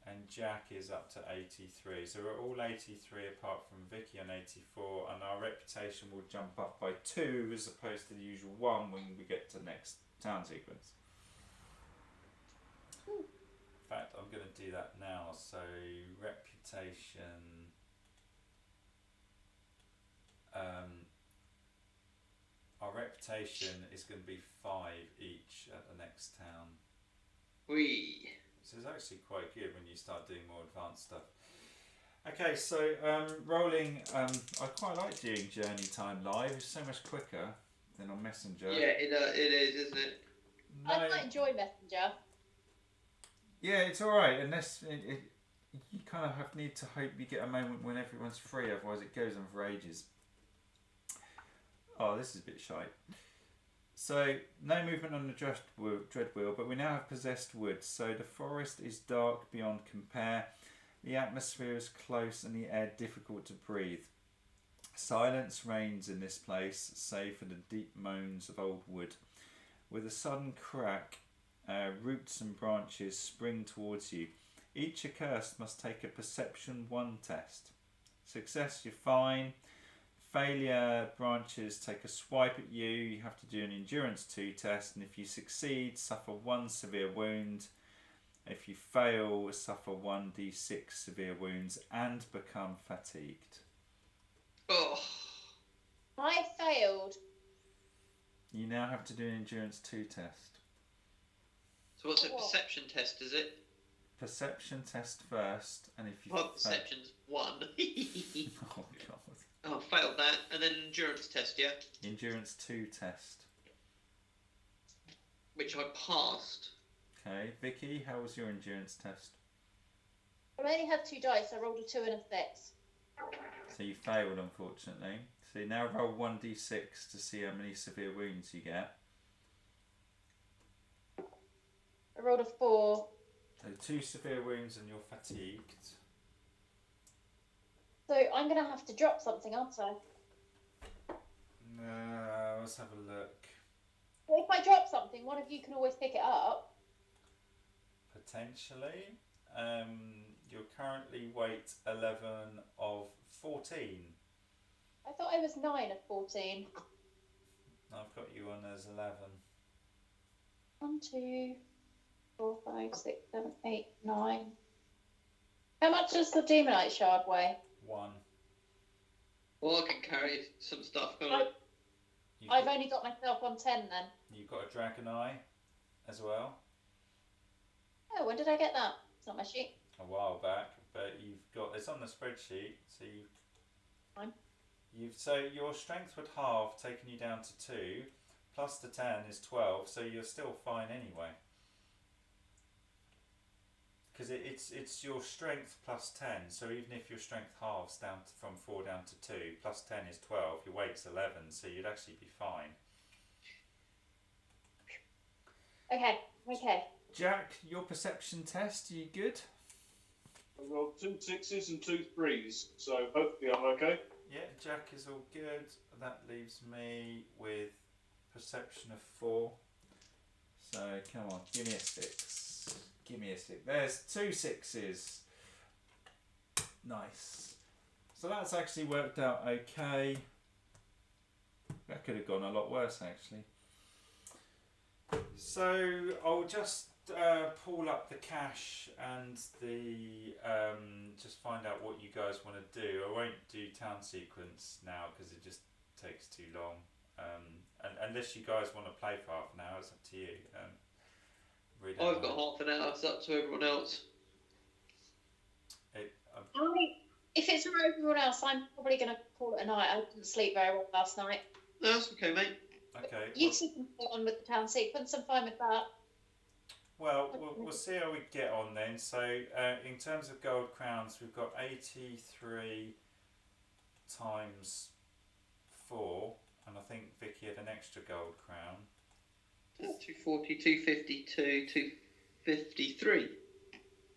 and Jack is up to 83. So we're all 83 apart from Vicky on 84, and our reputation will jump up by 2 as opposed to the usual 1 when we get to the next town sequence. In fact, I'm going to do that now. So reputation. Our reputation is going to be 5 each at the next town. Whee! So it's actually quite good when you start doing more advanced stuff. Okay, so rolling. I quite like doing Journey Time live. It's so much quicker than on Messenger. Yeah, it is, isn't it? No, I quite enjoy Messenger. yeah, it's all right. Unless you kind of need to hope you get a moment when everyone's free. Otherwise, it goes on for ages. Oh, this is a bit shite. So, no movement on the dread wheel, but we now have possessed woods. So the forest is dark beyond compare. The atmosphere is close and the air difficult to breathe. Silence reigns in this place, save for the deep moans of old wood. With a sudden crack, roots and branches spring towards you. Each accursed must take a Perception 1 test. Success, you're fine. Failure, branches take a swipe at you. You have to do an Endurance 2 test, and if you succeed, suffer 1 severe wound. If you fail, suffer 1d6 severe wounds and become fatigued. Oh. I failed. You now have to do an Endurance 2 test. So what's a perception test, is it? Perception test first, and if you... Well, perception's 1. Oh, God. Oh, I failed that. And then endurance test, yeah? Endurance 2 test. Which I passed. Okay, Vicky, how was your endurance test? I only had 2 dice. I rolled a 2 and a 6. So you failed, unfortunately. So you now roll 1d6 to see how many severe wounds you get. I rolled a 4. So 2 severe wounds and you're fatigued. So I'm going to have to drop something, aren't I? Let's have a look. Well, if I drop something, one of you can always pick it up. Potentially. You're currently weight 11 of 14. I thought I was 9 of 14. I've got you on as 11. 1, 2, 4, 5, 6, 7, 8, 9. How much does the Demonite shard weigh? 1. Well, I can carry some stuff, can't I? I've only got myself on 10 then. You've got a dragon eye as well. Oh, when did I get that? It's not my sheet. A while back, but you've got it's on the spreadsheet. So Fine. so your strength would halve, taking you down to 2, plus the 10 is 12. So you're still fine anyway. Because it's your strength plus 10, so even if your strength halves down from 4 down to 2, plus 10 is 12, your weight's 11, so you'd actually be fine. Okay. Jack, your perception test, are you good? I rolled 2 6s and 2 3s, so hopefully I'm okay. Yeah, Jack is all good. That leaves me with perception of 4. So come on, give me a 6. Give me a 6. There's 2 6s. Nice. So that's actually worked out okay. That could have gone a lot worse actually. So I'll just pull up the cache and the just find out what you guys want to do. I won't do town sequence now because it just takes too long. And unless you guys want to play for half an hour, it's up to you. Really I've got half an hour, it's up to everyone else. If it's for everyone else, I'm probably going to call it a night. I didn't sleep very well last night. No, that's okay, mate. Okay. You two can go on with the town sequence. I'm fine with that. Well, we'll see how we get on then. So, in terms of gold crowns, we've got 83 times 4, and I think Vicky had an extra gold crown. 240, 252, 253.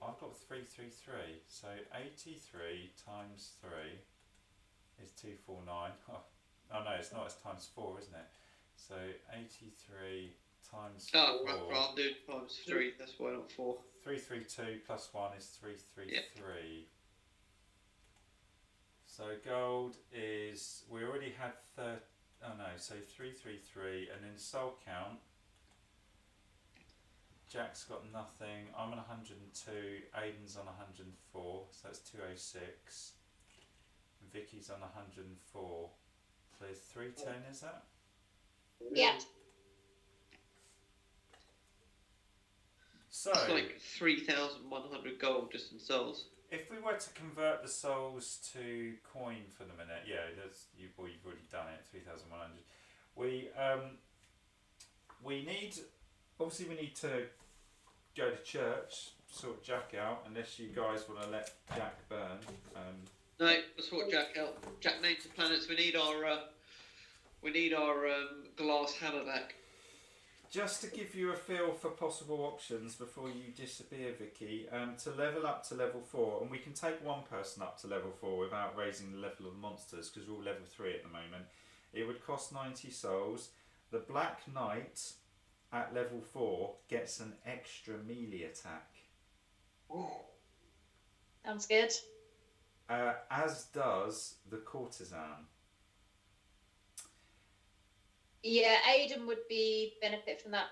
I've got 333, so 83 times 3 is 249. Oh no, it's not, it's times 4, isn't it? So 83 times 4. Oh, right, I'll do times 3, that's why not 4. 332 plus 1 is 333. Yeah. So gold is, we already had so 333, and in soul count, Jack's got nothing, I'm on 102, Aiden's on 104, so that's 206, Vicky's on 104, so 310 is that? Yeah. So, it's like 3,100 gold just in souls. if we were to convert the souls to coin for the minute, you've already done it, 3,100. We need to go to church, sort Jack out, unless you guys want to let Jack burn. No, let's sort Jack out. Jack named the planets. We need our glass hammer back. Just to give you a feel for possible options before you disappear, Vicky, to level up to level 4, and we can take one person up to level 4 without raising the level of the monsters, because we're all level 3 at the moment. It would cost 90 souls. The Black Knight at level 4 gets an extra melee attack. Ooh. Sounds good. As does the Courtesan. Yeah, Aiden would benefit from that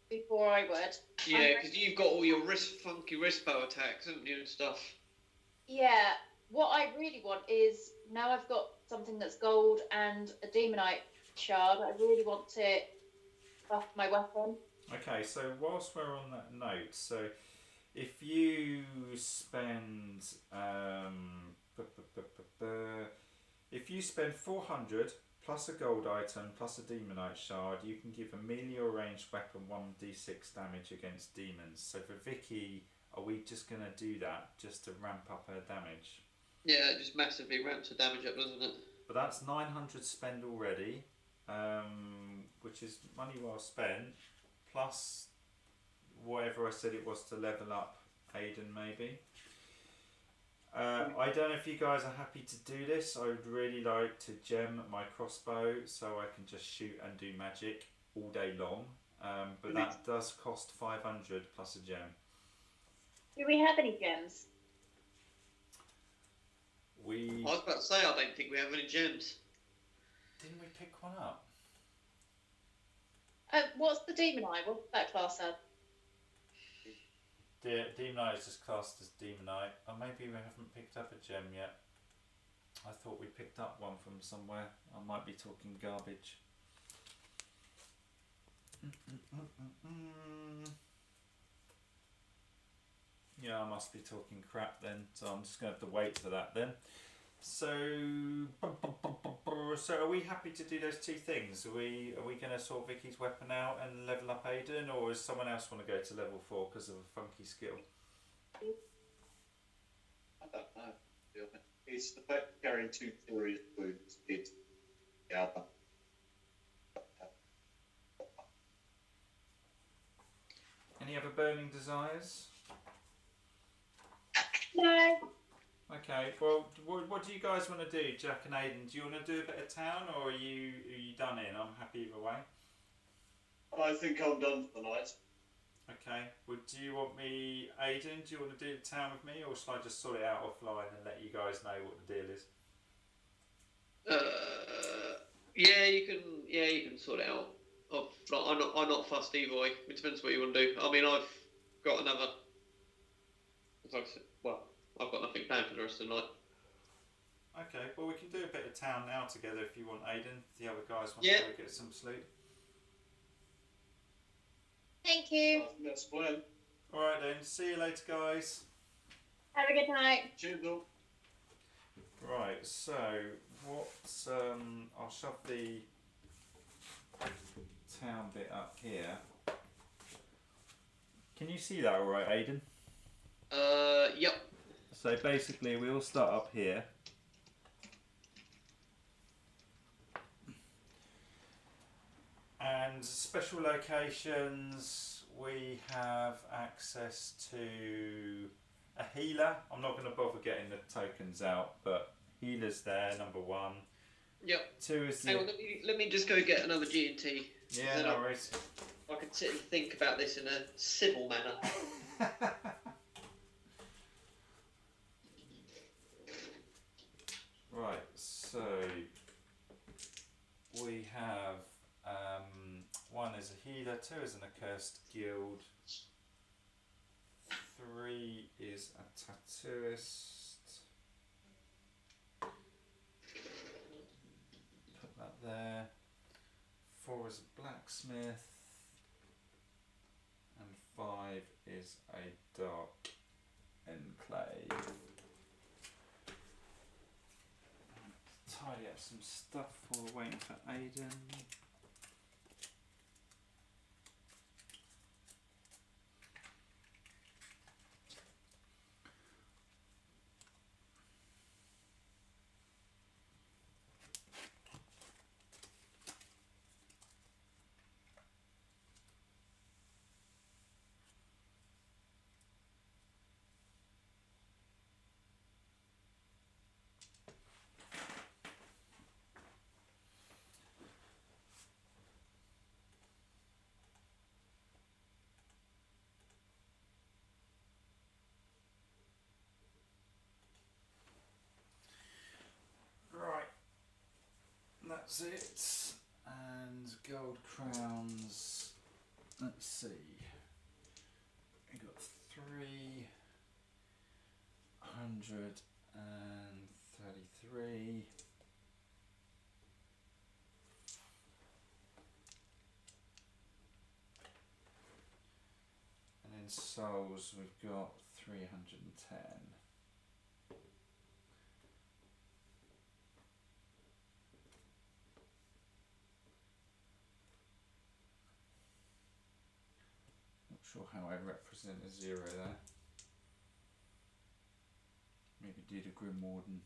before I would. Yeah, because you've got all your funky wrist bow attacks, haven't you, and stuff. Yeah, what I really want is, now I've got something that's gold and a demonite shard, I really want to buff my weapon. Okay, so whilst we're on that note, so if you spend 400 plus a gold item plus a demonite shard, you can give a melee or ranged weapon 1d6 damage against demons. So for Vicky, are we just going to do that just to ramp up her damage? Yeah, it just massively ramps the damage up, doesn't it? But that's 900 spend already, which is money well spent, plus whatever I said it was to level up Aiden maybe. I don't know if you guys are happy to do this. I would really like to gem my crossbow so I can just shoot and do magic all day long, but that does cost 500 plus a gem. Do we have any gems? I was about to say, I don't think we have any gems. Didn't we pick one up? What's the demonite? What's that class at? Demonite is just classed as Demonite. Or maybe we haven't picked up a gem yet. I thought we picked up one from somewhere. I might be talking garbage. Yeah, I must be talking crap then, so I'm just going to have to wait for that then. So are we happy to do those two things? Are we going to sort Vicky's weapon out and level up Aiden, or does someone else want to go to level 4 because of a funky skill? I don't know. It's the fact of carrying 2 serious wounds. It's the other. Any other burning desires? No. Okay, well, what do you guys want to do, Jack and Aiden? Do you want to do a bit of town, or are you done in? I'm happy either way. I think I'm done for the night. Okay, well, do you want me, Aiden, do you want to do the town with me, or shall I just sort it out offline and let you guys know what the deal is? Yeah, you can sort it out. I'm not fussed either way. It depends what you want to do. I mean, I've got another. I've got nothing planned for the rest of the night. Okay, well, we can do a bit of town now together if you want, Aiden. The other guys want Yeah. to go get some sleep. Thank you. I think that's the plan. Alright then, see you later, guys. Have a good night. Cheers, all. Right, so I'll shove the town bit up here. Can you see that alright, Aiden? Yep. So basically we all start up here. And And special locations, we have access to a healer. I'm not going to bother getting the tokens out, but healer's there, number 1. Yep. 2 is the... Hang on, let me just go get another G&T. Yeah, no worries. I can sit and think about this in a civil manner. Right, so we have 1 is a healer, 2 is an accursed guild, 3 is a tattooist. Put that there. 4 is a blacksmith, and 5 is a dark enclave. Tidy up some stuff while we're waiting for Aidan. That's it. And gold crowns. Let's see. We got 333. And in souls we've got 310. Sure how I represent a 0 there. Maybe did a Grim Warden.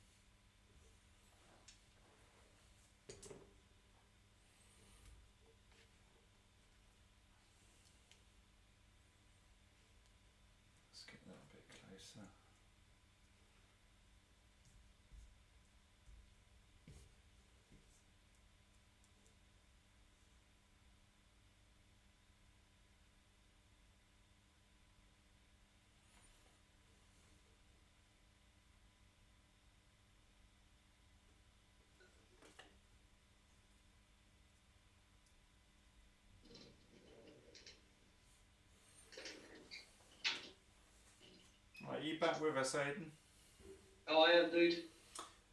Let's get that a bit closer. Right, you back with us, Aidan? Oh, I am, dude.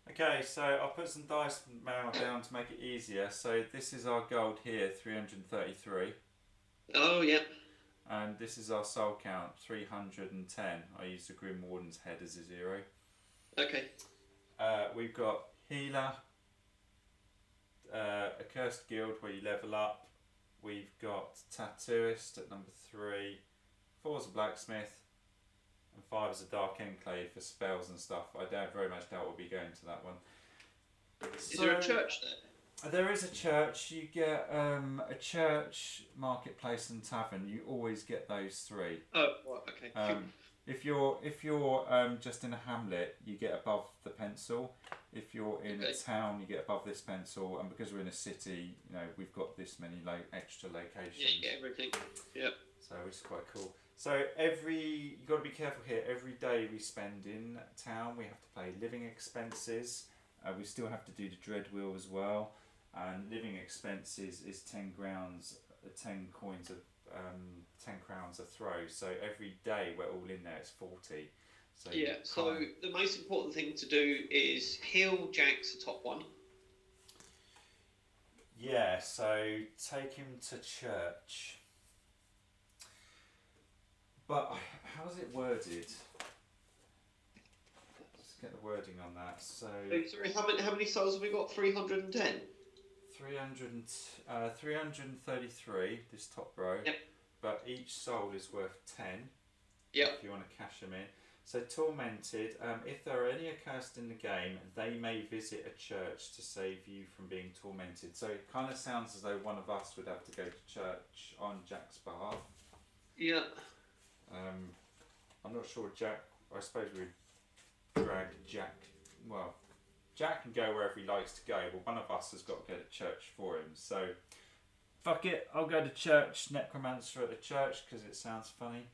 Okay, so I'll put some dice now down to make it easier. So this is our gold here, 333. Oh, yeah. And this is our soul count, 310. I used the Grim Warden's head as a 0. Okay. We've got healer, Accursed Guild where you level up. We've got tattooist at number 3. 4 is a blacksmith. And 5 is a dark enclave for spells and stuff. I very much doubt we'll be going to that one. Is there a church there? There is a church. You get a church, marketplace, and tavern. You always get those 3. Oh, right, okay. If you're just in a hamlet, you get above the pencil. If you're in a town, you get above this pencil. And because we're in a city, you know, we've got this many extra locations. Yeah, you get everything. Yep. So which is quite cool. So you've got to be careful here. Every day we spend in town, we have to pay living expenses. We still have to do the dread wheel as well. And living expenses is 10 crowns a throw. So every day we're all in there, it's 40. So yeah, so the most important thing to do is heal Jack's the top one. Yeah, so take him to church. But how's it worded? Let's get the wording on that. So sorry, how many souls have we got? 310? 333, this top row. Yep. But each soul is worth 10. Yep. If you want to cash them in. So tormented. If there are any accursed in the game, they may visit a church to save you from being tormented. So it kind of sounds as though one of us would have to go to church on Jack's behalf. Yeah. I'm not sure Jack. I suppose we'd drag Jack. Well, Jack can go wherever he likes to go, but one of us has got to go to church for him. So fuck it, I'll go to church. Necromancer at the church because it sounds funny.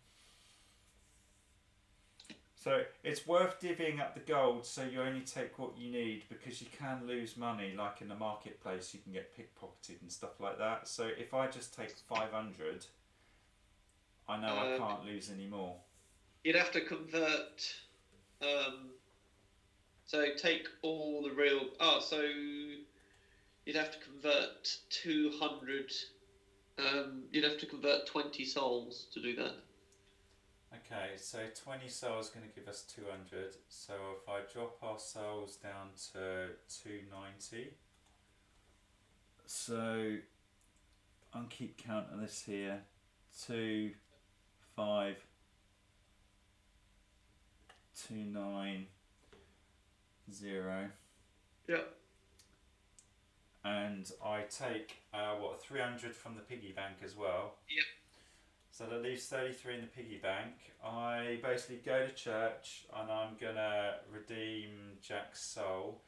So it's worth divvying up the gold so you only take what you need, because you can lose money, like in the marketplace you can get pickpocketed and stuff like that. So if I just take 500, I know I can't lose any more. You'd have to convert. So take all the real. Oh, so you'd have to convert 200. You'd have to convert 20 souls to do that. Okay, so 20 souls is going to give us 200. So if I drop our souls down to 290. So I'll keep count of this here. 2, 5, 2, 9, 0. Yeah. And I take 300 from the piggy bank as well. Yep. So that leaves 33 in the piggy bank. I basically go to church and I'm gonna redeem Jack's soul.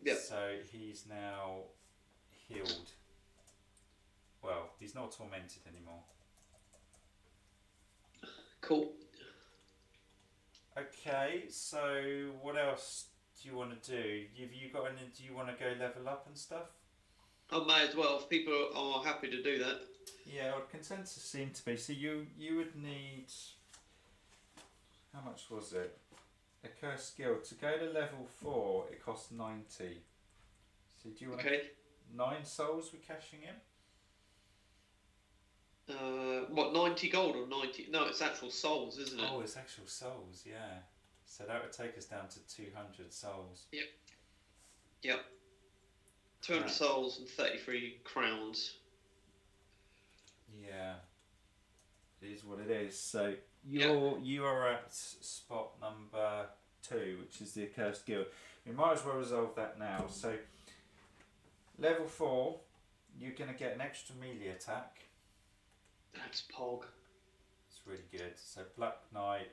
Yep. So he's now healed. Well, he's not tormented anymore. Cool. Okay, so what else do you want to do? Have you got any? Do you want to go level up and stuff? I may as well, if people are happy to do that. Yeah, well, consensus seemed to be. So you would need, how much was it? Accursed skill to go to level 4. It costs 90. So do you want 9 souls? We cashing in? What, 90 gold or 90? No, it's actual souls, isn't it? Oh, it's actual souls. Yeah. So that would take us down to 200 souls. Yep. 200 souls and 33 crowns. Yeah, it is what it is. So you are at spot number 2, which is the Accursed Guild. We might as well resolve that now. So level 4, you're going to get an extra melee attack. That's Pog. It's really good. So Black Knight.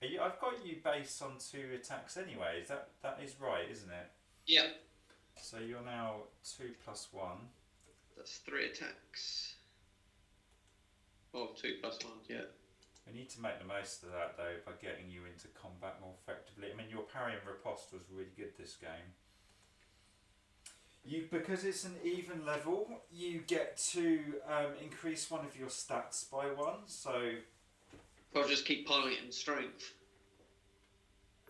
I've got you based on 2 attacks anyway. That is right, isn't it? Yeah. So you're now 2 plus 1. That's 3 attacks. Oh, 2 plus 1, yeah. We need to make the most of that though by getting you into combat more effectively. I mean, your parry and riposte was really good this game. Because it's an even level, you get to increase one of your stats by 1. So I'll just keep piling it in strength.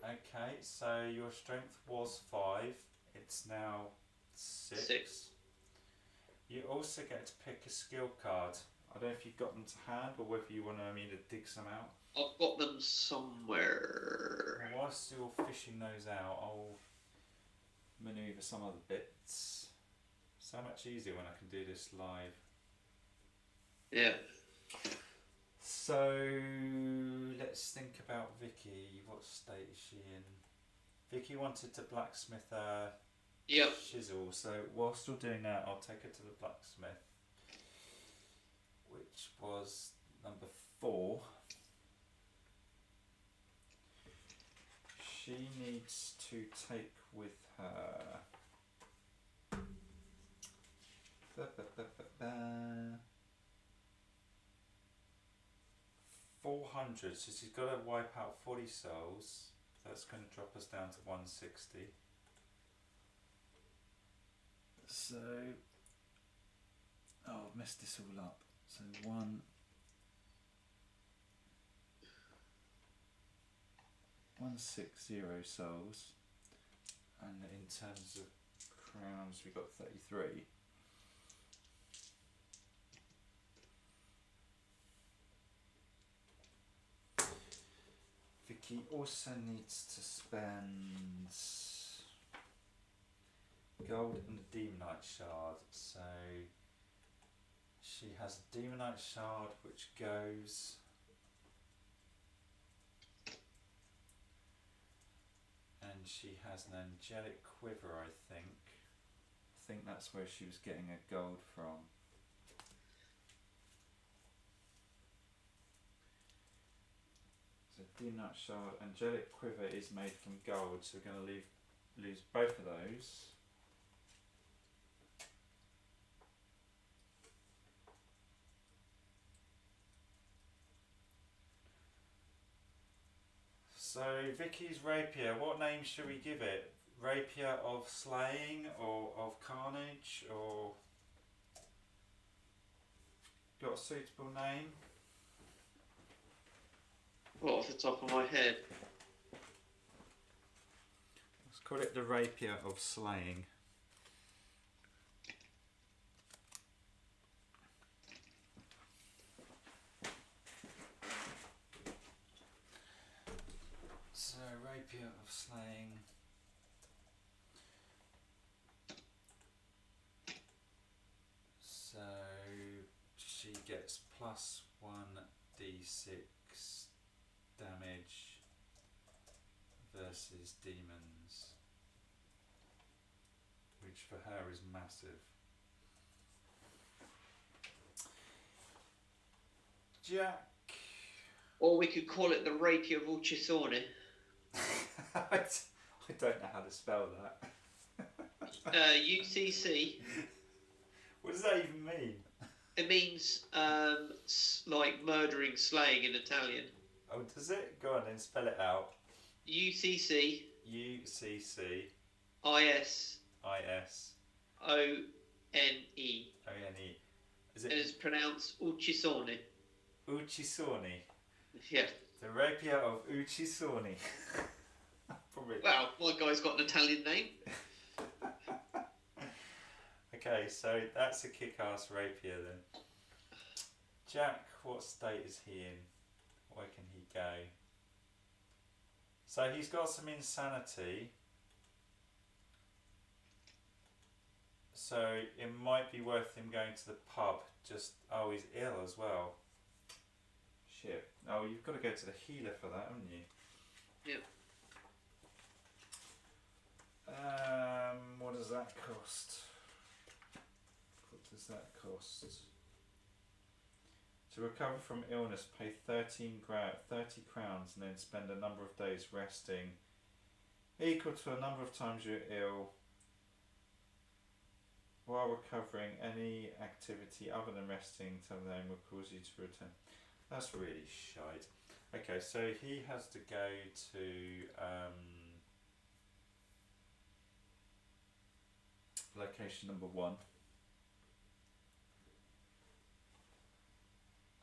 okay, so your strength was 5. It's now 6. You also get to pick a skill card. I don't know if you've got them to hand or whether you want me to dig some out. I've got them somewhere. Well, whilst you're fishing those out, I'll manoeuvre some other bits. So much easier when I can do this live. Yeah. So let's think about Vicky. What state is she in? Vicky wanted to blacksmith a chisel, so whilst you're doing that, I'll take her to the blacksmith, which was number 4. She needs to take with her 400, so she's got to wipe out 40 souls. That's going to drop us down to 160. So, I've messed this all up. So 160 souls, and in terms of crowns, we got 33. Vicky also needs to spend gold and a Demonite shard, so she has a Demonite shard which goes And she has an angelic quiver, I think. I think that's where she was getting her gold from. So D-nut shard, angelic quiver is made from gold, so we're going to lose both of those. So Vicky's rapier, what name should we give it? Rapier of slaying or of carnage, or got a suitable name? Well, off the top of my head. Let's call it the rapier of slaying. So rapier of slaying. So she gets plus 1d6 damage versus demons, which for her is massive. Jack. Or we could call it the Rapier of Uccisone. I don't know how to spell that. UCC. What does that even mean? It means like murdering, slaying in Italian. Oh, does it? Go on then, spell it out. UCC. UCC. IS. IS. ONE. ONE. Is And it it's pronounced Uccisone. Uccisone? Yeah. The rapier of Uccisone. Probably. Well, my guy's got an Italian name. Okay, so that's a kick-ass rapier then. Jack, what state is he in? Where can he go? So he's got some insanity. So it might be worth him going to the pub. Oh, he's ill as well. Shit. Oh, you've got to go to the healer for that, haven't you? Yep. What does that cost? What does that cost? To recover from illness, pay 30 crowns and then spend a number of days resting, equal to a number of times you're ill. While recovering, any activity other than resting till then will cause you to return. That's really shite. Okay, so he has to go to location number 1.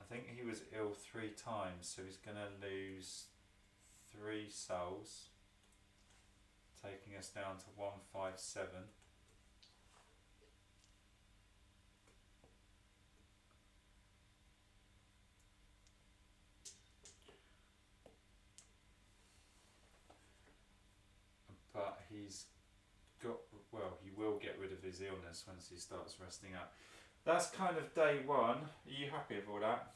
I think he was ill 3 times, so he's going to lose 3 souls, taking us down to 157. But he's got, well, he will get rid of his illness once he starts resting up. That's kind of day 1. Are you happy with all that?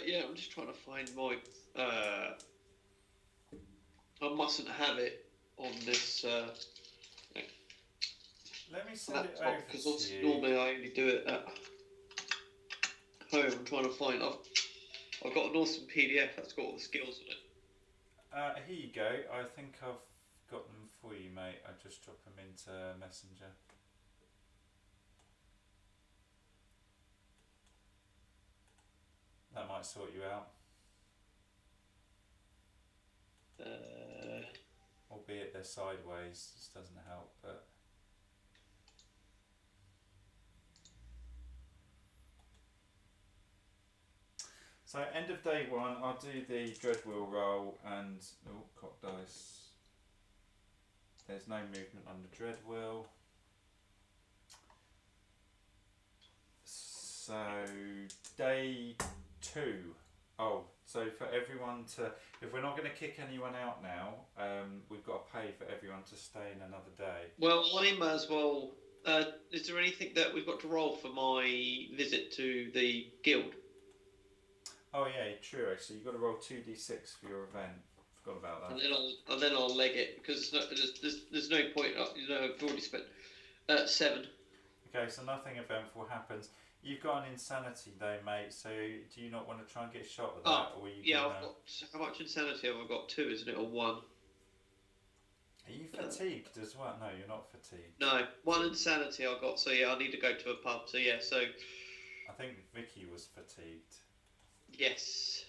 Yeah, I'm just trying to find my. I mustn't have it on this. Let me send it laptop over because to you. normally I only do it at home. I'm trying to find. I've got an awesome PDF that's got all the skills on it. Here you go. I think I've got them for you, mate. I just dropped them into Messenger. That might sort you out. Albeit they're sideways, this doesn't help, but... So end of day 1, I'll do the Dreadwheel roll and... Oh, cock dice. There's no movement on the Dreadwheel. So day 2. Oh, so for everyone to... If we're not going to kick anyone out now, we've got to pay for everyone to stay in another day. Well, I may as well. Is there anything that we've got to roll for my visit to the guild? Oh yeah, true actually. You've got to roll 2d6 for your event, Forgot about that. And then I'll leg it because there's no point. I've already spent 7. Okay, so nothing eventful happens. You've got an insanity though, mate. So do you not want to try and get shot with that, or you? Yeah, I've got. How much insanity have I got? 2, isn't it, or 1? Are you fatigued as well? No, you're not fatigued. No, 1 insanity I got. So yeah, I need to go to a pub. So yeah, so. I think Vicky was fatigued. Yes.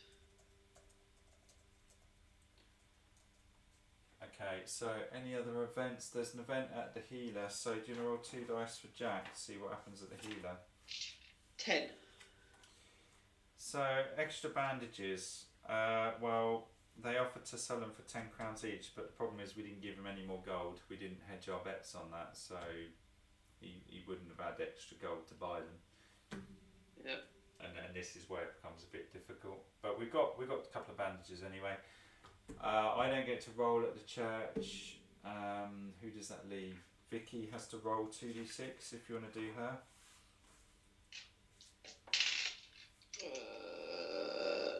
Okay, so any other events? There's an event at the healer. So do you want to roll 2 dice for Jack to see what happens at the healer? 10. So extra bandages. Well, they offered to sell them for 10 crowns each, but the problem is we didn't give him any more gold. We didn't hedge our bets on that, so he wouldn't have had extra gold to buy them. Yeah. And this is where it becomes a bit difficult. But we've got a couple of bandages anyway. I don't get to roll at the church. Who does that leave? Vicky has to roll 2d6 if you want to do her.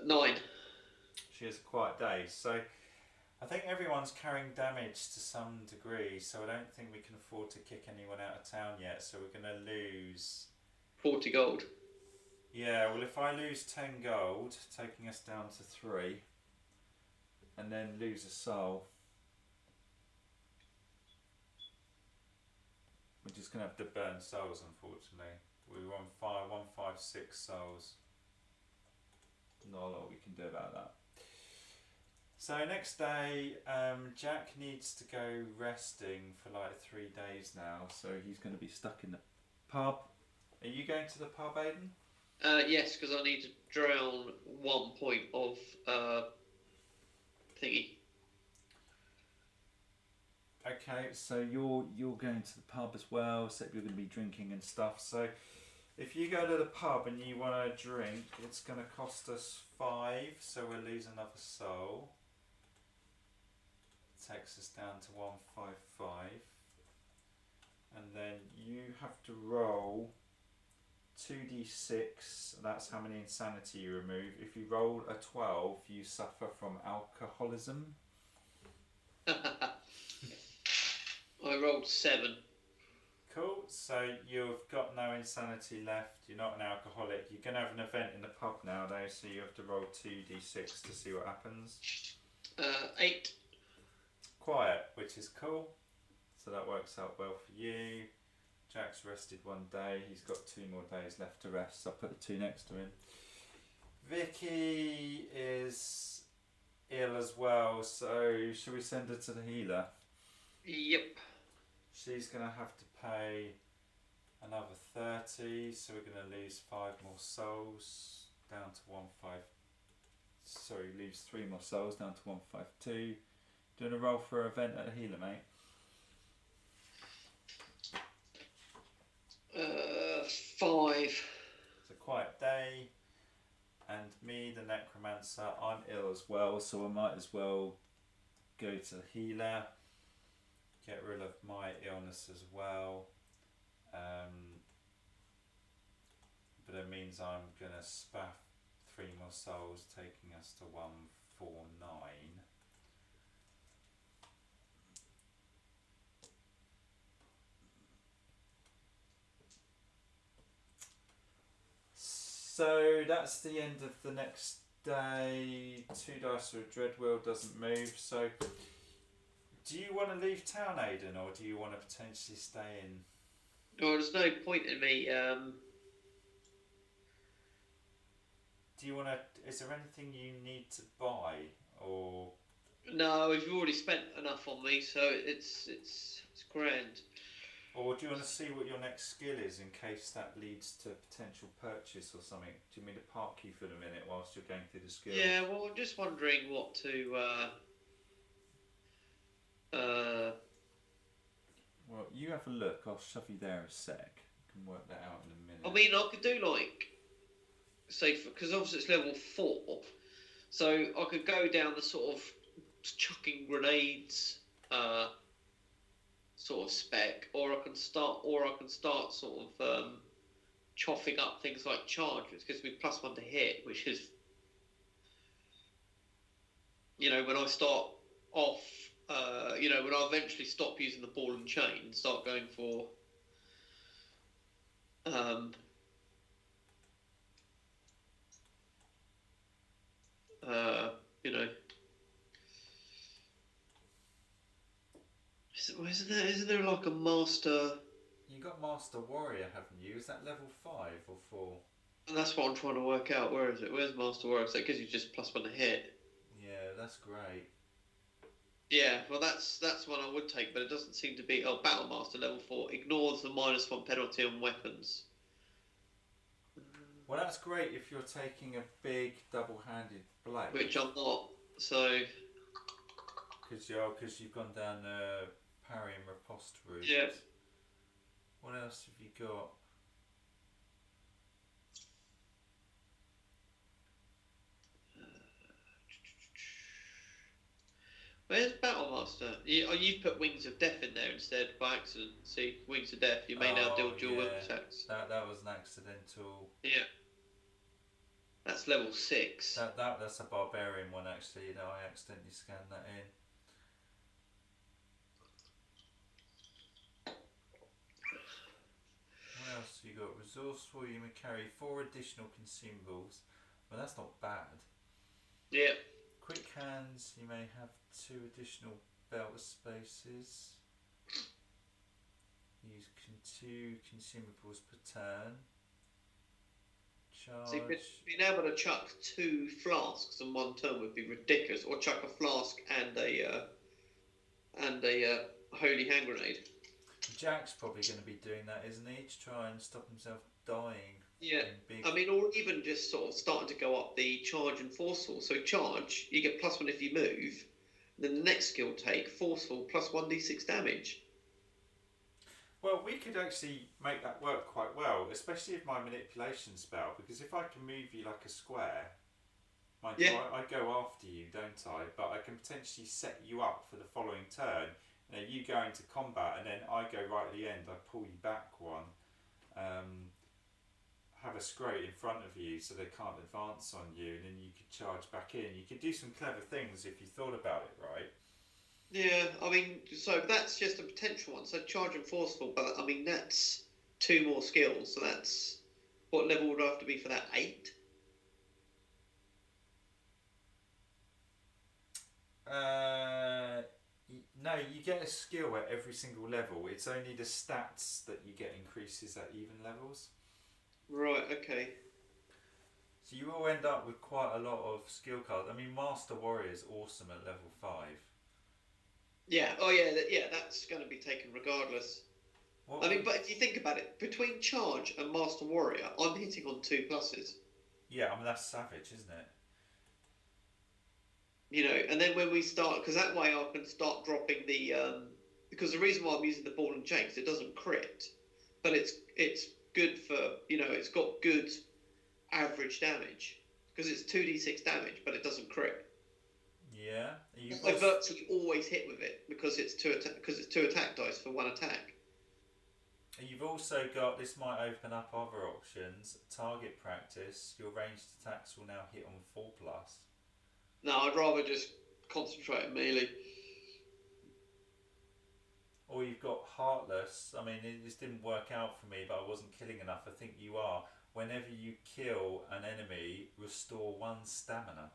9. She has a quiet day, so I think everyone's carrying damage to some degree, so I don't think we can afford to kick anyone out of town yet, so we're going to lose 40 gold. Yeah, well if I lose 10 gold, taking us down to 3, and then lose a soul, we're just going to have to burn souls, unfortunately. We were on 156 souls. Not a lot we can do about that. So next day, Jack needs to go resting for like 3 days now, so he's going to be stuck in the pub. Are you going to the pub, Aidan? Yes, because I need to drown 1 point of thingy. Okay, so you're going to the pub as well, except you're going to be drinking and stuff. So if you go to the pub and you want to drink, it's going to cost us 5, so we'll lose another soul. Takes us down to 155, and then you have to roll 2d6. That's how many insanity you remove. If you roll a 12, you suffer from alcoholism. I rolled 7. Cool, so you've got no insanity left, you're not an alcoholic. You're going to have an event in the pub now though, so you have to roll 2d6 to see what happens. 8. Quiet, which is cool, so that works out well for you. Jack's rested 1 day, he's got 2 more days left to rest, so I'll put the 2 next to him. Vicky is ill as well, so should we send her to the healer? Yep. She's going to have to pay another 30, so we're going to lose 5 more souls, down to 152. Sorry, lose 3 more souls, down to 152. Doing a roll for an event at a healer, mate. 5. It's a quiet day, and me, the necromancer, I'm ill as well, so I might as well go to the healer, get rid of my illness as well. But it means I'm going to spaff 3 more souls, taking us to 149. So that's the end of the next day. 2 dice for a dreadwheel doesn't move. So do you want to leave town, Aidan, or do you want to potentially stay in? Well, there's no point in me. Do you want to? Is there anything you need to buy, or? No, you've already spent enough on me, so it's grand. Or do you want to see what your next skill is in case that leads to potential purchase or something? Do you mean to park you for the minute whilst you're going through the skills? Yeah, well, I'm just wondering what to. Well, you have a look. I'll shove you there a sec. You can work that out in a minute. I mean, I could do like, say, because obviously it's level 4, so I could go down the sort of chucking grenades sort of spec, or I can start sort of chopping up things like charge, which gives me +1 to hit, which is when I start off, when I eventually stop using the ball and chain and start going for, um, you know, isn't there like a master? You got Master Warrior, haven't you? Is that level 5 or 4? And that's what I'm trying to work out. Where is it? Where's Master Warrior? So it gives you just +1 to hit. Yeah, that's great. Yeah, well, that's one I would take, but it doesn't seem to be. Oh, Battle Master level 4 ignores the -1 penalty on weapons. Well, that's great if you're taking a big double-handed blade. Which I'm not. So. Because you've gone down the parry and riposte route. Yeah. What else have you got? Where's Battlemaster? You've put Wings of Death in there instead by accident. See, Wings of Death. You may now deal dual whip attacks. That was an accidental. Yeah. That's level 6. That's a barbarian one actually. I accidentally scanned that in. What else have you got? Resourceful. You may carry 4 additional consumables. Well, that's not bad. Yeah. Quick hands, you may have 2 additional belt spaces. Use 2 consumables per turn. Charge. See, being able to chuck 2 flasks in one turn would be ridiculous. Or chuck a flask and a holy hand grenade. Jack's probably going to be doing that, isn't he? To try and stop himself dying. Yeah, I mean, or even just sort of starting to go up the charge and forceful. So charge, you get +1 if you move. Then the next skill take, forceful, +1d6 damage. Well, we could actually make that work quite well, especially with my manipulation spell, because if I can move you like a square, I go after you, don't I? But I can potentially set you up for the following turn. You go into combat, and then I go right at the end, I pull you back 1. Have a scrate in front of you so they can't advance on you, and then you could charge back in. You could do some clever things if you thought about it right. Yeah, I mean, so that's just a potential one. So charge and forceful, but I mean, that's 2 more skills. So that's, what level would I have to be for that? 8? No, you get a skill at every single level. It's only the stats that you get increases at even levels. Right, okay. So you will end up with quite a lot of skill cards. I mean, Master Warrior is awesome at level 5. Yeah, that's going to be taken regardless. But if you think about it, between Charge and Master Warrior, I'm hitting on 2 pluses. Yeah, I mean, that's savage, isn't it? And then when we start, because that way I can start dropping the, because the reason why I'm using the ball and chain is it doesn't crit, but it's good for, it's got good average damage, because it's 2d6 damage, but it doesn't crit. Yeah. I virtually always hit with it because it's 2 attack dice for 1 attack. You've also got, this might open up other options, target practice. Your ranged attacks will now hit on 4+. No, I'd rather just concentrate on melee. Or you've got Heartless. I mean, this didn't work out for me, but I wasn't killing enough. I think you are. Whenever you kill an enemy, restore 1 stamina.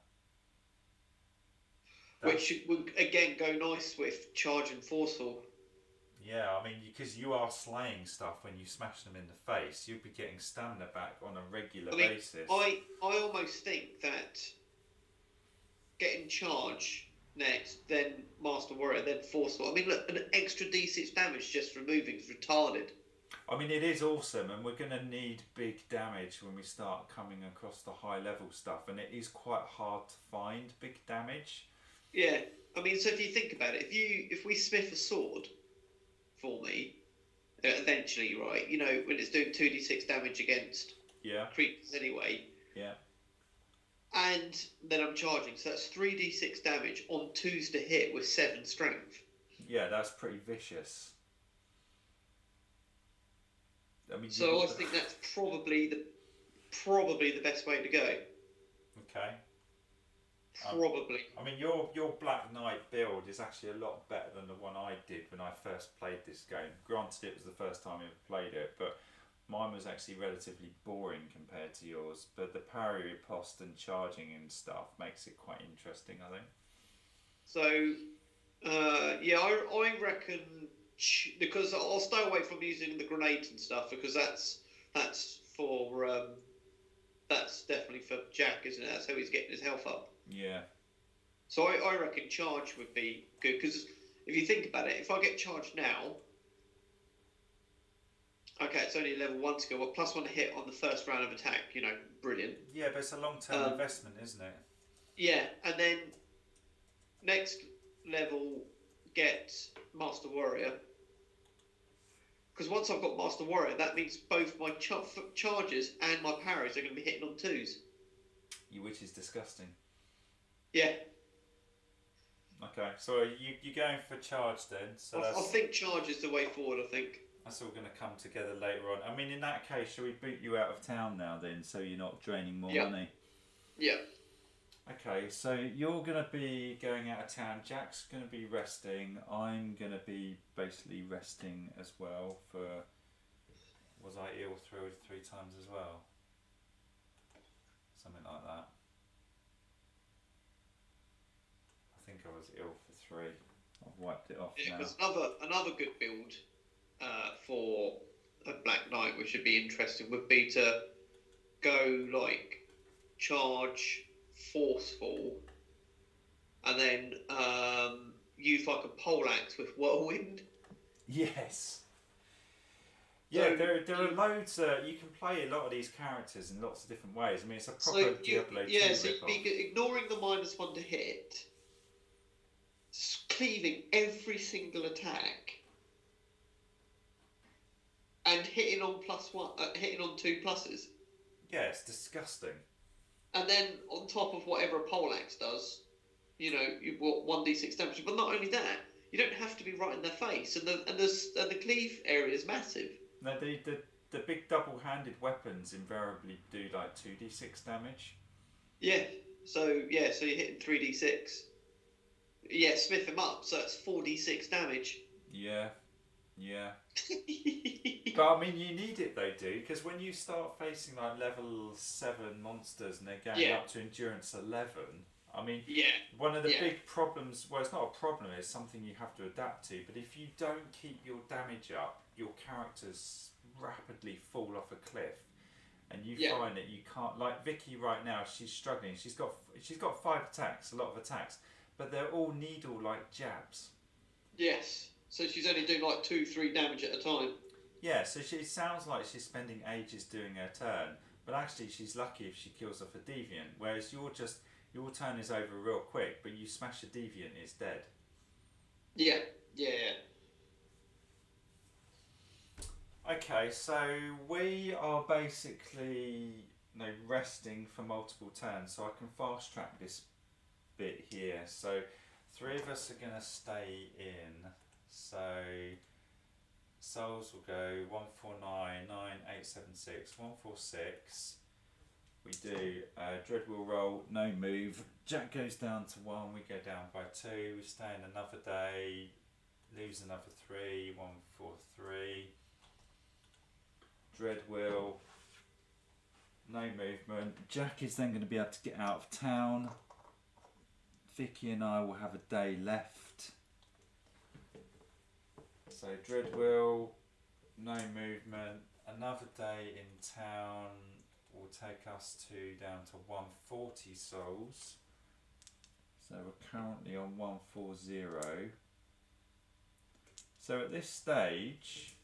Which would, again, go nice with Charge and Forceful. Yeah, I mean, because you are slaying stuff when you smash them in the face. You'll be getting stamina back on a regular basis. I almost think that getting Charge next, then Master Warrior, then Forceful. I mean, look, an extra d6 damage just for moving is retarded. I mean, it is awesome, and we're going to need big damage when we start coming across the high level stuff, and it is quite hard to find big damage. Yeah, I mean, so if you think about it, if we smith a sword for me, eventually, right, when it's doing 2d6 damage against creatures anyway. Yeah. And then I'm charging, so that's 3d6 damage on 2s to hit with 7 strength. Yeah, that's pretty vicious. I mean, so I think that's probably the best way to go. Okay. probably. I mean, your Black Knight build is actually a lot better than the one I did when I first played this game. Granted, it was the first time I ever played it, but mine was actually relatively boring compared to yours. But the parry riposte and charging and stuff makes it quite interesting, I think. So, yeah, I reckon because I'll stay away from using the grenades and stuff because that's for that's definitely for Jack, isn't it? That's how he's getting his health up. Yeah. So I reckon charge would be good because if you think about it, if I get charged now, okay, it's only a level 1 skill, but +1 hit on the first round of attack. You know, brilliant. Yeah, but it's a long-term investment, isn't it? Yeah, and then next level get Master Warrior. Because once I've got Master Warrior, that means both my charges and my parries are going to be hitting on 2s. Which is disgusting. Yeah. Okay, so you're going for charge then? So I think charge is the way forward, I think. That's all going to come together later on. I mean, in that case, shall we boot you out of town now then, so you're not draining more money? Yeah. Okay, so you're going to be going out of town. Jack's going to be resting. I'm going to be basically resting as well for... Was I ill three times as well? Something like that. I think I was ill for 3. I've wiped it off now. Because another good build for a Black Knight, which would be interesting, would be to go like charge, forceful, and then use like a poleaxe with whirlwind. Yes. Yeah, there are loads. You can play a lot of these characters in lots of different ways. I mean, it's a proper Diablo 2 yeah, so rip-off. ignoring the -1 to hit, cleaving every single attack, and hitting on +1, hitting on 2 pluses. Yeah, it's disgusting. And then on top of whatever a poleaxe does, you know, you've got 1d6 damage. But not only that, you don't have to be right in their face, and the cleave area is massive. No, the big double-handed weapons invariably do like 2d6 damage. Yeah. So you're hitting 3d6. Yeah, smith him up, so it's 4d6 damage. Yeah. But I mean, you need it though, dude, because when you start facing like level 7 monsters and they're going up to endurance 11, I mean, one of the big problems, well, it's not a problem, it's something you have to adapt to, but if you don't keep your damage up, your characters rapidly fall off a cliff, and you find that you can't, like Vicky right now, she's struggling, she's got 5 attacks, a lot of attacks, but they're all needle-like jabs. Yes. So she's only doing like 2-3 damage at a time. Yeah, so she sounds like she's spending ages doing her turn, but actually she's lucky if she kills off a deviant, whereas your turn is over real quick, but you smash a deviant, it's dead. Yeah. Okay, so we are basically resting for multiple turns, so I can fast track this bit here. So 3 of us are going to stay in. So souls will go 149, 9, 8, 7, 6, 146. We do dread will roll, no move. Jack goes down to 1, we go down by 2. We stay in another day, lose another 3, 143. Dread will, no movement. Jack is then going to be able to get out of town. Vicky and I will have a day left. So dread will, no movement. Another day in town will take us down to 140 souls. So we're currently on 140. So at this stage,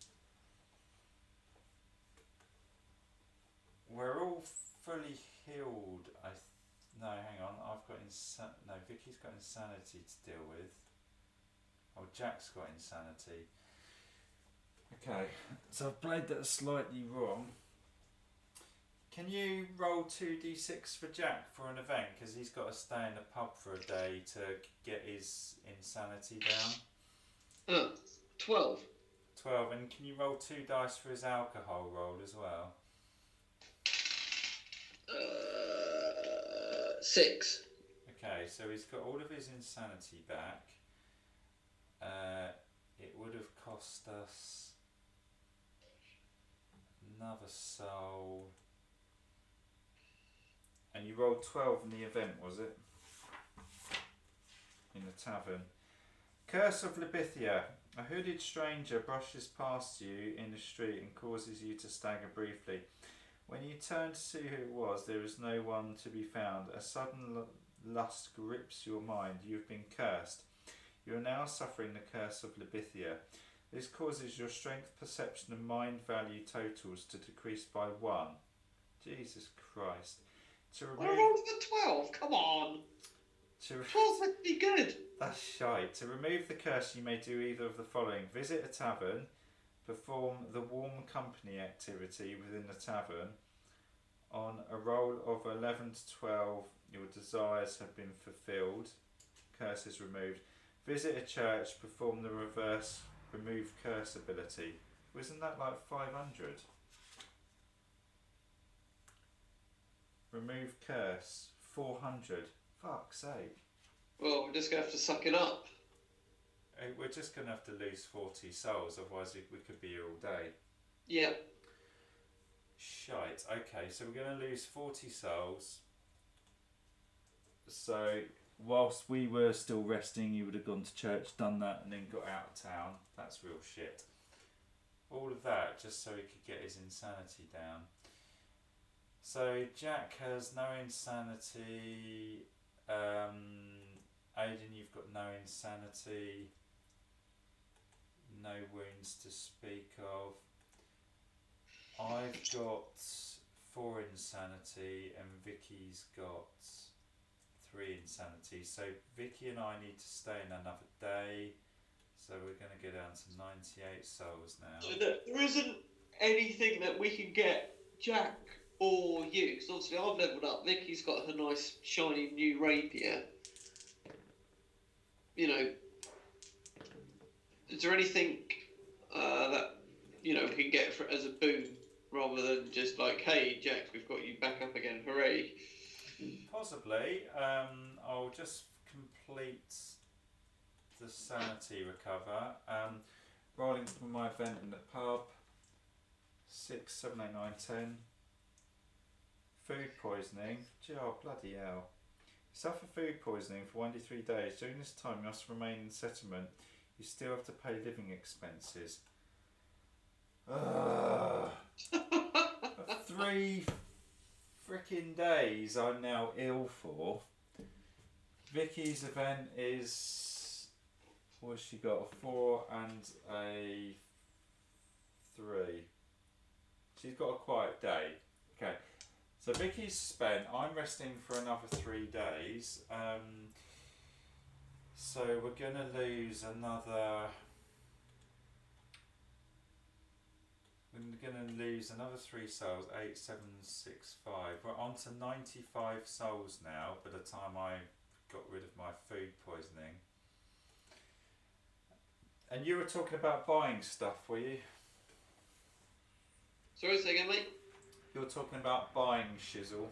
we're all fully healed. No, hang on. I've got no. Vicky's got insanity to deal with. Oh, Jack's got insanity. Okay, so I've played that slightly wrong. Can you roll 2d6 for Jack for an event? Because he's got to stay in the pub for a day to get his insanity down. 12. 12, and can you roll 2 dice for his alcohol roll as well? 6. Okay, so he's got all of his insanity back. It would have cost us another soul. And you rolled 12 in the event, was it? In the tavern. Curse of Libithia. A hooded stranger brushes past you in the street and causes you to stagger briefly. When you turn to see who it was, there is no one to be found. A sudden lust grips your mind. You've been cursed. You are now suffering the curse of Libithia. This causes your strength, perception and mind value totals to decrease by 1. Jesus Christ. To I remove... rolled for 12, come on! 12 would be good! That's shite. To remove the curse, you may do either of the following. Visit a tavern. Perform the warm company activity within the tavern. On a roll of 11 to 12, your desires have been fulfilled. Curse is removed. Visit a church. Perform the reverse remove curse ability. Wasn't that like 500? Remove curse. 400. Fuck's sake. Well, we're just going to have to suck it up. We're just going to have to lose 40 souls, otherwise we could be here all day. Yeah. Shite. Okay, so we're going to lose 40 souls. So, whilst we were still resting, you would have gone to church, done that, and then got out of town. That's real shit. All of that just so he could get his insanity down. So, Jack has no insanity. Aidan, you've got no insanity. No wounds to speak of. I've got 4 insanity and Vicky's got 3 insanity. So Vicky and I need to stay in another day. So we're going to go down to 98 souls now. So there isn't anything that we can get Jack or you, because obviously I've leveled up. Vicky's got her nice shiny new rapier. You know, is there anything that, you know, we can get for, as a boon, rather than just like, hey Jack, we've got you back up again, hooray? Possibly. I'll just complete the sanity recover. Rolling for my event in the pub. 6, 7, 8, 9, 10. Food poisoning. Gee, oh, bloody hell. Suffer food poisoning for 1 to 3 days. During this time, you must remain in settlement. You still have to pay living expenses. 3 freaking days I'm now ill for. Vicky's event is... what's she got? A 4 and a 3. She's got a quiet day. Okay. So Vicky's spent. I'm resting for another 3 days. So we're going to lose another... we're going to lose another 3 souls. 8, 7, 6, 5. We're on to 95 souls now by the time I got rid of my food poisoning. And you were talking about buying stuff, were you? Sorry, say again, mate? You were talking about buying shizzle.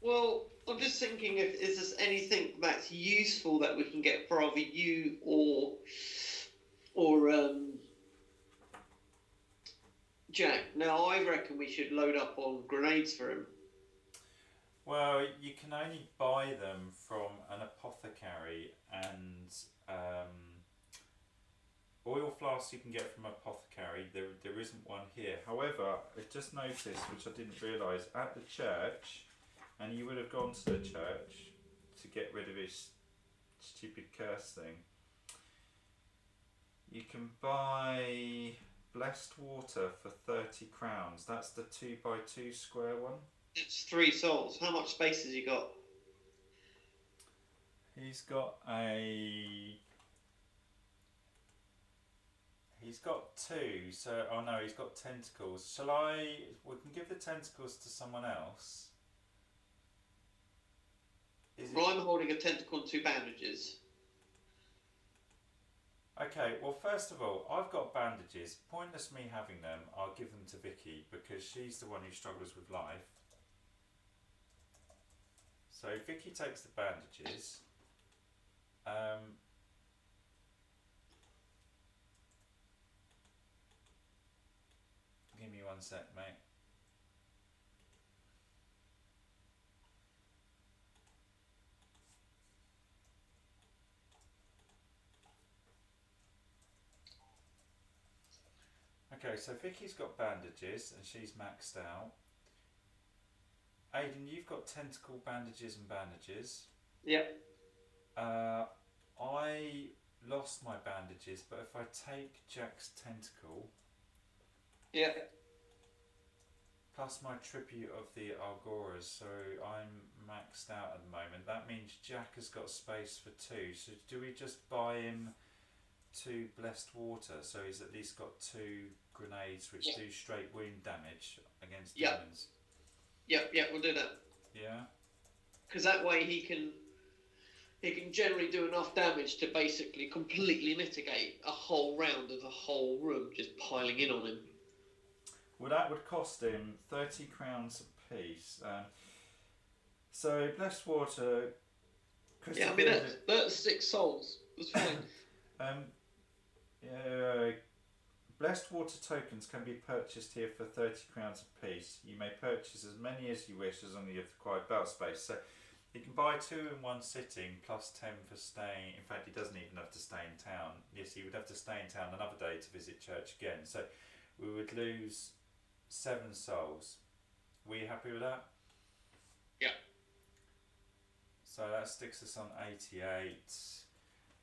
Well, I'm just thinking if is there anything that's useful that we can get for either you or Jack. Now, I reckon we should load up on grenades for him. Well, you can only buy them from an apothecary, and oil flasks you can get from an apothecary. There isn't one here. However, I just noticed, which I didn't realise, at the church, and you would have gone to the church to get rid of his stupid curse thing. You can buy blessed water for 30 crowns. That's the 2x2 square one. It's 3 souls. How much space has he got? He's got 2, so, oh no, he's got tentacles. Shall we can give the tentacles to someone else. Well, I'm holding a tentacle and 2 bandages. Okay, well first of all, I've got bandages. Pointless me having them. I'll give them to Vicky because she's the one who struggles with life. So Vicky takes the bandages. Give me 1 sec, mate. Okay, so Vicky's got bandages and she's maxed out. Aidan, you've got tentacle bandages and bandages. Yep. I lost my bandages, but if I take Jack's tentacle, Yeah. plus my tribute of the Algoras, so I'm maxed out at the moment. That means Jack has got space for 2. So do we just buy him 2 blessed water, so he's at least got 2 grenades which do straight wound damage against demons? Yep, we'll do that. Yeah. Because that way he can generally do enough damage to basically completely mitigate a whole round of the whole room just piling in on him. Well, that would cost him 30 crowns apiece. So blessed water. Yeah, I mean that's 6 souls. That's fine. Blessed water tokens can be purchased here for 30 crowns apiece. You may purchase as many as you wish, as long as you have required battle space. So you can buy 2 in one sitting, plus 10 for staying. In fact, he doesn't even have to stay in town. Yes, he would have to stay in town another day to visit church again. So we would lose 7 souls. Were you happy with that? Yeah. So that sticks us on 88.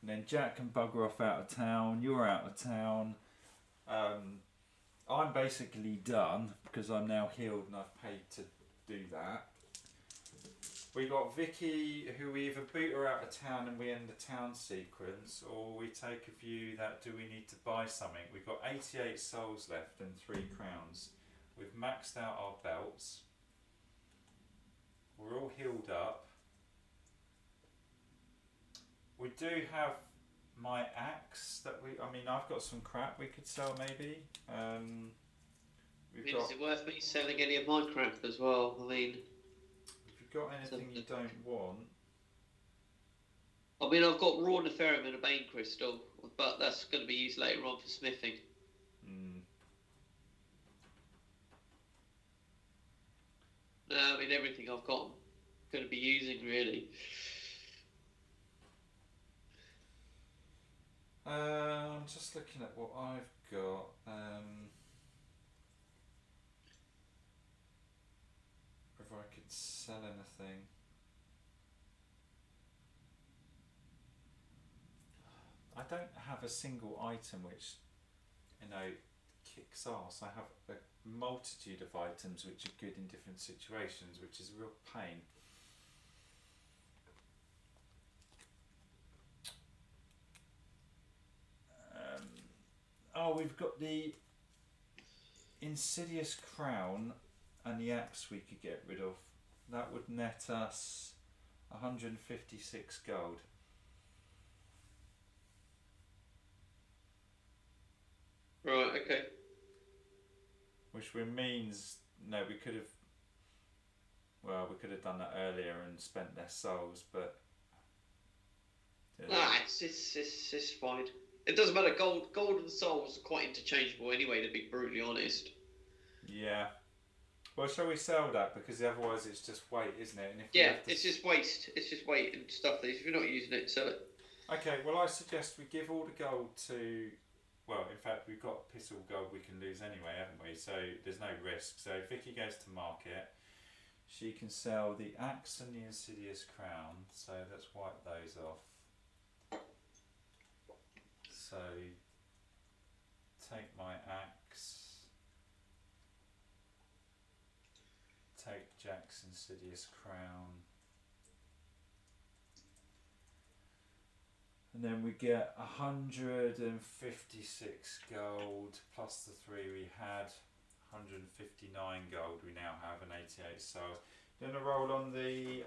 And then Jack can bugger off out of town. You're out of town. I'm basically done because I'm now healed and I've paid to do that. We got Vicky, who we either boot her out of town and we end the town sequence, or we take a view that do we need to buy something. We've got 88 souls left and 3 crowns. We've maxed out our belts. We're all healed up. We do have my axe that I've got some crap we could sell maybe. Is it worth me selling any of my crap as well? I mean, if you've got anything you don't want. I mean, I've got raw nefarium and a bane crystal, but that's going to be used later on for smithing. No, I mean, everything I've got I'm going to be using really. I'm just looking at what I've got. If I could sell anything. I don't have a single item which, kicks ass. I have a multitude of items which are good in different situations, which is a real pain. We've got the insidious crown and the axe we could get rid of. That would net us 156 gold. Right, okay. Which means, we could have done that earlier and spent less souls, but... It's fine. It doesn't matter. Gold and souls are quite interchangeable anyway, to be brutally honest. Yeah. Well, shall we sell that? Because otherwise it's just weight, isn't it? And if it's just waste. It's just weight and stuff. If you're not using it, sell it. Okay, well I suggest we give all the gold to... Well, in fact, we've got piss all gold we can lose anyway, haven't we? So there's no risk. So Vicky goes to market. She can sell the axe and the insidious crown. So let's wipe those off. So, take my axe, take Jack's insidious crown, and then we get 156 gold plus the 3 we had, 159 gold we now have, and 88 souls. Then a roll on the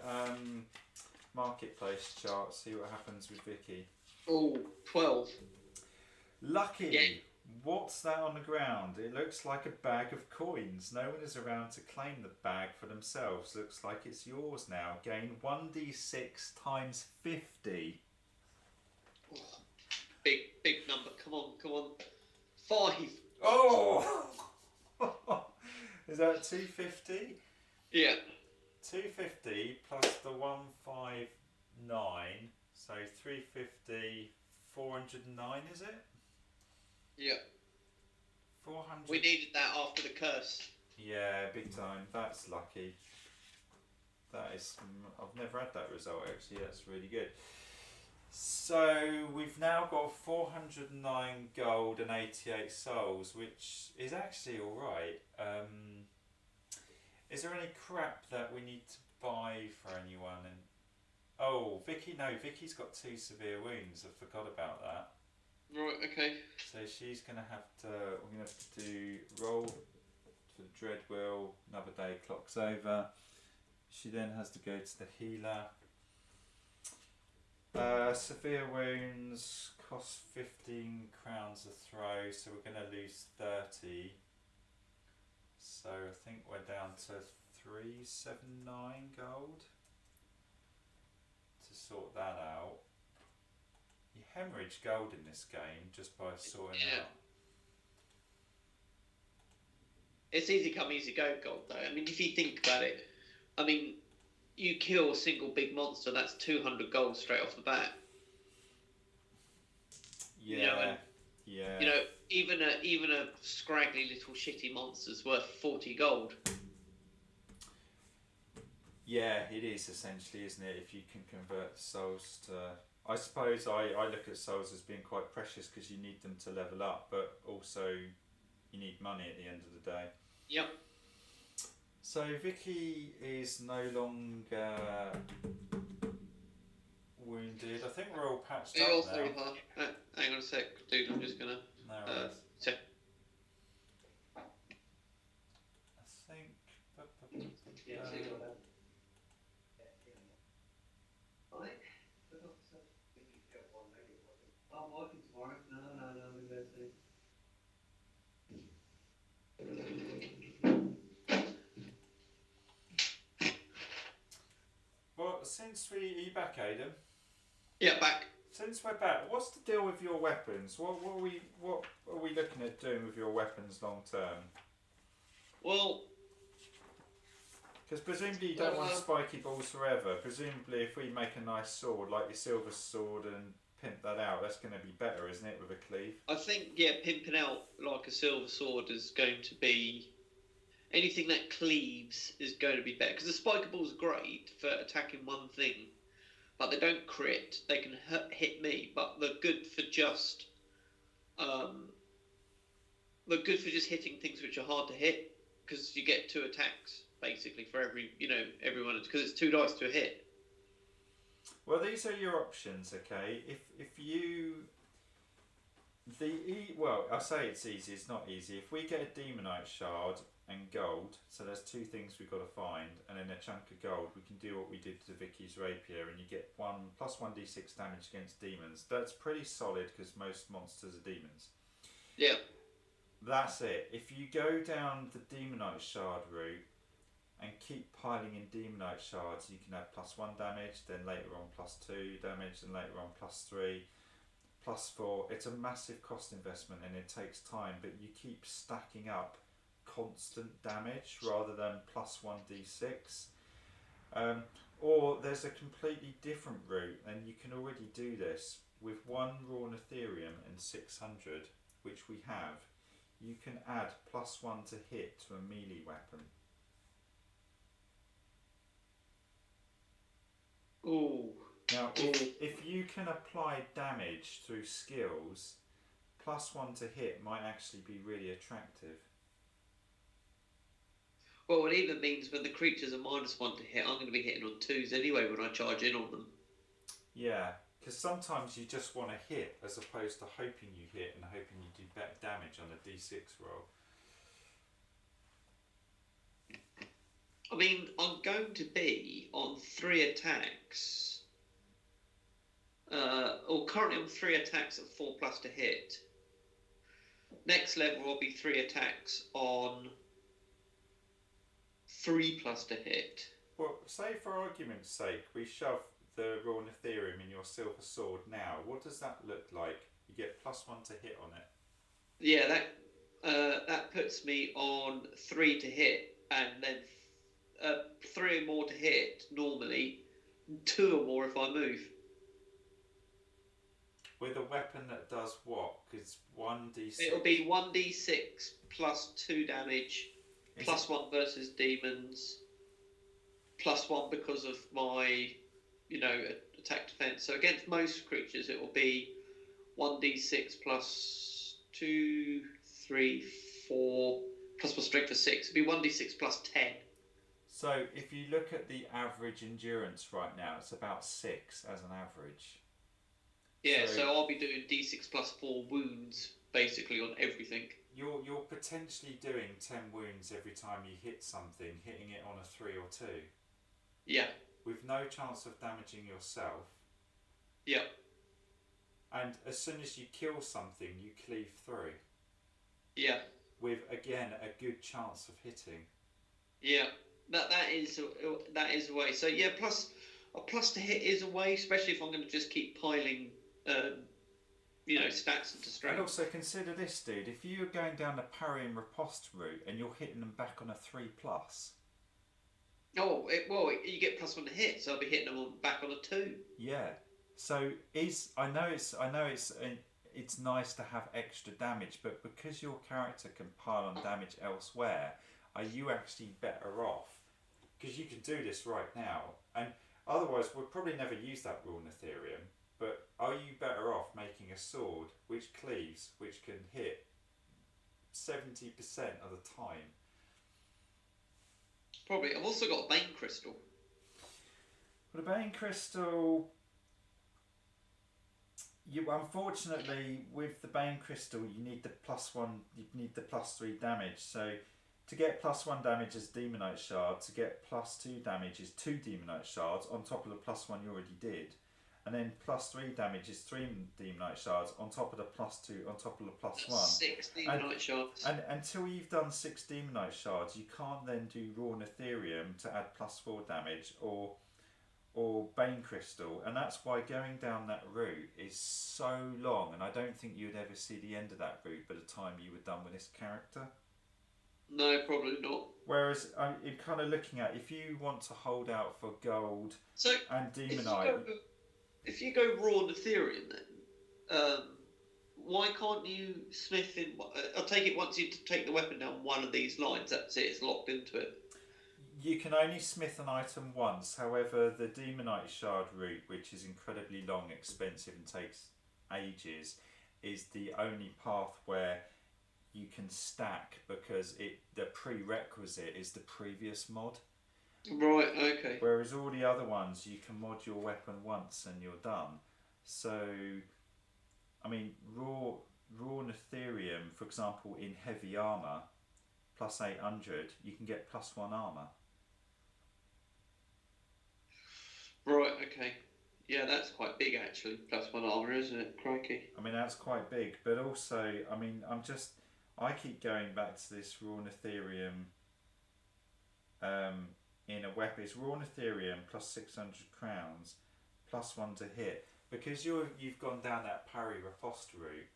marketplace chart, see what happens with Vicky. Oh, 12. Lucky. Yeah. What's that on the ground? It looks like a bag of coins. No one is around to claim the bag for themselves. Looks like it's yours now. Gain 1d6 times 50. Oh, big number. Come on. 5. Oh! Is that 250? Yeah. 250 plus the 159, so 350, 409, is it? Yeah. 400. We needed that after the curse. Yeah, big time. That's lucky. That is. I've never had that result actually. That's really good. So we've now got 409 gold and 88 souls, which is actually all right. Is there any crap that we need to buy for anyone? And oh, Vicky, no, Vicky's got 2 severe wounds. I forgot about that. Right. Okay. So she's gonna have to. We're gonna have to do roll for the dread wheel. Another day clocks over. She then has to go to the healer. Severe wounds cost 15 crowns a throw, so we're gonna lose 30. So I think we're down to 379 gold to sort that out. You hemorrhage gold in this game just by sorting out. It's easy come, easy go gold though. I mean, if you think about it, I mean, you kill a single big monster, that's 200 gold straight off the bat. Yeah, You know, and, yeah. You know, even a scraggly little shitty monster's worth 40 gold. Yeah, it is essentially, isn't it? If you can convert souls to... I suppose I look at souls as being quite precious because you need them to level up, but also you need money at the end of the day. Yep. So Vicky is no longer wounded. I think we're all patched up now. Hang on a sec, dude. I'm just gonna. No worries. Check. I think. I'm working tomorrow. No, Well, since are you back, Aidan? Yeah, back. Since we're back, what's the deal with your weapons? What are we looking at doing with your weapons long term? Well, because presumably you don't want spiky balls forever. Presumably, if we make a nice sword like your silver sword and pimp that out, that's going to be better, isn't it, with a cleave? I think pimping out like a silver sword is going to be anything that cleaves is going to be better because the spiky balls are great for attacking one thing. But they don't crit. They can hit me, but they're good for just hitting things which are hard to hit because you get 2 attacks basically for everyone because it's 2 dice to a hit. Well, these are your options, okay? If you I say it's easy. It's not easy. If we get a demonite shard and gold, so there's 2 things we've got to find, and then a chunk of gold, we can do what we did to Vicky's rapier, and you get plus 1d6 damage against demons. That's pretty solid because most monsters are demons. Yeah. That's it. If you go down the demonite shard route and keep piling in demonite shards, you can have plus 1 damage, then later on plus 2 damage, and later on plus 3, plus 4. It's a massive cost investment and it takes time, but you keep stacking up constant damage rather than plus 1d6. Or there's a completely different route, and you can already do this with 1 raw Ethereum and 600, which we have. You can add plus 1 to hit to a melee weapon. Ooh. Now, if you can apply damage through skills, plus 1 to hit might actually be really attractive. Well, it even means when the creatures are -1 to hit, I'm going to be hitting on 2s anyway when I charge in on them. Yeah, because sometimes you just want to hit as opposed to hoping you hit and hoping you do better damage on a d6 roll. I mean, I'm going to be on 3 attacks. Currently on 3 attacks at 4+ to hit. Next level will be 3 attacks on 3+ to hit. Well, say for argument's sake, we shove the raw Netherium in your silver sword now. What does that look like? You get +1 to hit on it. Yeah, that puts me on 3 to hit, and then 3 or more to hit normally, 2 or more if I move. With a weapon that does what? Because 1d6. It'll be 1d6 plus 2 damage, +1 versus demons, +1 because of my, attack defense. So against most creatures, it will be 1d6 plus 2, 3, 4, plus my strength for 6. It'll be 1d6 plus 10. So if you look at the average endurance right now, it's about 6 as an average. Yeah, so I'll be doing d6 plus 4 wounds basically on everything. You're potentially doing 10 wounds every time you hit something, hitting it on a 3 or 2. Yeah. With no chance of damaging yourself. Yeah. And as soon as you kill something, you cleave through. Yeah. With, again, a good chance of hitting. Yeah. That is a way. So yeah, a plus to hit is a way, especially if I'm going to just keep piling, stats into strength. And also consider this, dude. If you're going down the parry and riposte route and you're hitting them back on a 3+. You get +1 to hit, so I'll be hitting them back on a 2. Yeah. So I know it's nice to have extra damage, but because your character can pile on damage elsewhere, are you actually better off? Because you can do this right now, and otherwise we'll probably never use that raw Netherium. But are you better off making a sword which cleaves, which can hit 70% of the time? Probably. I've also got a Bane Crystal. Well, the Bane Crystal, unfortunately with the Bane Crystal you need the +1, you need the +3 damage. So to get +1 damage is Demonite Shard, to get +2 damage is 2 Demonite Shards on top of the +1 you already did. And then +3 damage is 3 Demonite Shards on top of the +2, on top of the +1. 6 Demonite Shards. And until you've done 6 Demonite Shards, you can't then do Raw Netherium to add +4 damage or Bane Crystal. And that's why going down that route is so long, and I don't think you'd ever see the end of that route by the time you were done with this character. No, probably not. Whereas you're kind of looking at, if you want to hold out for gold and Demonite... If you go raw Netherium then, why can't you smith in... I'll take it once you take the weapon down one of these lines, that's it, it's locked into it. You can only smith an item once, however the Demonite Shard route, which is incredibly long, expensive and takes ages, is the only path where you can stack, because the prerequisite is the previous mod. Right, okay. Whereas all the other ones, you can mod your weapon once and you're done. So, I mean, raw Netherium, for example, in heavy armour, +800, you can get +1 armour. Right, okay. Yeah, that's quite big actually, +1 armour, isn't it? Crikey. I mean, that's quite big, but also, I mean, I keep going back to this raw Netherium in a weapon. It's raw Netherium plus 600 crowns, +1 to hit. Because you've gone down that parry riposte route,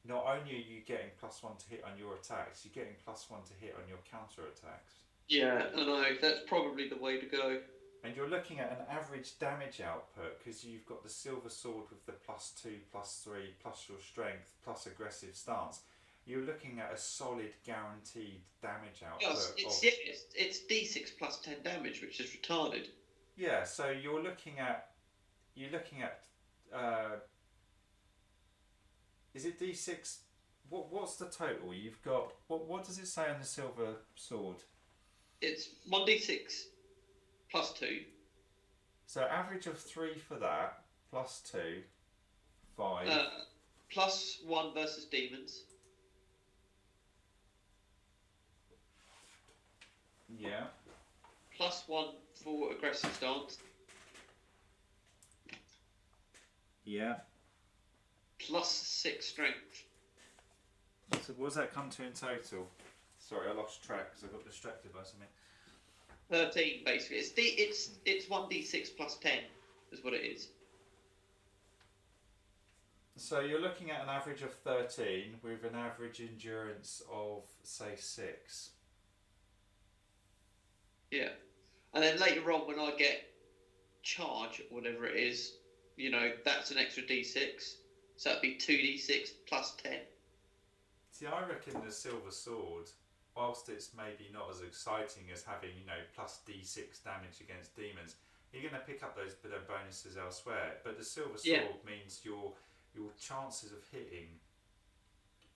not only are you getting +1 to hit on your attacks, you're getting +1 to hit on your counter attacks. Yeah, I know, that's probably the way to go. And you're looking at an average damage output, because you've got the silver sword with the +2, +3, plus your strength, plus aggressive stance. You're looking at a solid guaranteed damage output. Yes, it's d6 plus 10 damage, which is retarded. Yeah, so you're looking at is it d6? What's the total? You've got what does it say on the silver sword? It's 1d6 plus 2. So average of 3 for that, +2, 5. +1 versus demons. Yeah. +1 for aggressive stance. Yeah. +6 strength. So what does that come to in total? Sorry, I lost track because I got distracted by something. 13 basically. It's 1d6 plus 10 is what it is. So you're looking at an average of 13 with an average endurance of say 6. Yeah. And then later on when I get charge or whatever it is, you know, that's an extra d6. So that'd be 2d6 plus 10. See, I reckon the silver sword, whilst it's maybe not as exciting as having, you know, plus d6 damage against demons, you're going to pick up those bit of bonuses elsewhere. But the silver sword means your chances of hitting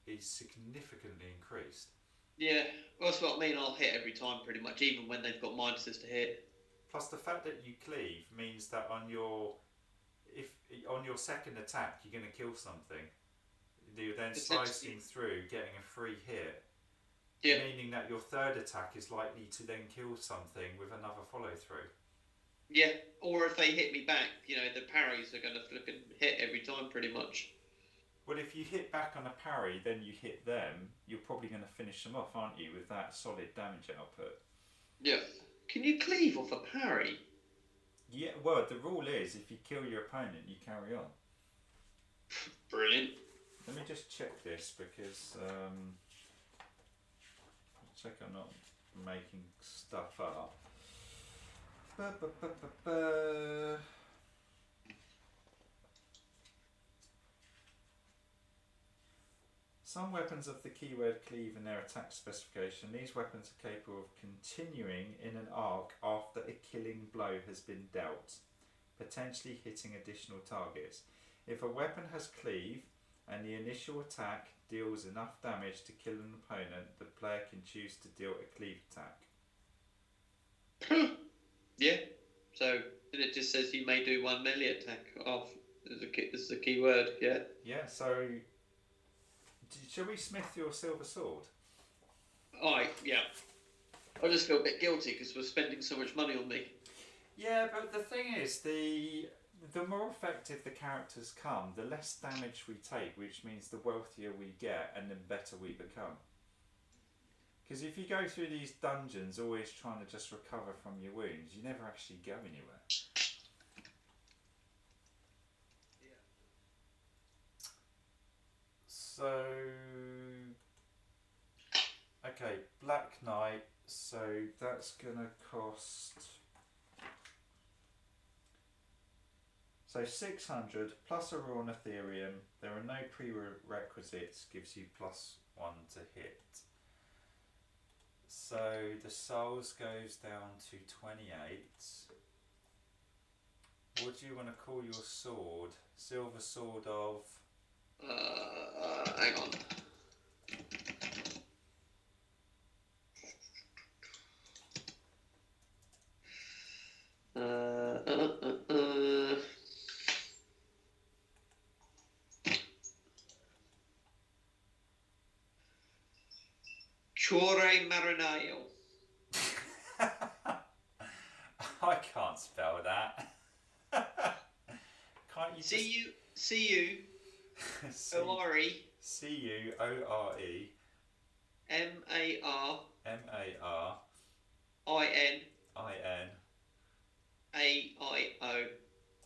is significantly increased. Yeah, well, that's what I mean. I'll hit every time pretty much, even when they've got minuses to hit. Plus the fact that you cleave means that on your second attack you're going to kill something. You're then slicing through, getting a free hit. Yeah. Meaning that your third attack is likely to then kill something with another follow through. Yeah, or if they hit me back, you know, the parries are going to flip and hit every time pretty much. Well, if you hit back on a parry, then you hit them, you're probably going to finish them off, aren't you, with that solid damage output? Yeah. Can you cleave off a parry? Yeah, well, the rule is if you kill your opponent, you carry on. Brilliant. Let me just check this because check I'm not making stuff up. Some weapons have the keyword cleave in their attack specification. These weapons are capable of continuing in an arc after a killing blow has been dealt, potentially hitting additional targets. If a weapon has cleave and the initial attack deals enough damage to kill an opponent, the player can choose to deal a cleave attack. Yeah. So it just says you may do one melee attack off. This is a key word. Yeah. Yeah. So, shall we smith your silver sword? Yeah. I just feel a bit guilty because we're spending so much money on me. Yeah, but the thing is, the more effective the characters come, the less damage we take, which means the wealthier we get and the better we become. Because if you go through these dungeons always trying to just recover from your wounds, you never actually go anywhere. Yeah. So, okay, Black Knight, so that's going to cost... So 600 plus a raw Ethereum, there are no prerequisites, gives you +1 to hit. So the souls goes down to 28. What do you want to call your sword? Silver sword of... Hang on. Chore Marinaio. I can't spell that. Can't you C-U-O-R-E C-U-O-R-E M-A-R M-A-R I-N I-N A-I-O.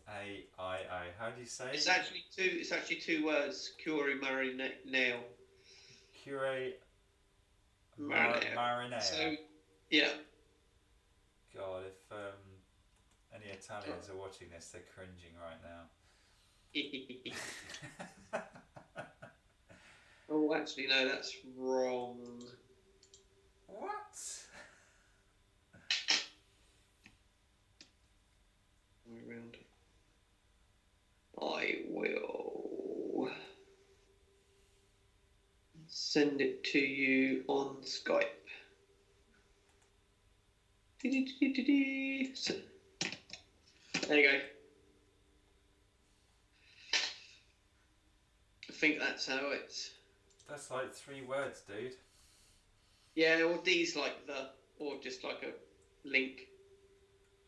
A-I-O. How do you say it? It's actually two words. Cure Marinaio. Cure Marinara. Marinara. So, yeah. God, if any Italians are watching this, they're cringing right now. Oh, actually, no, that's wrong. What? Around. I will send it to you on Skype. So, there you go. I think that's how it's. That's like 3 words, dude. Yeah, or D's like the, or just like a link.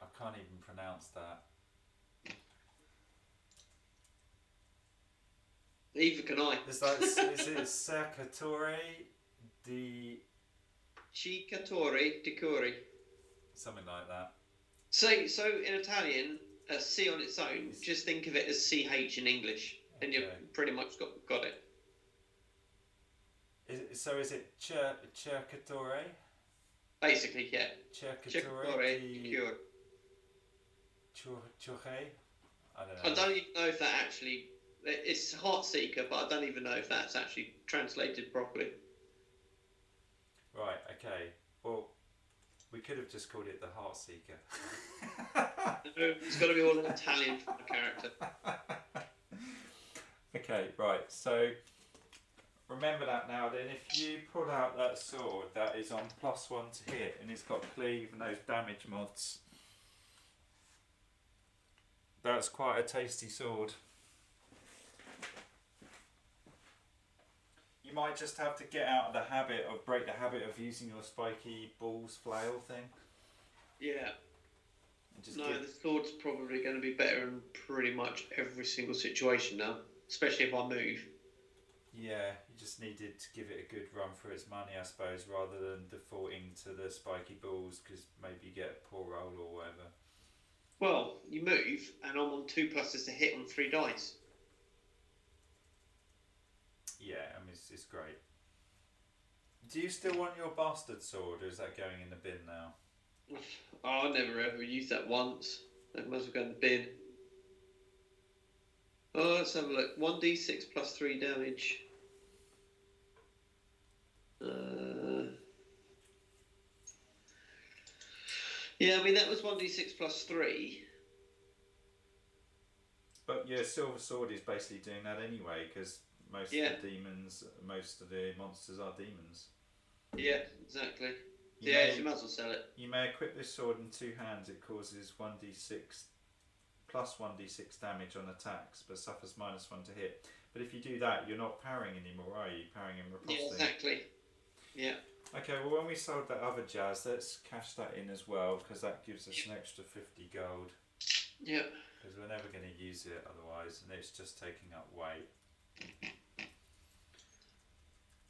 I can't even pronounce that. Either can I. Is it Cercatore di Cicatore di Curi. something like that? So in Italian, a C on its own, just think of it as CH in English, and Okay. you've pretty much got it. Is it Cercatore? Basically, yeah. Cercatore di Cure. Ciurre? I don't know. I don't even know if that actually. It's Heartseeker, but I don't even know if that's actually translated properly. Right, okay. Well, we could have just called it the Heartseeker. It's got to be all in Italian for the character. Okay, right. So remember that now. Then, if you pull out that sword, that is on +1 to hit, and it's got cleave and those damage mods. That's quite a tasty sword. You might just have to get out of break the habit of using your spiky balls flail thing. Yeah. And just No, the sword's probably going to be better in pretty much every single situation now, especially if I move. Yeah, you just needed to give it a good run for its money, I suppose, rather than defaulting to the spiky balls because maybe you get a poor roll or whatever. Well, you move, and I'm on 2 pluses to hit on 3 dice. Yeah, I mean, it's great. Do you still want your bastard sword, or is that going in the bin now? Oh, I never ever used that once. That must have gone in the bin. Oh, let's have a look. 1d6 plus 3 damage. Yeah, I mean, that was 1d6 plus 3. But your silver sword is basically doing that anyway, because most of the monsters are demons. Yeah, exactly. You might as well sell it. You may equip this sword in 2 hands. It causes 1d6 plus 1d6 damage on attacks, but suffers -1 to hit. But if you do that, you're not parrying anymore, are you? Parrying and riposting. Yeah, exactly. Yeah. Okay, well, when we sold that other jazz, let's cash that in as well, because that gives us an extra 50 gold. Yeah. Because we're never going to use it otherwise, and it's just taking up weight.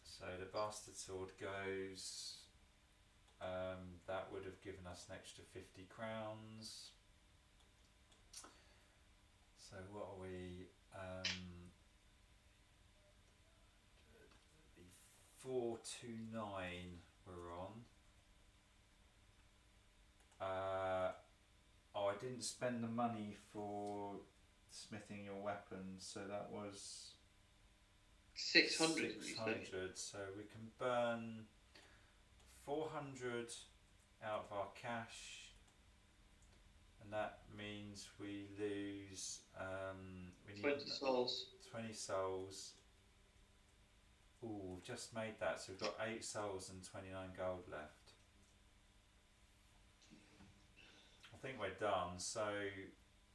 So the bastard sword goes. That would have given us an extra 50 crowns. So what are we? 429 we're on. I didn't spend the money for smithing your weapon, so that was 600. 600. So we can burn 400 out of our cash, and that means we lose. We need 20 souls. 20 souls. Ooh, we've just made that, so we've got 8 souls and 29 gold left. I think we're done. So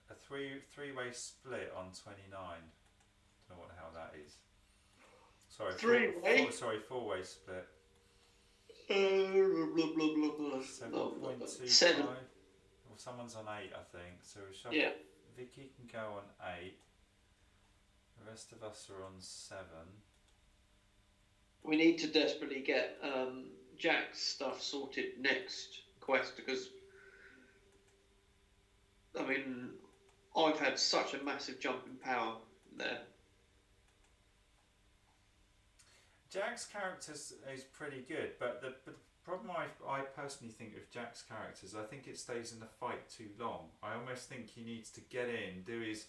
a three-way split on 29. Don't know what the hell that is. Sorry, four-way split. 7.25. 7. Well, someone's on 8, I think. So we shall. Yeah. Vicky can go on 8. The rest of us are on 7. We need to desperately get Jack's stuff sorted next quest, because I mean, I've had such a massive jump in power there. Jack's character is pretty good, but the problem I personally think with Jack's characters, I think it stays in the fight too long. I almost think he needs to get in, do his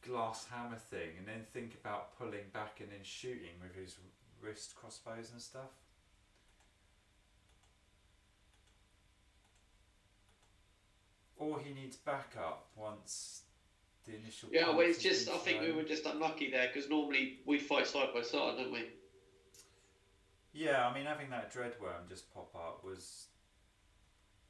glass hammer thing, and then think about pulling back and then shooting with his wrist crossbows and stuff. Or he needs backup once the initial. Yeah, well, it's just, I think we were just unlucky there, because normally we fight side by side, don't we? Yeah, I mean, having that dreadworm just pop up was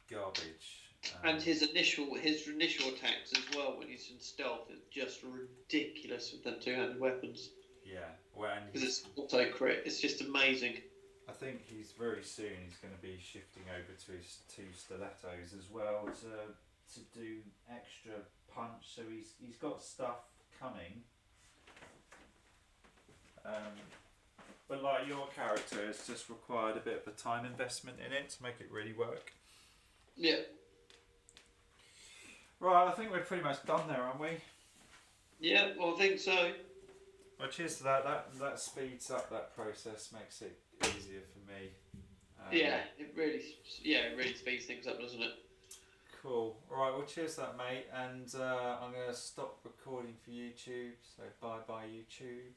garbage. And his initial attacks as well when he's in stealth is just ridiculous with them 2-handed weapons. Yeah, well, and because it's auto crit. It's just amazing. I think he's very soon he's going to be shifting over to his 2 stilettos as well to do extra punch. So he's got stuff coming. But like your character has just required a bit of a time investment in it to make it really work. Yeah. Right, I think we're pretty much done there, aren't we? Yeah, well, I think so. Well, cheers to that. That speeds up that process, makes it easier for me. It really speeds things up, doesn't it? Cool. Alright, well cheers to that, mate. And I'm going to stop recording for YouTube. So bye-bye, YouTube.